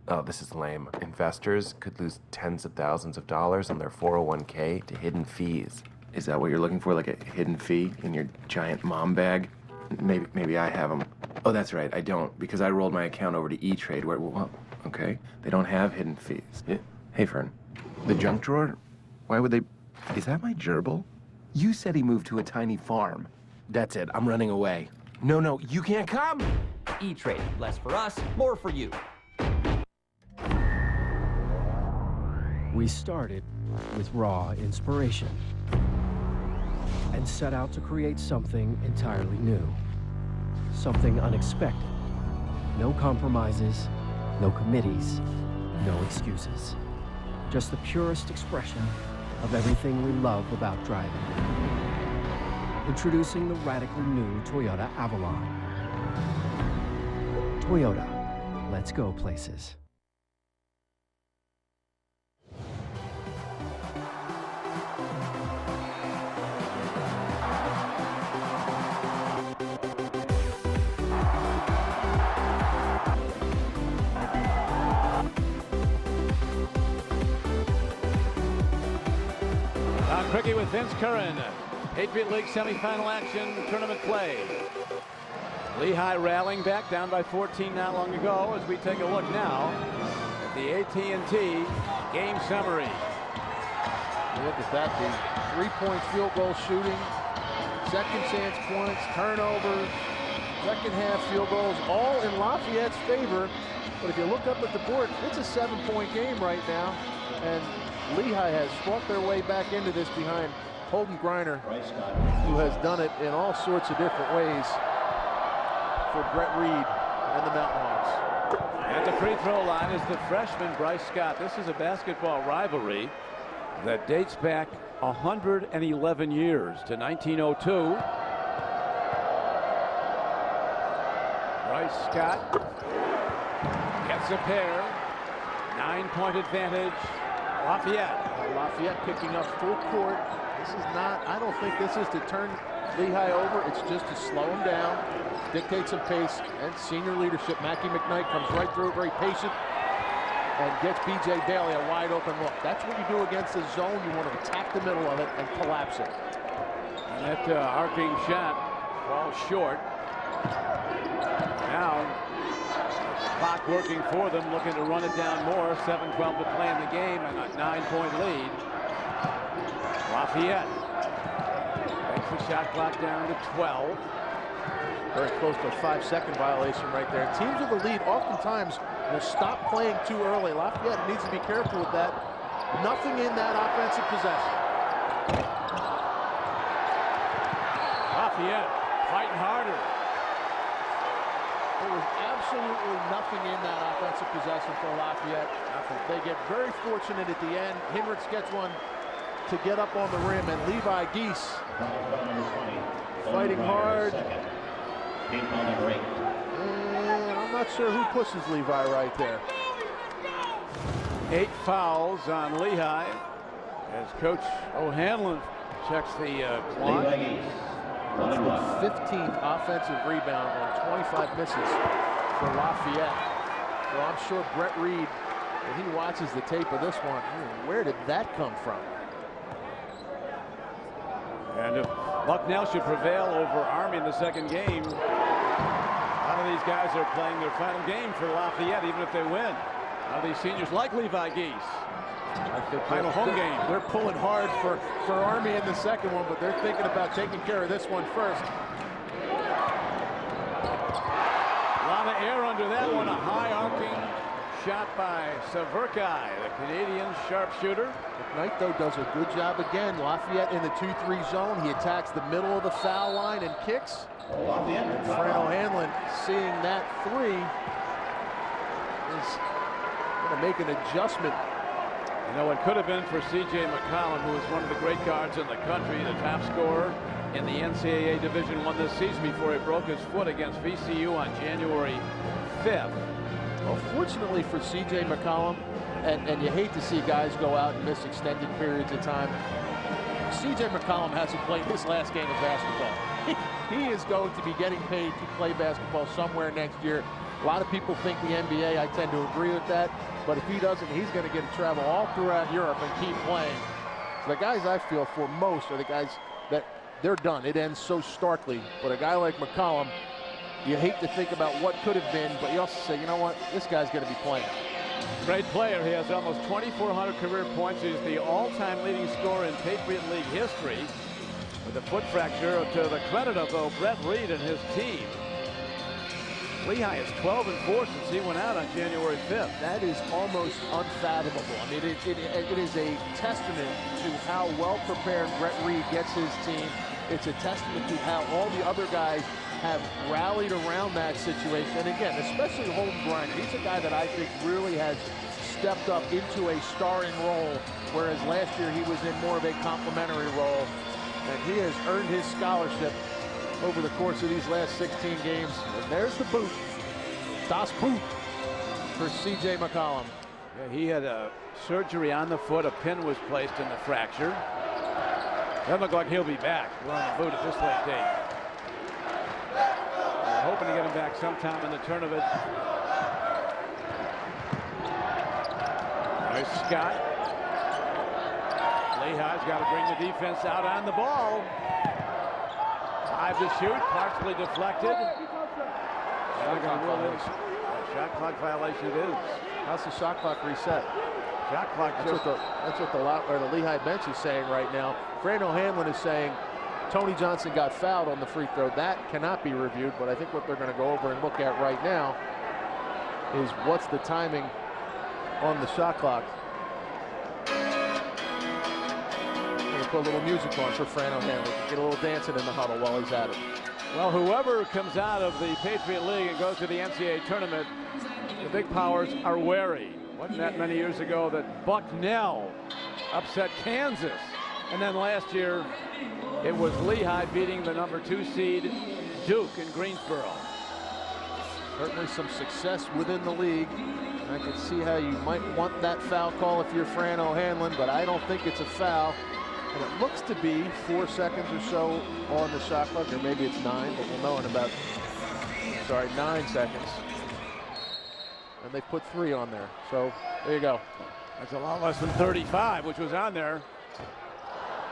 Speaker 7: Oh, this is lame. Investors could lose tens of thousands of dollars on their 401k to hidden fees. Is that what you're looking for, like a hidden fee in your giant mom bag? Maybe I have them. Oh, that's right, I don't, because I rolled my account over to E-Trade, where, well, okay, they don't have hidden fees. Hey, Fern, the junk drawer, why would they, is that my gerbil? You said he moved to a tiny farm. That's it, I'm running away. No, you can't come!
Speaker 14: E-Trade, less for us, more for you.
Speaker 15: We started with raw inspiration and set out to create something entirely new, something unexpected. No compromises, no committees, no excuses. Just the purest expression of everything we love about driving. Introducing the radically new Toyota Avalon. Toyota, let's go places.
Speaker 3: Quickie with Vince Curran. Patriot League semifinal action tournament play. Lehigh rallying back, down by 14 not long ago, as we take a look now at the AT&T game summary.
Speaker 4: Look at that, the three-point field goal shooting, second chance points, turnovers, second half field goals, all in Lafayette's favor. But if you look up at the board, it's a 7-point game right now, and Lehigh has fought their way back into this behind Holden Griner, who has done it in all sorts of different ways for Brett Reed and the Mountain Hawks.
Speaker 3: At the free throw line is the freshman Bryce Scott. This is a basketball rivalry that dates back 111 years to 1902. Bryce Scott gets a pair. 9-point advantage.
Speaker 4: Lafayette picking up full court. This is not, I don't think this is to turn Lehigh over. It's just to slow them down, dictate some pace, and senior leadership. Mackie McKnight comes right through, very patient, and gets B.J. Bailey a wide open look. That's what you do against the zone. You want to attack the middle of it and collapse it.
Speaker 3: And that arcing shot falls short. Now, clock working for them, looking to run it down more. 7:12 to play in the game, and a 9-point lead. Lafayette takes the shot clock down to 12.
Speaker 4: Very close to a 5-second violation right there. Teams with the lead oftentimes will stop playing too early. Lafayette needs to be careful with that. Nothing in that offensive possession.
Speaker 3: Lafayette fighting harder.
Speaker 4: There was absolutely nothing in that offensive possession for Lafayette. They get very fortunate at the end. Hinrichs gets one to get up on the rim, and Levi Geese fighting hard. And I'm not sure who pushes Levi right there.
Speaker 3: 8 fouls on Lehigh as Coach O'Hanlon checks the clock.
Speaker 4: That's the 15th offensive rebound on 25 misses for Lafayette. Well, I'm sure Brett Reed, when he watches the tape of this one, where did that come from?
Speaker 3: And if Bucknell should prevail over Army in the second game, a lot of these guys are playing their final game for Lafayette, even if they win. A lot of these seniors like Levi Geese.
Speaker 4: I think
Speaker 3: final home game.
Speaker 4: They're pulling hard for Army in the second one, but they're thinking about taking care of this one first.
Speaker 3: A lot of air under that one. A high arcing shot by Severkai, the Canadian sharpshooter.
Speaker 4: McKnight, though, does a good job again. Lafayette in the 2-3 zone. He attacks the middle of the foul line and kicks. And Fran O'Hanlon, seeing that three, is going to make an adjustment.
Speaker 3: You know, it could have been for C.J. McCollum, who is one of the great guards in the country, the top scorer in the NCAA Division I this season before he broke his foot against VCU on January 5th.
Speaker 4: Well, fortunately for C.J. McCollum, and you hate to see guys go out and miss extended periods of time, C.J. McCollum hasn't played his last game of basketball. He is going to be getting paid to play basketball somewhere next year. A lot of people think the NBA. I tend to agree with that. But if he doesn't, he's going to get to travel all throughout Europe and keep playing. So the guys I feel for most are the guys that they're done. It ends so starkly. But a guy like McCollum, you hate to think about what could have been, but you also say, you know what, this guy's going to be playing.
Speaker 3: Great player. He has almost 2,400 career points. He's the all-time leading scorer in Patriot League history. With a foot fracture, to the credit of, though, Brett Reed and his team. Lehigh is 12-4 since he went out on January 5th.
Speaker 4: That is almost unfathomable. I mean, it is a testament to how well prepared Brett Reed gets his team. It's a testament to how all the other guys have rallied around that situation. And again, especially Holden Griner. He's a guy that I think really has stepped up into a starring role, whereas last year he was in more of a complimentary role. And he has earned his scholarship over the course of these last 16 games. And there's the boot. Das Boot for C.J. McCollum.
Speaker 3: Yeah, he had a surgery on the foot. A pin was placed in the fracture. Doesn't look like he'll be back wearing the boot at this late date. We're hoping to get him back sometime in the tournament. Nice Scott. Lehigh's got to bring the defense out on the ball. 5 to shoot, partially deflected. Shot clock violation it is.
Speaker 4: How's the shot clock reset?
Speaker 3: Shot clock.
Speaker 4: That's what the Lehigh bench is saying right now. Fran O'Hanlon is saying Tony Johnson got fouled on the free throw. That cannot be reviewed, but I think what they're going to go over and look at right now is what's the timing on the shot clock. Put a little music on for Fran O'Hanlon. Get a little dancing in the huddle while he's at it.
Speaker 3: Well, whoever comes out of the Patriot League and goes to the NCAA tournament, the big powers are wary. Wasn't that many years ago that Bucknell upset Kansas? And then last year, it was Lehigh beating the #2 seed Duke in Greensboro.
Speaker 4: Certainly some success within the league. I can see how you might want that foul call if you're Fran O'Hanlon, but I don't think it's a foul. And it looks to be 4 seconds or so on the shot clock, or maybe it's 9, but we'll know in about, 9 seconds. And they put 3 on there. So there you go.
Speaker 3: That's a lot less than 35, which was on there.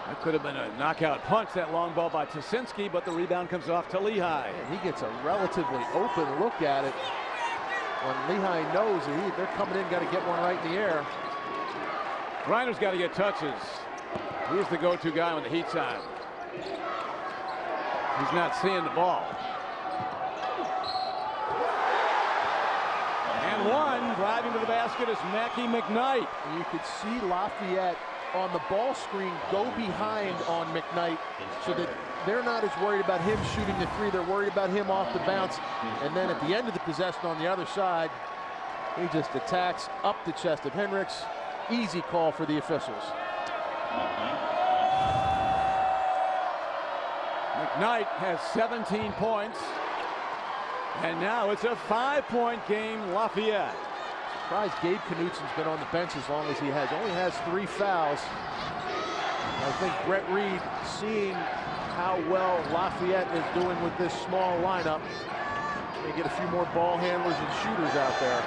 Speaker 3: That could have been a knockout punch, that long ball by Tusinski, but the rebound comes off to Lehigh.
Speaker 4: And he gets a relatively open look at it when Lehigh knows they're coming in, got to get one right in the air.
Speaker 3: Griner's got to get touches. He's the go-to guy when the heat's on. He's not seeing the ball. And one driving to the basket is Mackie McKnight.
Speaker 4: And you could see Lafayette on the ball screen go behind on McKnight so that they're not as worried about him shooting the 3. They're worried about him off the bounce. And then at the end of the possession on the other side, he just attacks up the chest of Hendricks. Easy call for the officials.
Speaker 3: McKnight has 17 points, and now it's a 5-point game, Lafayette.
Speaker 4: Surprised Gabe Knutson's been on the bench as long as he has. Only has 3 fouls. I think Brett Reed, seeing how well Lafayette is doing with this small lineup, they get a few more ball handlers and shooters out there.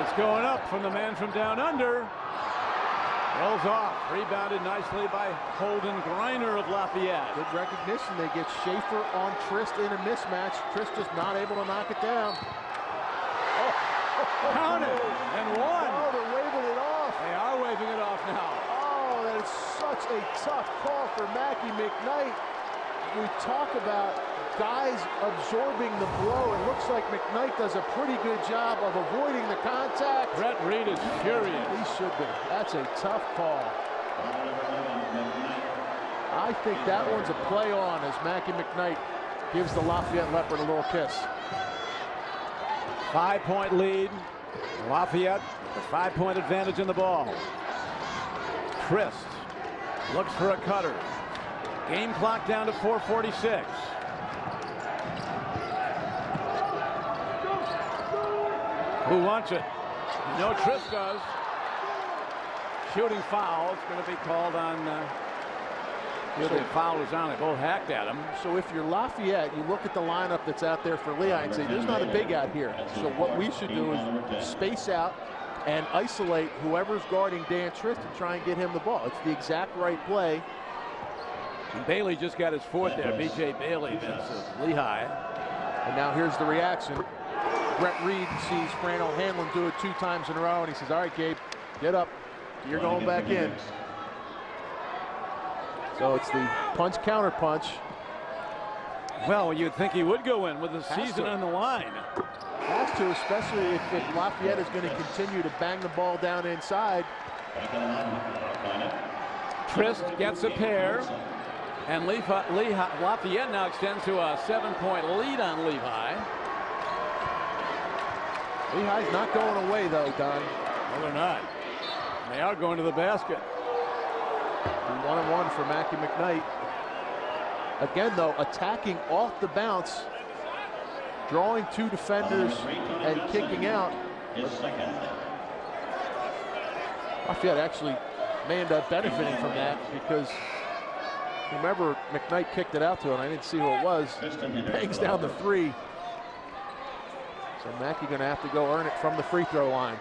Speaker 3: It's going up from the man from down under. Rolls off, rebounded nicely by Holden Griner of Lafayette.
Speaker 4: Good recognition. They get Schaefer on Trist in a mismatch. Trist just not able to knock it down.
Speaker 3: Counted and one.
Speaker 4: Oh, they're waving it off.
Speaker 3: They are waving it off now.
Speaker 4: Oh, that is such a tough call for Mackie McKnight. We talk about guys absorbing the blow. It looks like McKnight does a pretty good job of avoiding the contact.
Speaker 3: Brett Reed is furious.
Speaker 4: He should be. That's a tough call. I think that one's a play on as Mackie McKnight gives the Lafayette Leopard a little kiss.
Speaker 3: 5-point lead. Lafayette, the 5-point advantage in the ball. Trist looks for a cutter. Game clock down to 4:46. Who wants it? You know Trist does. Shooting foul. It's going to be called on. The foul was on. They both hacked at him.
Speaker 4: So if you're Lafayette, you look at the lineup that's out there for Lehigh and say, there's not a big out here. So what we should do is space out and isolate whoever's guarding Dan Trist and try and get him the ball. It's the exact right play.
Speaker 3: And Bailey just got his 4th there. B.J. Bailey, Vince of Lehigh.
Speaker 4: And now here's the reaction. Brett Reed sees Fran O'Hanlon do it 2 times in a row, and he says, all right, Gabe, get up. You're going back in. So it's the punch-counter punch.
Speaker 3: Well, you'd think he would go in with the season on the line.
Speaker 4: Has to, especially if Lafayette is going to continue to bang the ball down inside.
Speaker 3: Trist gets a pair, and Lafayette now extends to a 7-point lead on Lehigh.
Speaker 4: Lehigh's not going away, though, Don.
Speaker 3: No, they're not. They are going to the basket.
Speaker 4: 1-on-1 for Mackie McKnight. Again, though, attacking off the bounce, drawing 2 defenders and kicking out. Lafayette actually may end up benefiting from that because whomever McKnight kicked it out to, and I didn't see who it was, bangs down the 3. So Mackie going to have to go earn it from the free throw line.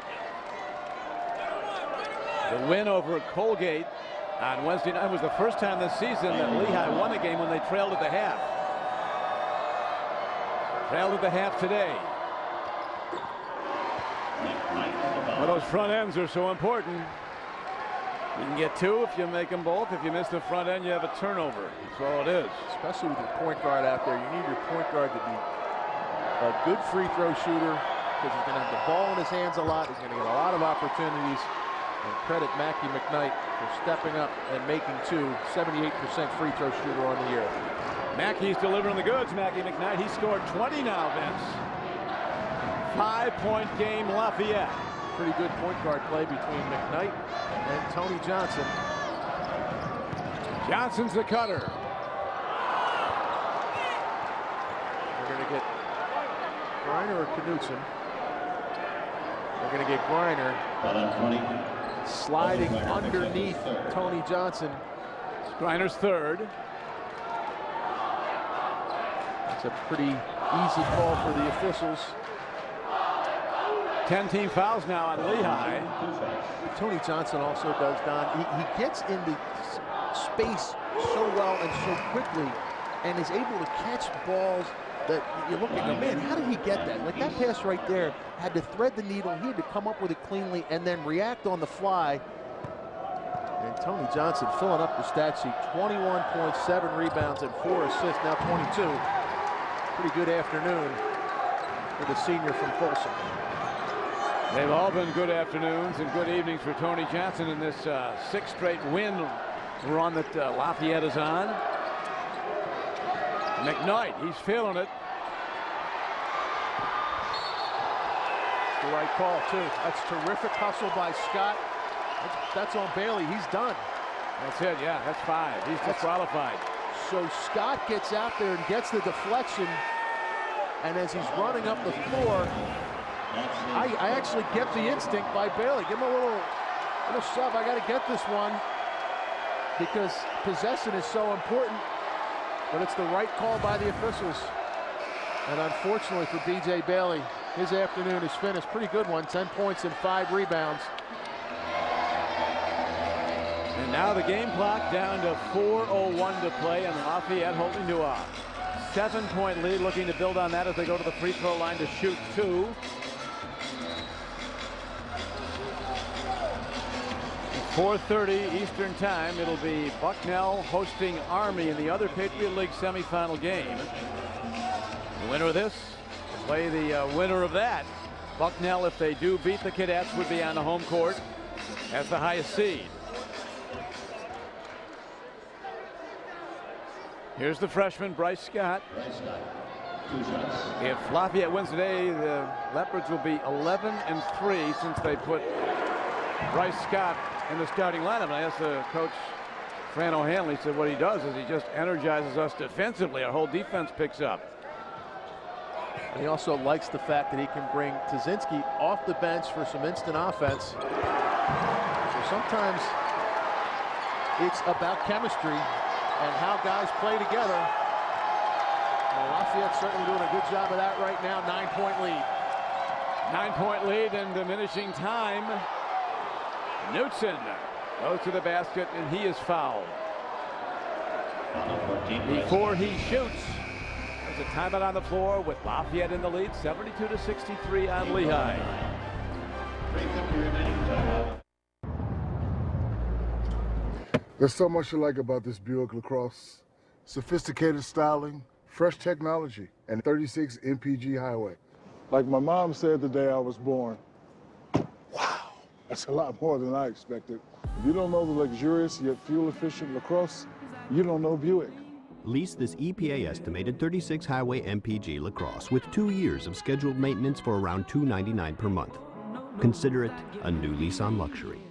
Speaker 3: The win over Colgate on Wednesday night was the first time this season that Lehigh won a game when they trailed at the half. Trailed at the half today. those front ends are so important. You can get 2 if you make them both. If you miss the front end, you have a turnover. That's all it is.
Speaker 4: Especially with your point guard out there. You need your point guard to be a good free throw shooter because he's going to have the ball in his hands a lot. He's going to get a lot of opportunities. And credit Mackie McKnight for stepping up and making 2. 78% free throw shooter on the year.
Speaker 3: Mackey's delivering the goods. Mackie McKnight. He scored 20 now, Vince. 5-point game, Lafayette.
Speaker 4: Pretty good point guard play between McKnight and Tony Johnson.
Speaker 3: Johnson's the cutter.
Speaker 4: We're going to get Griner or Knutson. We're going to get Griner sliding underneath Tony Johnson.
Speaker 3: Griner's third.
Speaker 4: That's a pretty easy call for the officials.
Speaker 3: 10 team fouls now on Lehigh.
Speaker 4: Tony Johnson also does, Don. He gets into space so well and so quickly and is able to catch balls that you're looking at, man, how did he get that? Like that pass right there had to thread the needle. He had to come up with it cleanly and then react on the fly. And Tony Johnson filling up the stat sheet. 21.7 rebounds and 4 assists, now 22. Pretty good afternoon for the senior from Folsom.
Speaker 3: They've all been good afternoons and good evenings for Tony Johnson in this 6th straight win run that Lafayette is on. McKnight, he's feeling it.
Speaker 4: The right call, too. That's terrific hustle by Scott. That's on Bailey. He's done.
Speaker 3: That's it, yeah, that's 5. He's disqualified.
Speaker 4: So Scott gets out there and gets the deflection. And as he's running up the floor, I actually get the instinct by Bailey. Give him a little shove. I got to get this one because possession is so important. But it's the right call by the officials. And unfortunately for B.J. Bailey, his afternoon is finished. Pretty good one, 10 points and 5 rebounds.
Speaker 3: And now the game clock down to 4:01 to play, and Lafayette holding to a 7-point lead, looking to build on that as they go to the free throw line to shoot 2. 4:30 Eastern time. It'll be Bucknell hosting Army in the other Patriot League semifinal game. The winner of this will play the winner of that. Bucknell, if they do beat the Cadets, would be on the home court as the highest seed. Here's the freshman, Bryce Scott. If Lafayette wins today, the Leopards will be 11-3 since they put Bryce Scott in the starting lineup. And I asked the coach, Fran O'Hanley, said what he does is he just energizes us defensively. Our whole defense picks up.
Speaker 4: And he also likes the fact that he can bring Tazinski off the bench for some instant offense. So sometimes it's about chemistry and how guys play together. And Lafayette certainly doing a good job of that right now. 9-point lead.
Speaker 3: 9-point lead and diminishing time. Knutson goes to the basket and he is fouled. Before he shoots, there's a timeout on the floor with Lafayette in the lead, 72-63 on Lehigh.
Speaker 5: There's so much to like about this Buick LaCrosse. Sophisticated styling, fresh technology, and 36 MPG highway. Like my mom said the day I was born, wow, that's a lot more than I expected. If you don't know the luxurious yet fuel-efficient LaCrosse, you don't know Buick.
Speaker 6: Lease this EPA-estimated 36 highway MPG LaCrosse with 2 years of scheduled maintenance for around $299 per month. Consider it a new lease on luxury.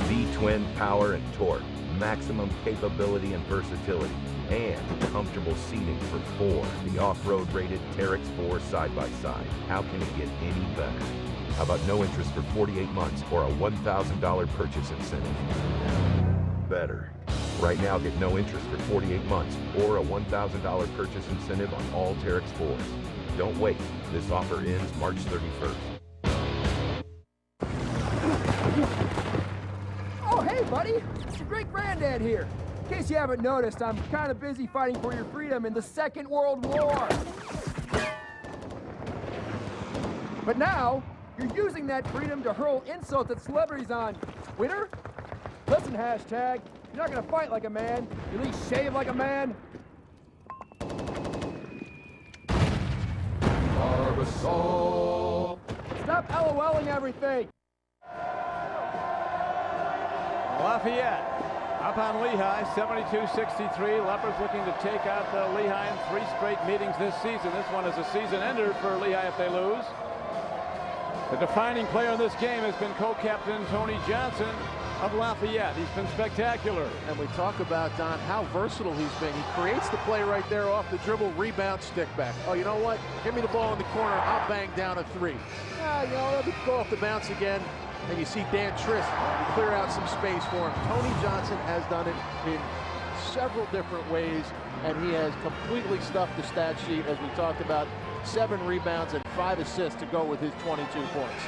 Speaker 16: V-twin power and torque, maximum capability and versatility, and comfortable seating for 4. The off-road rated Terex 4 side-by-side. How can it get any better? How about no interest for 48 months or a $1,000 purchase incentive? Better. Right now, get no interest for 48 months or a $1,000 purchase incentive on all Terex 4s. Don't wait. This offer ends March 31st.
Speaker 17: Oh, hey, buddy. It's your great-granddad here. In case you haven't noticed, I'm kind of busy fighting for your freedom in the Second World War. But now, you're using that freedom to hurl insults at celebrities on Twitter? Listen, hashtag, you're not gonna fight like a man, you at least shave like a man. Stop LOLing everything.
Speaker 3: Lafayette up on Lehigh, 72-63. Leopards looking to take out the Lehigh in 3 straight meetings this season. This one is a season ender for Lehigh if they lose. The defining player in this game has been co-captain Tony Johnson of Lafayette. He's been spectacular.
Speaker 4: And we talk about, Don, how versatile he's been. He creates the play right there off the dribble, rebound, stick back. Oh, you know what? Give me the ball in the corner. I'll bang down a 3. You know, let me go off the bounce again. And you see Dan Trist clear out some space for him. Tony Johnson has done it in several different ways, and he has completely stuffed the stat sheet, as we talked about. 7 rebounds and 5 assists to go with his 22 points.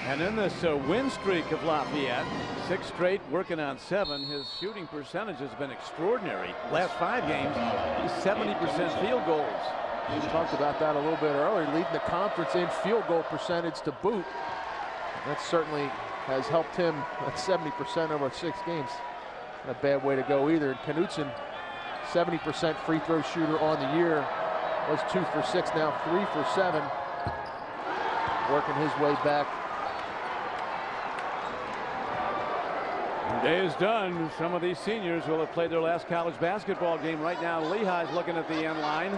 Speaker 3: And in this win streak of Lafayette, 6 straight, working on 7, his shooting percentage has been extraordinary. Last 5 games, he's 70% field goals.
Speaker 4: We talked about that a little bit earlier, leading the conference in field goal percentage to boot. That certainly has helped him at 70% over 6 games. Not a bad way to go either. And Knutson, 70% free throw shooter on the year. Was 2 for 6, now 3 for 7. Working his way back.
Speaker 3: The day is done. Some of these seniors will have played their last college basketball game. Right now, Lehigh's looking at the end line.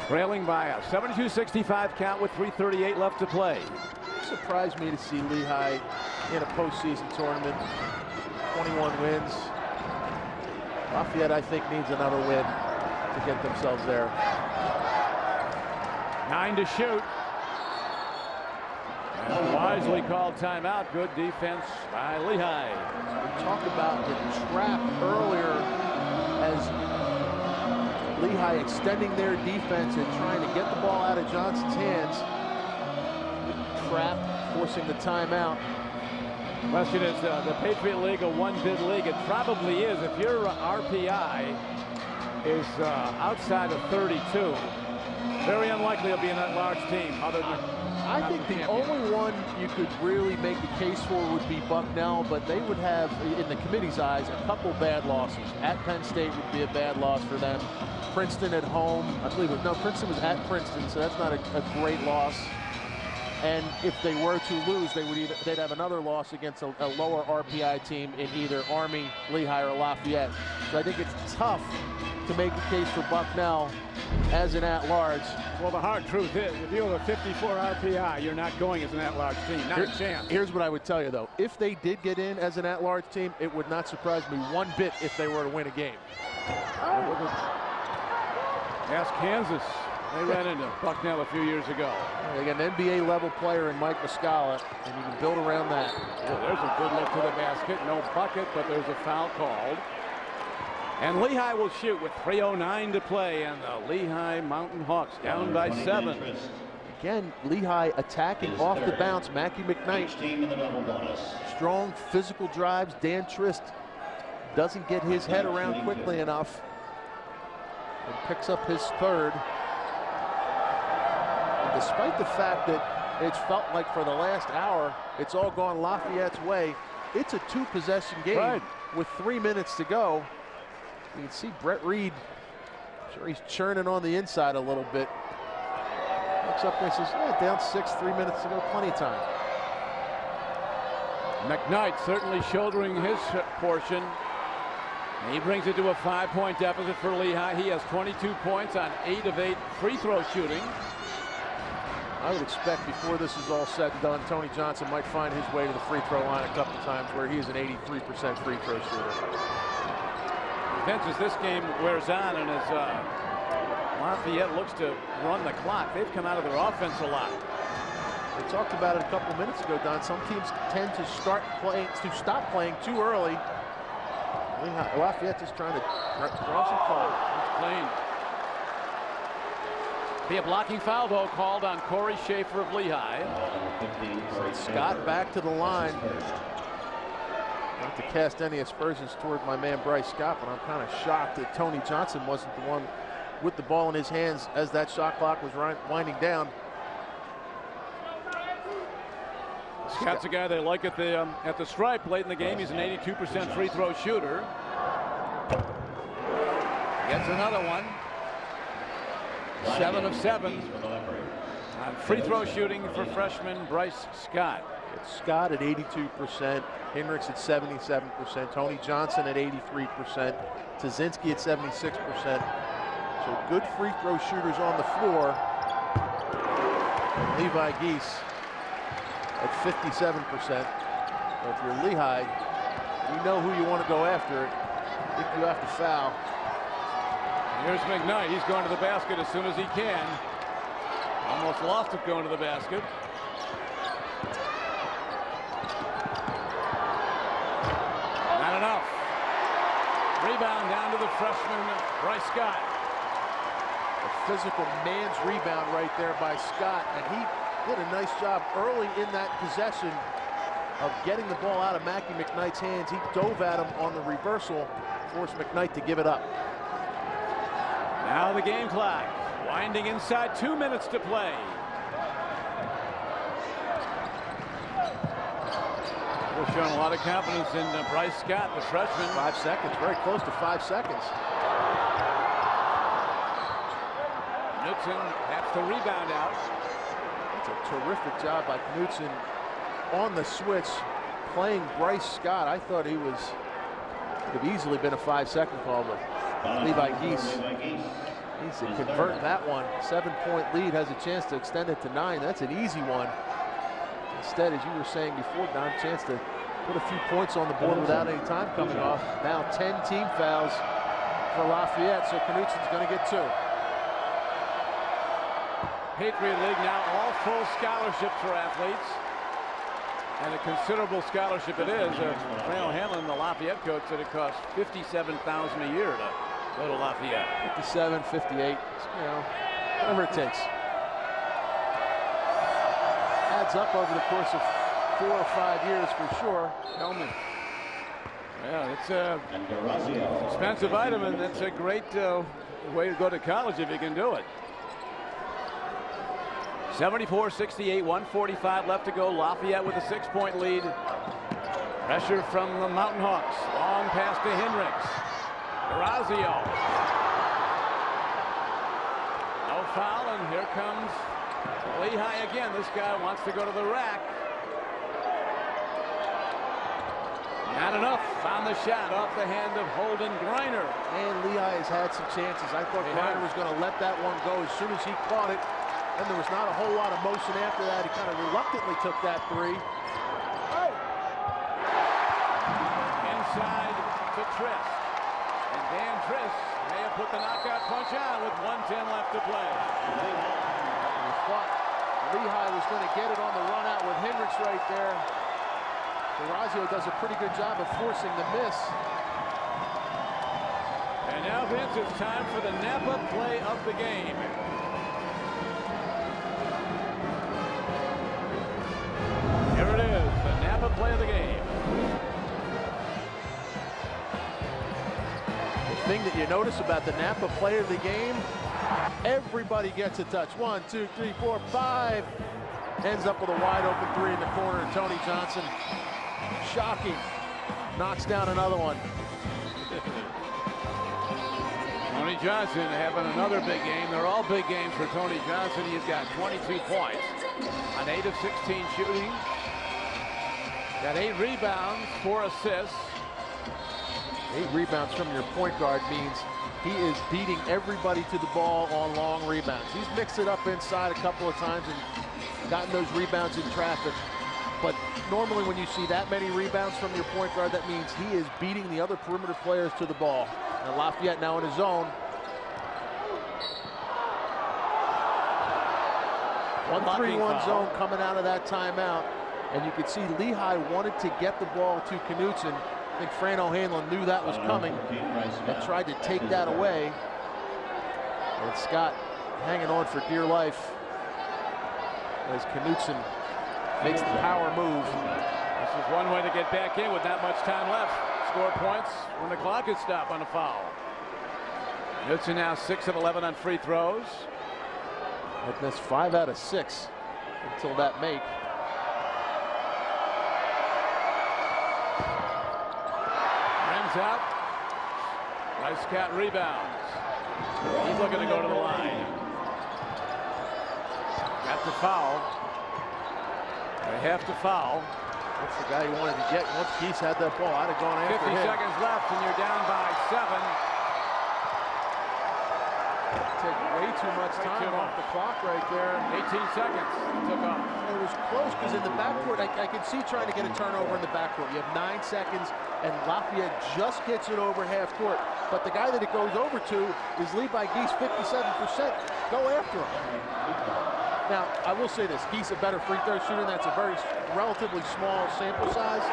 Speaker 3: Trailing by a 72-65 count with 3:38 left to play.
Speaker 4: Surprised me to see Lehigh in a postseason tournament. 21 wins. Lafayette, I think, needs another win to get themselves there.
Speaker 3: 9 to shoot. And a wisely called timeout. Good defense by Lehigh.
Speaker 4: We talked about the trap earlier as Lehigh extending their defense and trying to get the ball out of Johnson's hands. Trap, forcing the timeout.
Speaker 3: Question is, the Patriot League a one-bid league? It probably is. If your RPI is outside of 32, very unlikely it'll be an at-large team. Other than
Speaker 4: I think the only one you could really make a case for would be Bucknell, but they would have, in the committee's eyes, a couple bad losses. At Penn State would be a bad loss for them. Princeton at home, I believe it. No, Princeton was at Princeton, so that's not a great loss. And if they were to lose, they'd have another loss against a lower RPI team in either Army, Lehigh, or Lafayette. So I think it's tough to make a case for Bucknell as an at-large.
Speaker 3: Well, the hard truth is, if you have a 54 RPI, you're not going as an at-large team. Not a chance.
Speaker 4: Here's what I would tell you, though. If they did get in as an at-large team, it would not surprise me one bit if they were to win a game.
Speaker 3: Ask Kansas. They ran into Bucknell a few years ago.
Speaker 4: They got an NBA-level player in Mike Muscala, and you can build around that.
Speaker 3: Well, there's a good look to the basket. No bucket, but there's a foul called. And Lehigh will shoot with 3:09 to play, and the Lehigh Mountain Hawks down by 7.
Speaker 4: Again, Lehigh attacking off the bounce. Mackie McKnight. Strong physical drives. Dan Trist doesn't get his head around quickly enough and picks up his 3rd. And despite the fact that it's felt like for the last hour, it's all gone Lafayette's way, it's a 2-possession game with 3 minutes to go. You can see Brett Reed, sure he's churning on the inside a little bit. Looks up there and says, yeah, down 6, 3 minutes to go, plenty of time.
Speaker 3: McKnight certainly shouldering his portion. He brings it to a 5-point deficit for Lehigh. He has 22 points on 8 of 8 free throw shooting.
Speaker 4: I would expect before this is all said and done, Tony Johnson might find his way to the free throw line a couple times where he is an 83% free throw shooter.
Speaker 3: As this game wears on and as Lafayette looks to run the clock, they've come out of their offense a lot.
Speaker 4: We talked about it a couple minutes ago, Don. Some teams tend to stop playing too early. Lafayette is trying to draw some clock.
Speaker 3: It's clean. Be a blocking foul, though, called on Corey Schaefer of Lehigh.
Speaker 4: Scott back to the line. Not to cast any aspersions toward my man Bryce Scott, but I'm kind of shocked that Tony Johnson wasn't the one with the ball in his hands as that shot clock was winding down.
Speaker 3: Scott's a guy they like at the stripe late in the game. He's an 82% free throw shooter. Gets another one. 7 of 7 on free throw shooting for freshman Bryce Scott.
Speaker 4: It's Scott at 82%, Hendricks at 77%, Tony Johnson at 83%, Tazinski at 76%. So good free throw shooters on the floor. Levi Geese at 57%. So if you're Lehigh, you know who you want to go after. If you have to foul.
Speaker 3: Here's McKnight. He's going to the basket as soon as he can. Almost lost it going to the basket. Not enough. Rebound down to the freshman Bryce Scott.
Speaker 4: A physical man's rebound right there by Scott, and he did a nice job early in that possession of getting the ball out of Mackie McKnight's hands. He dove at him on the reversal, forced McKnight to give it up.
Speaker 3: Now the game clock winding inside, 2 minutes to play. We're showing a lot of confidence in Bryce Scott, the freshman.
Speaker 4: 5 seconds, very close to 5 seconds.
Speaker 3: Knutson taps the rebound out.
Speaker 4: That's a terrific job by Knutson on the switch, playing Bryce Scott. I thought he was, could have easily been a 5-second call, but Levi Geese needs to convert that one. 7-point lead, has a chance to extend it to 9. That's an easy one. Instead, as you were saying before, Don, chance to put a few points on the board without any time coming off. Now 10 team fouls for Lafayette, so Knutson's going to get 2.
Speaker 3: Patriot League now all full scholarships for athletes. And a considerable scholarship it is. Fran O'Hanlon, the Lafayette coach, said it costs $57,000 a year to go to Lafayette.
Speaker 4: 57, 58, you know, whatever it takes. Adds up over the course of 4 or 5 years for sure.
Speaker 3: Hellman. Yeah, it's an expensive item, and it's a great way to go to college if you can do it. 74-68, 145 left to go. Lafayette with a 6-point lead. Pressure from the Mountain Hawks. Long pass to Hendricks. Orazio. No foul, and here comes Lehigh again. This guy wants to go to the rack. Not enough on the shot off the hand of Holden Griner.
Speaker 4: And Lehigh has had some chances. I thought Griner was going to let that one go as soon as he caught it. And there was not a whole lot of motion after that. He kind of reluctantly took that 3.
Speaker 3: Inside to Trist. And Dan Trist may have put the knockout punch on with 1:10 left to play.
Speaker 4: We thought Lehigh was going to get it on the run out with Hendricks right there. Orazio does a pretty good job of forcing the miss.
Speaker 3: And now, Vince, it's time for the Napa play of the game. Here it is, the Napa play of the game.
Speaker 4: The thing that you notice about the Napa play of the game, everybody gets a touch. 1, 2, 3, 4, 5. Ends up with a wide open 3 in the corner, and Tony Johnson, shocking, knocks down another one.
Speaker 3: Tony Johnson having another big game. They're all big games for Tony Johnson. He's got 22 points on 8 of 16 shooting. Got 8 rebounds, 4 assists.
Speaker 4: 8 rebounds from your point guard means he is beating everybody to the ball on long rebounds. He's mixed it up inside a couple of times and gotten those rebounds in traffic. But normally when you see that many rebounds from your point guard, that means he is beating the other perimeter players to the ball. And Lafayette now in his zone. 1-3-1 zone coming out of that timeout. And you could see Lehigh wanted to get the ball to Knutson. I think Fran O'Hanlon knew that was coming and tried to take that away. And Scott hanging on for dear life as Knutson makes the power move.
Speaker 3: This is one way to get back in with not much time left. Score points when the clock is stopped on a foul. Knutson now 6 of 11 on free throws.
Speaker 4: Had missed 5 out of 6 until that make.
Speaker 3: is out. Nice cat rebounds. He's looking to go to the line. Got the foul. They have to foul.
Speaker 4: That's the guy you wanted to get. Once Keith had that ball, I'd have gone after
Speaker 3: 50
Speaker 4: him.
Speaker 3: seconds left, and you're down by 7.
Speaker 4: Take way too much time off the clock right there.
Speaker 3: 18 seconds took off.
Speaker 4: It was close because in the backcourt, I could see trying to get a turnover in the backcourt. You have 9 seconds, and Lafayette just gets it over half court. But the guy that it goes over to is Levi Geese, 57%. Go after him. Now, I will say this. Geese a better free throw shooter. That's a very relatively small sample size.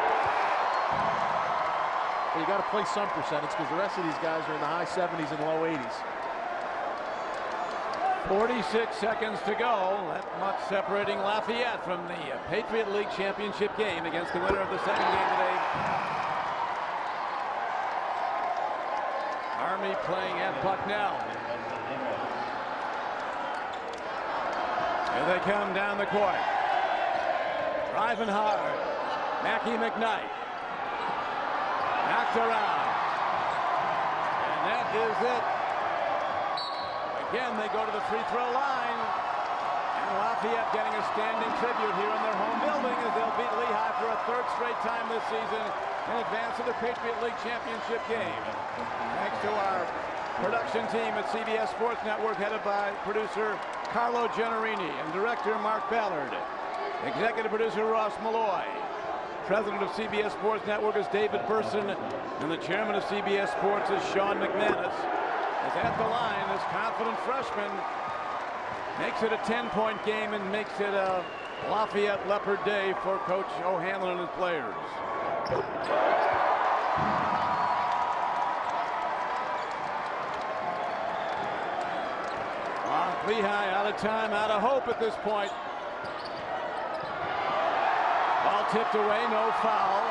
Speaker 4: But you got to play some percentage because the rest of these guys are in the high 70s and low 80s.
Speaker 3: 46 seconds to go. That much separating Lafayette from the Patriot League championship game against the winner of the second game today. Army playing at Bucknell. Here they come down the court. Driving hard. Mackie McKnight. Knocked around. And that is it. Again, they go to the free throw line. And Lafayette getting a standing tribute here in their home building as they'll beat Lehigh for a 3rd straight time this season in advance of the Patriot League championship game. Thanks to our production team at CBS Sports Network, headed by producer Carlo Gennarini and director Mark Ballard. Executive producer Ross Malloy. President of CBS Sports Network is David Burson, and the chairman of CBS Sports is Sean McManus. As at the line, this confident freshman makes it a 10-point game and makes it a Lafayette Leopard day for Coach O'Hanlon and his players. Lehigh out of time, out of hope at this point. Ball tipped away, no foul.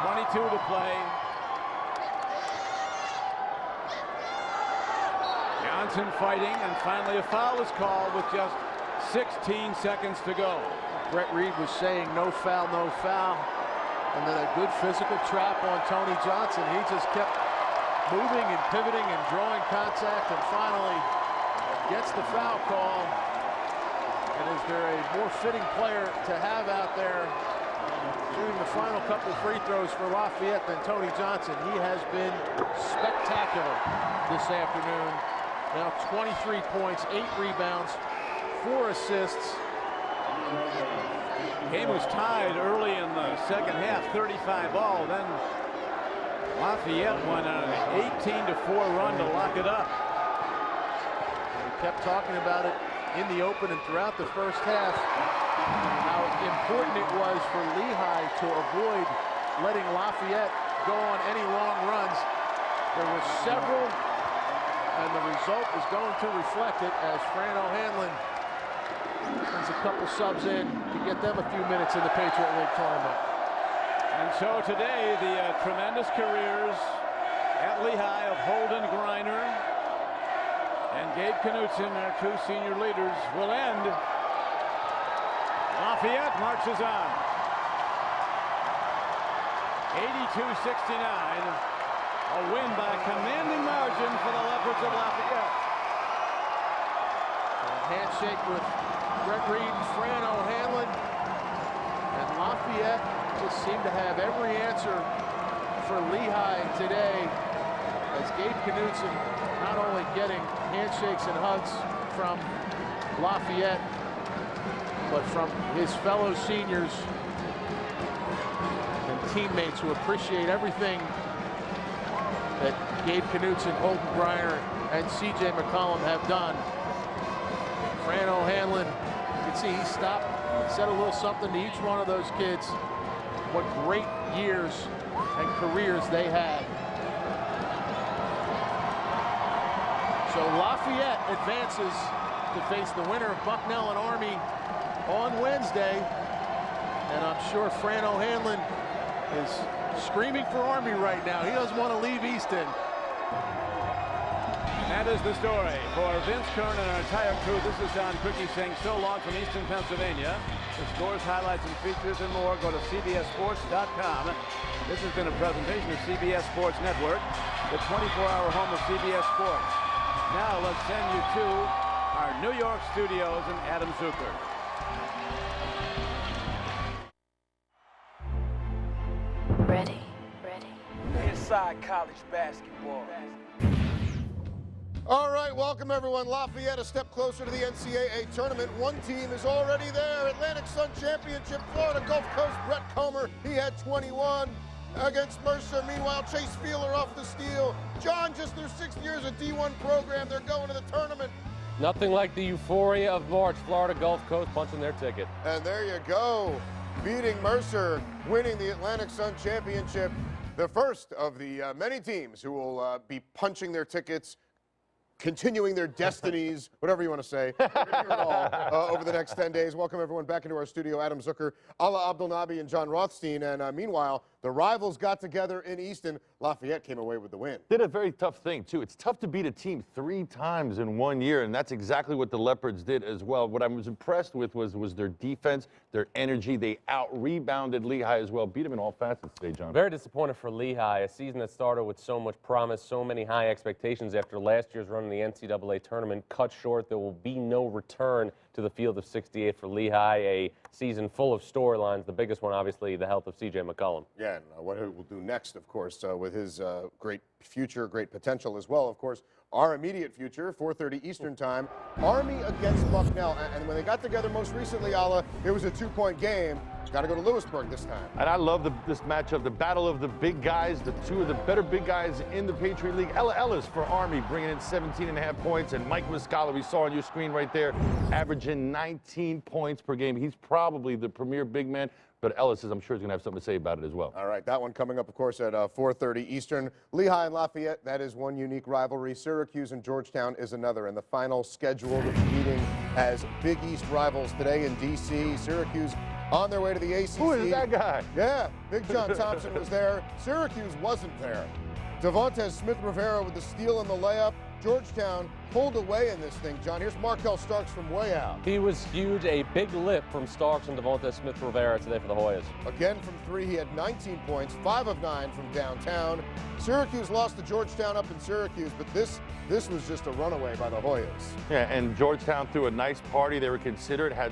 Speaker 3: 22 to play. Johnson fighting, and finally a foul is called with just 16 seconds to go.
Speaker 4: Brett Reed was saying no foul, no foul. And then a good physical trap on Tony Johnson. He just kept moving and pivoting and drawing contact, and finally gets the foul call. And is there a more fitting player to have out there shooting the final couple free throws for Lafayette than Tony Johnson? He has been spectacular this afternoon. Now 23 points, 8 rebounds, 4 assists.
Speaker 3: Game was tied early in the second half, 35 all. Then Lafayette went on an 18-4 run to lock it up.
Speaker 4: We kept talking about it in the open and throughout the first half, how important it was for Lehigh to avoid letting Lafayette go on any long runs. There were several, and the result is going to reflect it as Fran O'Hanlon brings a couple subs in to get them a few minutes in the Patriot League tournament.
Speaker 3: And so today, the tremendous careers at Lehigh of Holden Greiner and Gabe Knutson, our 2 senior leaders, will end. Lafayette marches on. 82-69. A win by commanding margin for the Leopards of Lafayette.
Speaker 4: A handshake with Brett Reed and Fran O'Hanlon. And Lafayette just seemed to have every answer for Lehigh today, as Gabe Knutson not only getting handshakes and hugs from Lafayette, but from his fellow seniors and teammates who appreciate everything that Gabe Knutson, Holden Greiner, and C.J. McCollum have done. Fran O'Hanlon, you can see he stopped, said a little something to each one of those kids. What great years and careers they had. So Lafayette advances to face the winner of Bucknell and Army on Wednesday. And I'm sure Fran O'Hanlon is screaming for Army right now. He doesn't want to leave Easton.
Speaker 3: That is the story. For Vince Kern and our entire crew, this is Don Quickie saying so long from Easton, Pennsylvania. For scores, highlights, and features and more, go to CBSSports.com. This has been a presentation of CBS Sports Network, the 24-hour home of CBS Sports. Now let's send you to our New York studios and Adam Zucker.
Speaker 8: Ready.
Speaker 18: Inside college basketball.
Speaker 19: All right, welcome everyone. Lafayette a step closer to the NCAA tournament. One team is already there. Atlantic Sun Championship, Florida Gulf Coast, Brett Comer. He had 21 against Mercer. Meanwhile, Chase Feeler off the steal. John, just their 6th year as a D1 program. They're going to the tournament.
Speaker 20: Nothing like the euphoria of March. Florida Gulf Coast punching their ticket.
Speaker 19: And there you go. Beating Mercer, winning the Atlantic Sun Championship. The first of the many teams who will be punching their tickets, continuing their destinies, whatever you want to say, over the next 10 days. Welcome, everyone, back into our studio. Adam Zucker, Ala Abdelnaby, and John Rothstein. And meanwhile, the rivals got together in Easton. Lafayette came away with the win.
Speaker 21: Did a very tough thing, too. It's tough to beat a team 3 times in 1 year, and that's exactly what the Leopards did as well. What I was impressed with was their defense, their energy. They out-rebounded Lehigh as well. Beat them in all facets today, John.
Speaker 20: Very disappointed for Lehigh, a season that started with so much promise, so many high expectations after last year's run in the NCAA tournament. Cut short, there will be no return to the field of 68 for Lehigh, a season full of storylines. The biggest one, obviously, the health of C.J. McCollum.
Speaker 19: Yeah, and what he will do next, of course, with his great future, great potential as well. Of course, our immediate future, 4:30 Eastern time, Army against Bucknell. And when they got together most recently, Ala, it was a 2-point game. Got to go to Lewisburg this time.
Speaker 21: And I love this matchup, the battle of the big guys, the 2 of the better big guys in the Patriot League. Ella Ellis for Army bringing in 17.5 points, and Mike Muscala, we saw on your screen right there, averaging 19 points per game. He's probably the premier big man, but Ellis is, I'm sure, is going to have something to say about it as well.
Speaker 19: All right, that one coming up, of course, at 4:30 Eastern. Lehigh and Lafayette, that is one unique rivalry. Syracuse and Georgetown is another. And the final scheduled meeting as Big East rivals today in D.C. Syracuse on their way to the ACC.
Speaker 21: Who is that guy?
Speaker 19: Yeah, Big John Thompson was there. Syracuse wasn't there. Devontae Smith-Rivera with the steal and the layup. Georgetown pulled away in this thing, John. Here's Markel Starks from way out.
Speaker 20: He was huge, a big lift from Starks and Devontae Smith-Rivera today for the Hoyas.
Speaker 19: Again from 3, he had 19 points, 5 of 9 from downtown. Syracuse lost to Georgetown up in Syracuse, but this was just a runaway by the Hoyas.
Speaker 21: Yeah, and Georgetown threw a nice party. They were considerate, had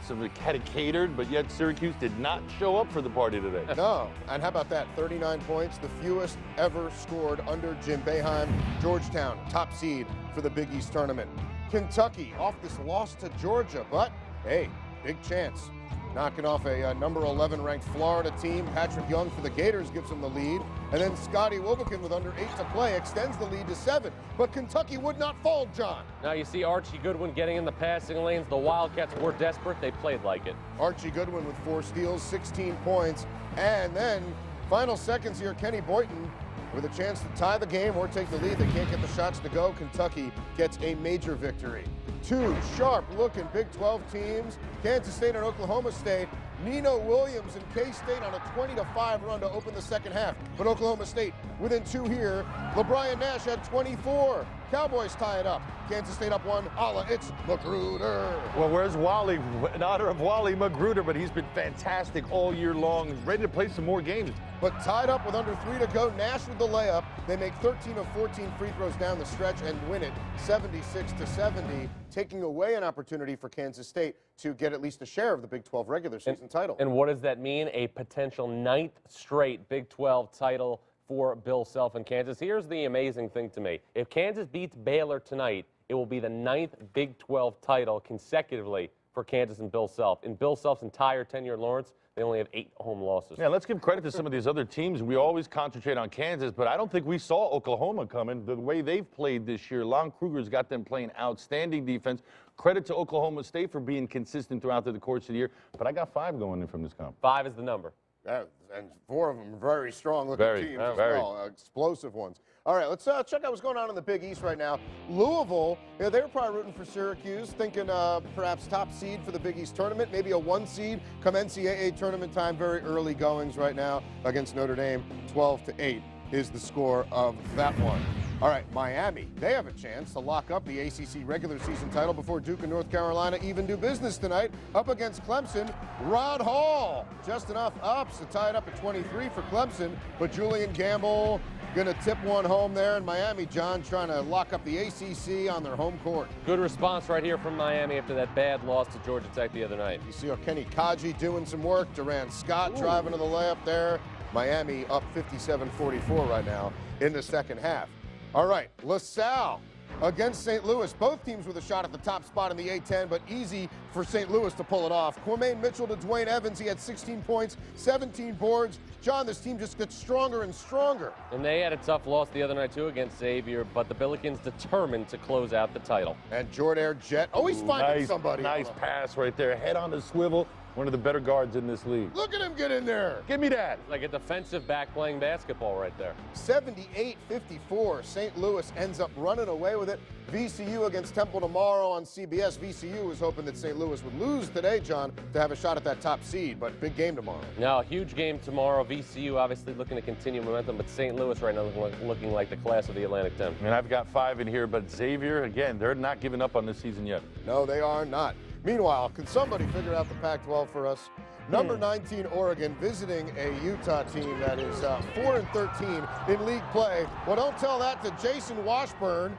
Speaker 21: it catered, but yet Syracuse did not show up for the party today.
Speaker 19: No, and how about that? 39 points, the fewest ever scored under Jim Boeheim. Georgetown, top seed for the Big East tournament. Kentucky off this loss to Georgia, but hey, big chance. Knocking off a number 11 ranked Florida team. Patrick Young for the Gators gives them the lead. And then Scotty Wilbekin with under 8 to play extends the lead to 7. But Kentucky would not fold, John.
Speaker 20: Now you see Archie Goodwin getting in the passing lanes. The Wildcats were desperate. They played like it.
Speaker 19: Archie Goodwin with 4 steals, 16 points. And then final seconds here, Kenny Boynton with a chance to tie the game or take the lead. They can't get the shots to go. Kentucky gets a major victory. 2 sharp-looking Big 12 teams, Kansas State and Oklahoma State. Nino Williams and K-State on a 20-5 run to open the second half. But Oklahoma State within 2 here. LeBron Nash had 24. Cowboys tie it up. Kansas State up 1. Alla, it's Magruder.
Speaker 21: Well, where's Wally? In honor of Wally Magruder, but he's been fantastic all year long. Ready to play some more games.
Speaker 19: But tied up with under 3 to go. Nash with the layup. They make 13 of 14 free throws down the stretch and win it 76-70, taking away an opportunity for Kansas State to get at least a share of the Big 12 regular season title.
Speaker 20: And what does that mean? A potential 9th straight Big 12 title for Bill Self in Kansas. Here's the amazing thing to me. If Kansas beats Baylor tonight, it will be the 9th Big 12 title consecutively for Kansas and Bill Self. In Bill Self's entire tenure at Lawrence, they only have 8 home losses.
Speaker 21: Yeah, let's give credit to some of these other teams. We always concentrate on Kansas, but I don't think we saw Oklahoma coming the way they've played this year. Lon Kruger's got them playing outstanding defense. Credit to Oklahoma State for being consistent throughout the course of the year, but I got 5 going in from this comp.
Speaker 20: 5 is the number.
Speaker 19: Yeah, and 4 of them very strong-looking teams as well, explosive ones. All right, let's check out what's going on in the Big East right now. Louisville, they were probably rooting for Syracuse, thinking perhaps top seed for the Big East tournament, maybe a 1 seed come NCAA tournament time. Very early goings right now against Notre Dame. 12-8 is the score of that one. All right, Miami, they have a chance to lock up the ACC regular season title before Duke and North Carolina even do business tonight. Up against Clemson, Rod Hall. Just enough ups to tie it up at 23 for Clemson, but Julian Campbell gonna tip one home there in Miami. John trying to lock up the ACC on their home court.
Speaker 20: Good response right here from Miami after that bad loss to Georgia Tech the other night.
Speaker 19: You see Kenny Kaji doing some work. Durant Scott driving to the layup there. Miami up 57-44 right now in the second half. All right, LaSalle against St. Louis. Both teams with a shot at the top spot in the A-10, but easy for St. Louis to pull it off. Quamaine Mitchell to Dwayne Evans. He had 16 points, 17 boards. John, this team just gets stronger and stronger.
Speaker 20: And they had a tough loss the other night, too, against Xavier, but the Billikens determined to close out the title.
Speaker 19: And Jordair Jett always finding somebody.
Speaker 21: Nice pass right there. Head on the swivel. One of the better guards in this league.
Speaker 19: Look at him get in there.
Speaker 21: Give me that.
Speaker 20: Like a defensive back playing basketball right there.
Speaker 19: 78-54. St. Louis ends up running away with it. VCU against Temple tomorrow on CBS. VCU was hoping that St. Louis would lose today, John, to have a shot at that top seed, but big game tomorrow.
Speaker 20: Now, a huge game tomorrow. VCU obviously looking to continue momentum, but St. Louis right now looking like the class of the Atlantic 10.
Speaker 21: And I've got 5 in here, but Xavier, again, they're not giving up on this season yet.
Speaker 19: No, they are not. Meanwhile, can somebody figure out the Pac-12 for us? Number 19, Oregon, visiting a Utah team that is 4-13 in league play. Well, don't tell that to Jason Washburn.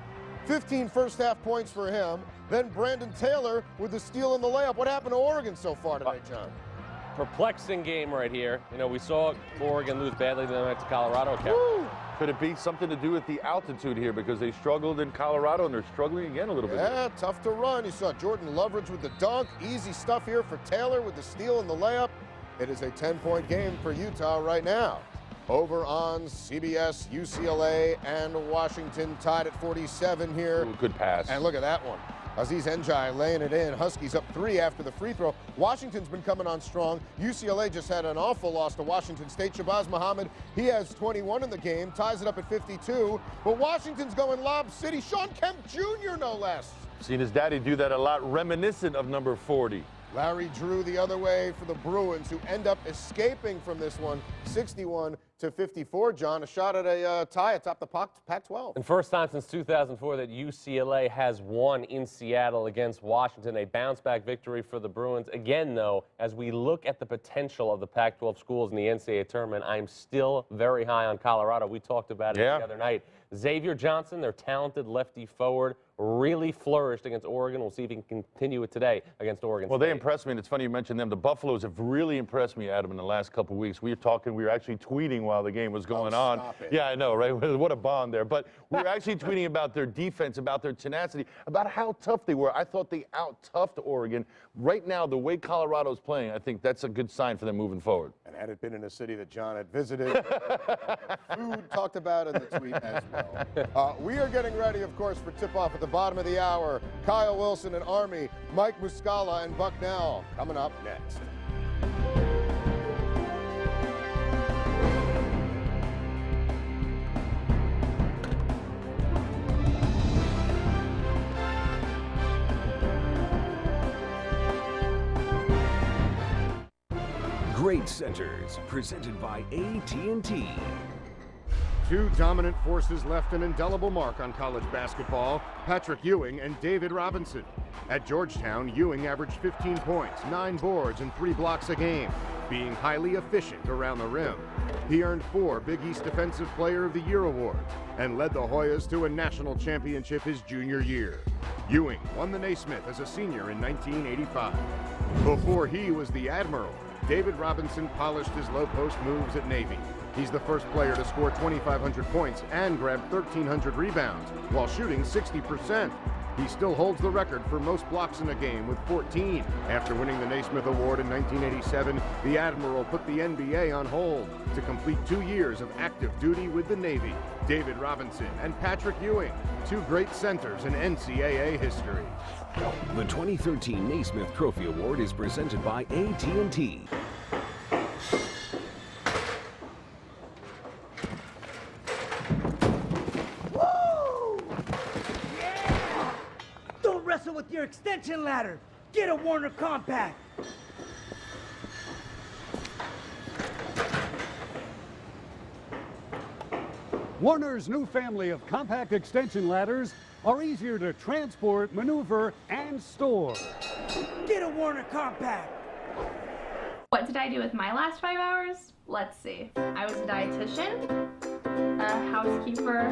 Speaker 19: 15 first-half points for him. Then Brandon Taylor with the steal and the layup. What happened to Oregon so far tonight, John?
Speaker 20: Perplexing game right here. You know, we saw Oregon lose badly the other night to Colorado.
Speaker 21: Could it be something to do with the altitude here because they struggled in Colorado and they're struggling again a little bit?
Speaker 19: Yeah, tough to run. You saw Jordan Loveridge with the dunk. Easy stuff here for Taylor with the steal and the layup. It is a 10-point game for Utah right now. Over on CBS, UCLA and Washington tied at 47 here.
Speaker 21: Ooh, good pass.
Speaker 19: And look at that one. Aziz Njai laying it in. Huskies up 3 after the free throw. Washington's been coming on strong. UCLA just had an awful loss to Washington State. Shabazz Muhammad, he has 21 in the game, ties it up at 52. But Washington's going Lob City. Sean Kemp Jr., no less.
Speaker 21: Seen his daddy do that a lot, reminiscent of number 40.
Speaker 19: Larry Drew the other way for the Bruins, who end up escaping from this one, 61-54. John, a shot at a tie atop the Pac-12.
Speaker 20: And first time since 2004 that UCLA has won in Seattle against Washington. A bounce-back victory for the Bruins. Again, though, as we look at the potential of the Pac-12 schools in the NCAA tournament, I'm still very high on Colorado. We talked about it the other night. Xavier Johnson, their talented lefty forward, really flourished against Oregon. We'll see if he can continue it today against Oregon State.
Speaker 21: Well, they impressed me, and it's funny you mentioned them. The Buffaloes have really impressed me, Adam, in the last couple of weeks. We were actually tweeting while the game was going on.
Speaker 19: Stop it.
Speaker 21: Yeah, I know, right? What a bond there. But we were actually tweeting about their defense, about their tenacity, about how tough they were. I thought they out-toughed Oregon. Right now, the way Colorado's playing, I think that's a good sign for them moving forward.
Speaker 19: And had it been in a city that John had visited, food talked about in the tweet as well. We are getting ready, of course, for tip-off at the bottom of the hour. Kyle Wilson and Army, Mike Muscala and Bucknell coming up next.
Speaker 1: Great Centers, presented by AT&T.
Speaker 22: 2 dominant forces left an indelible mark on college basketball, Patrick Ewing and David Robinson. At Georgetown, Ewing averaged 15 points, 9 boards, and 3 blocks a game, being highly efficient around the rim. He earned 4 Big East Defensive Player of the Year awards and led the Hoyas to a national championship his junior year. Ewing won the Naismith as a senior in 1985. Before he was the Admiral, David Robinson polished his low-post moves at Navy. He's the first player to score 2,500 points and grab 1,300 rebounds while shooting 60%. He still holds the record for most blocks in a game with 14. After winning the Naismith Award in 1987, the Admiral put the NBA on hold to complete 2 years of active duty with the Navy. David Robinson and Patrick Ewing, 2 great centers in NCAA history.
Speaker 1: The 2013 Naismith Trophy Award is presented by AT&T.
Speaker 23: Wrestle with your extension ladder. Get a Warner Compact.
Speaker 9: Warner's new family of compact extension ladders are easier to transport, maneuver, and store.
Speaker 23: Get a Warner Compact.
Speaker 11: What did I do with my last 5 hours? Let's see. I was a dietitian, a housekeeper,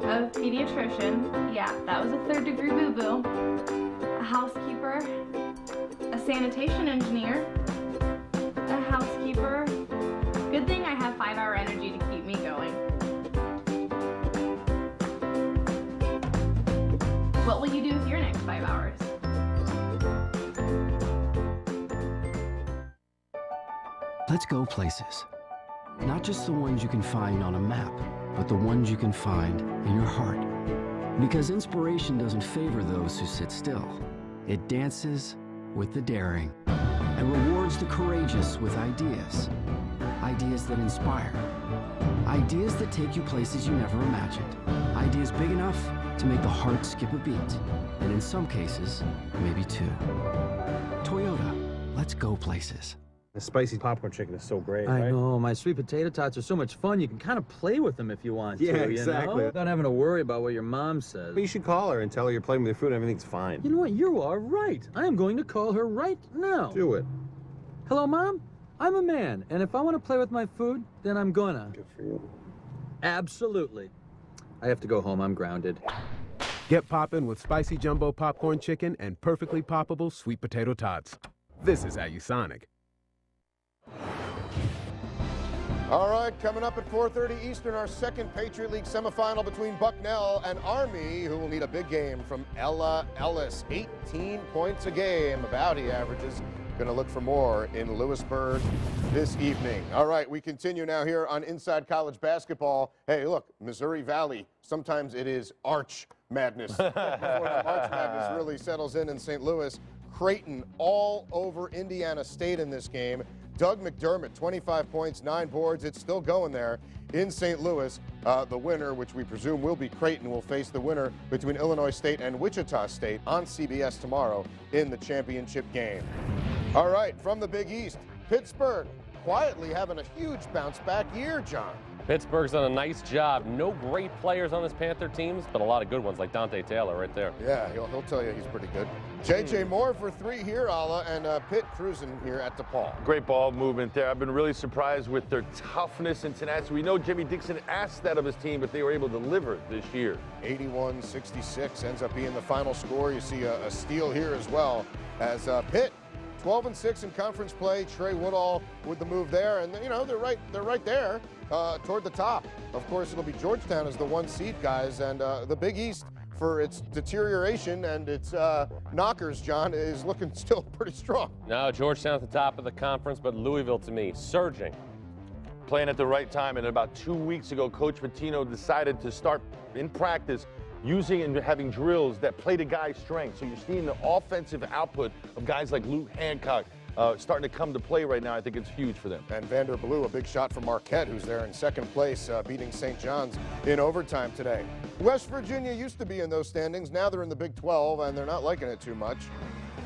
Speaker 11: a pediatrician. Yeah, that was a 3rd degree boo-boo. A housekeeper, a sanitation engineer, a housekeeper. Good thing I have 5-hour energy to keep me going. What will you do with your next 5 hours?
Speaker 15: Let's go places. Not just the ones you can find on a map, but the ones you can find in your heart. Because inspiration doesn't favor those who sit still. It dances with the daring and rewards the courageous with ideas. Ideas that inspire. Ideas that take you places you never imagined. Ideas big enough to make the heart skip a beat. And in some cases, maybe 2. Toyota, let's go places.
Speaker 12: The spicy popcorn chicken is so great,
Speaker 24: I
Speaker 12: right?
Speaker 24: know. My sweet potato tots are so much fun. You can kind of play with them if you want
Speaker 12: Yeah,
Speaker 24: to,
Speaker 12: exactly.
Speaker 24: You know? Without having to worry about what your mom says.
Speaker 12: But you should call her and tell her you're playing with your food and everything's fine.
Speaker 24: You know what? You are right. I am going to call her right now.
Speaker 12: Do it.
Speaker 24: Hello, Mom? I'm a man, and if I want to play with my food, then I'm gonna.
Speaker 12: Good for you.
Speaker 24: Absolutely. I have to go home. I'm grounded.
Speaker 25: Get poppin' with spicy jumbo popcorn chicken and perfectly poppable sweet potato tots. This is Ayusonic.
Speaker 19: All right, coming up at 4:30 Eastern, our second Patriot League semifinal between Bucknell and Army, who will need a big game from Ella Ellis. 18 points a game, about he averages. Going to look for more in Lewisburg this evening. All right, we continue now here on Inside College Basketball. Hey, look, Missouri Valley, sometimes it is Arch Madness. Before the March Madness really settles in St. Louis. Creighton all over Indiana State in this game. Doug McDermott, 25 points, 9 boards. It's still going there in St. Louis. The winner, which we presume will be Creighton, will face the winner between Illinois State and Wichita State on CBS tomorrow in the championship game. All right, from the Big East, Pittsburgh quietly having a huge bounce back year, John.
Speaker 20: Pittsburgh's done a nice job. No great players on this Panther teams, but a lot of good ones like Dante Taylor right there.
Speaker 19: Yeah, he'll tell you he's pretty good. J.J. Moore for 3 here, Ala, and Pitt cruising here at DePaul.
Speaker 21: Great ball movement there. I've been really surprised with their toughness and tenacity. We know Jimmy Dixon asked that of his team, but they were able to deliver this year.
Speaker 19: 81-66 ends up being the final score. You see a steal here as well as Pitt 12-6 in conference play. Trey Woodall with the move there, and you know they're right there toward the top. Of course, it'll be Georgetown as the 1 seed, guys, and the Big East, for its deterioration and its knockers, John, is looking still pretty strong.
Speaker 20: No, Georgetown at the top of the conference, but Louisville to me surging.
Speaker 21: Playing at the right time, and about 2 weeks ago, Coach Pitino decided to start in practice using and having drills that play to guys' strengths. So you're seeing the offensive output of guys like Luke Hancock starting to come to play right now. I think it's huge for them.
Speaker 19: And Vander Blue, a big shot from Marquette, who's there in second place, beating St. John's in overtime today. West Virginia used to be in those standings. Now they're in the Big 12, and they're not liking it too much.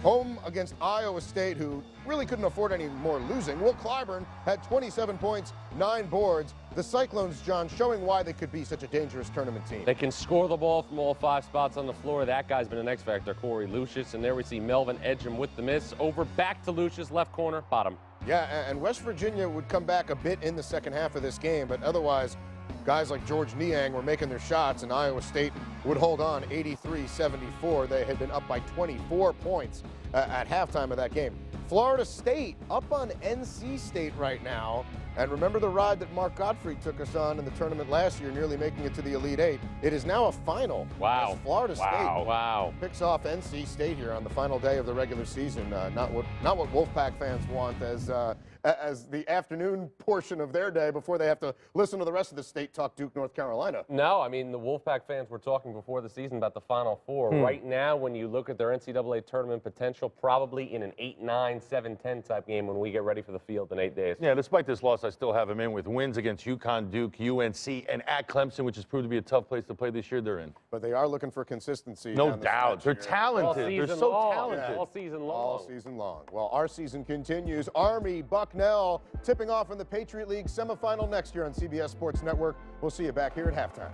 Speaker 19: Home against Iowa State, who really couldn't afford any more losing. Will Clyburn had 27 points, 9 boards. The Cyclones, John, showing why they could be such a dangerous tournament team.
Speaker 20: They can score the ball from all 5 spots on the floor. That guy's been an X factor, Corey Lucius. And there we see Melvin Edgem with the miss. Over back to Lucius, left corner, bottom.
Speaker 19: Yeah, and West Virginia would come back a bit in the second half of this game, but otherwise, guys like George Niang were making their shots, and Iowa State would hold on 83-74. They had been up by 24 points at halftime of that game. Florida State up on NC State right now. And remember the ride that Mark Gottfried took us on in the tournament last year, nearly making it to the Elite Eight. It is now a final.
Speaker 20: Wow.
Speaker 19: As Florida State
Speaker 20: picks
Speaker 19: off NC State here on the final day of the regular season. Not what Wolfpack fans want as the afternoon portion of their day before they have to listen to the rest of the state talk Duke, North Carolina.
Speaker 20: No, I mean, the Wolfpack fans were talking before the season about the Final Four. Right now, when you look at their NCAA tournament potential, probably in an 8-9, 7-10 type game when we get ready for the field in 8 days.
Speaker 21: Yeah, despite this loss, I still have them in with wins against UConn, Duke, UNC, and at Clemson, which has proved to be a tough place to play this year. They're in.
Speaker 19: But they are looking for consistency.
Speaker 21: No doubt. They're talented. They're so talented.
Speaker 20: All season long.
Speaker 19: All season long. Well, our season continues. Army, Buck Bucknell, tipping off in the Patriot League semifinal next year on CBS Sports Network. We'll see you back here at halftime.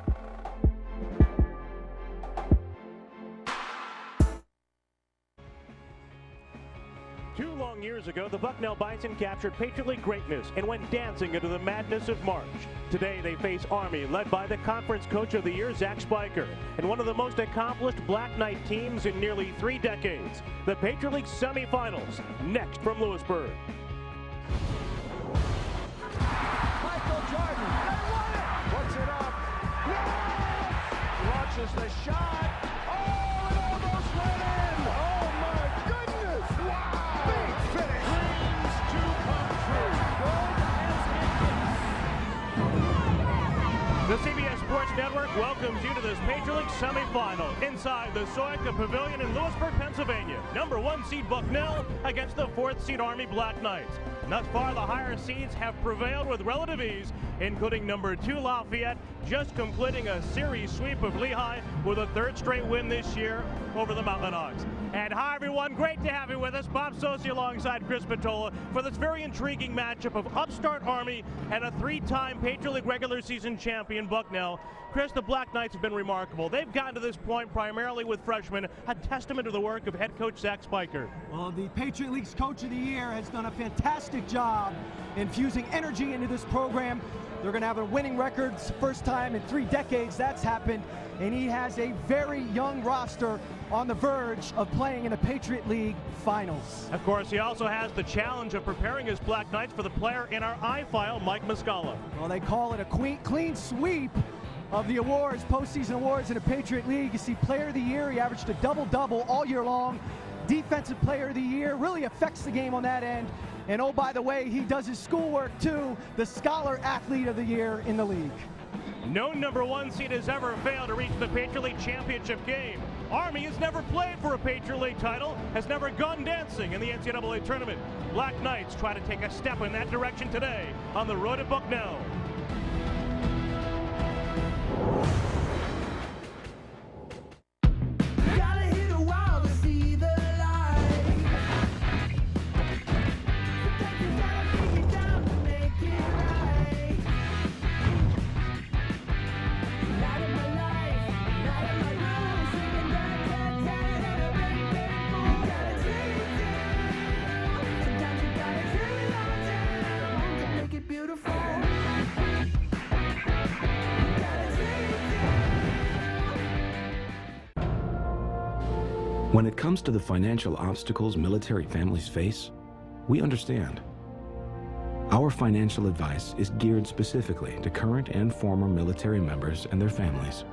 Speaker 2: 2 long years ago, the Bucknell Bison captured Patriot League greatness and went dancing into the madness of March. Today, they face Army, led by the Conference Coach of the Year, Zach Spiker, and one of the most accomplished Black Knight teams in nearly 3 decades. The Patriot League semifinals, next from Lewisburg.
Speaker 3: Michael Jordan, they won it! Puts it up. Yes! Launches the shot. Oh, it almost went in! Oh, my goodness! Wow! Big finish! Dreams to come true.
Speaker 2: The CBS Sports Network welcomes you to this Patriot League semifinal inside the Soika Pavilion in Lewisburg, Pennsylvania. Number 1 seed Bucknell against the 4th seed Army Black Knights. Thus far, the higher seeds have prevailed with relative ease, including number 2 Lafayette, just completing a series sweep of Lehigh with a 3rd straight win this year over the Mountain Hawks. And hi, everyone. Great to have you with us. Bob Sosi alongside Chris Patola for this very intriguing matchup of upstart Army and a 3-time Patriot League regular season champion Bucknell. Chris, the Black Knights have been remarkable. They've gotten to this point primarily with freshmen, a testament to the work of head coach Zach Spiker.
Speaker 7: Well, the Patriot League's Coach of the Year has done a fantastic job infusing energy into this program. They're going to have a winning record, first time in 3 decades that's happened, and he has a very young roster on the verge of playing in the Patriot League Finals.
Speaker 2: Of course, he also has the challenge of preparing his Black Knights for the player in our I-file, Mike Muscala.
Speaker 7: Well, they call it a clean sweep of the awards, postseason awards in the Patriot League. You see Player of the Year, he averaged a double-double all year long. Defensive Player of the Year, really affects the game on that end. And oh, by the way, he does his schoolwork too, the Scholar Athlete of the Year in the league.
Speaker 2: No number 1 seed has ever failed to reach the Patriot League championship game. Army has never played for a Patriot League title, has never gone dancing in the NCAA tournament. Black Knights try to take a step in that direction today on the road to Bucknell.
Speaker 10: When it comes to the financial obstacles military families face, we understand. Our financial advice is geared specifically to current and former military members and their families.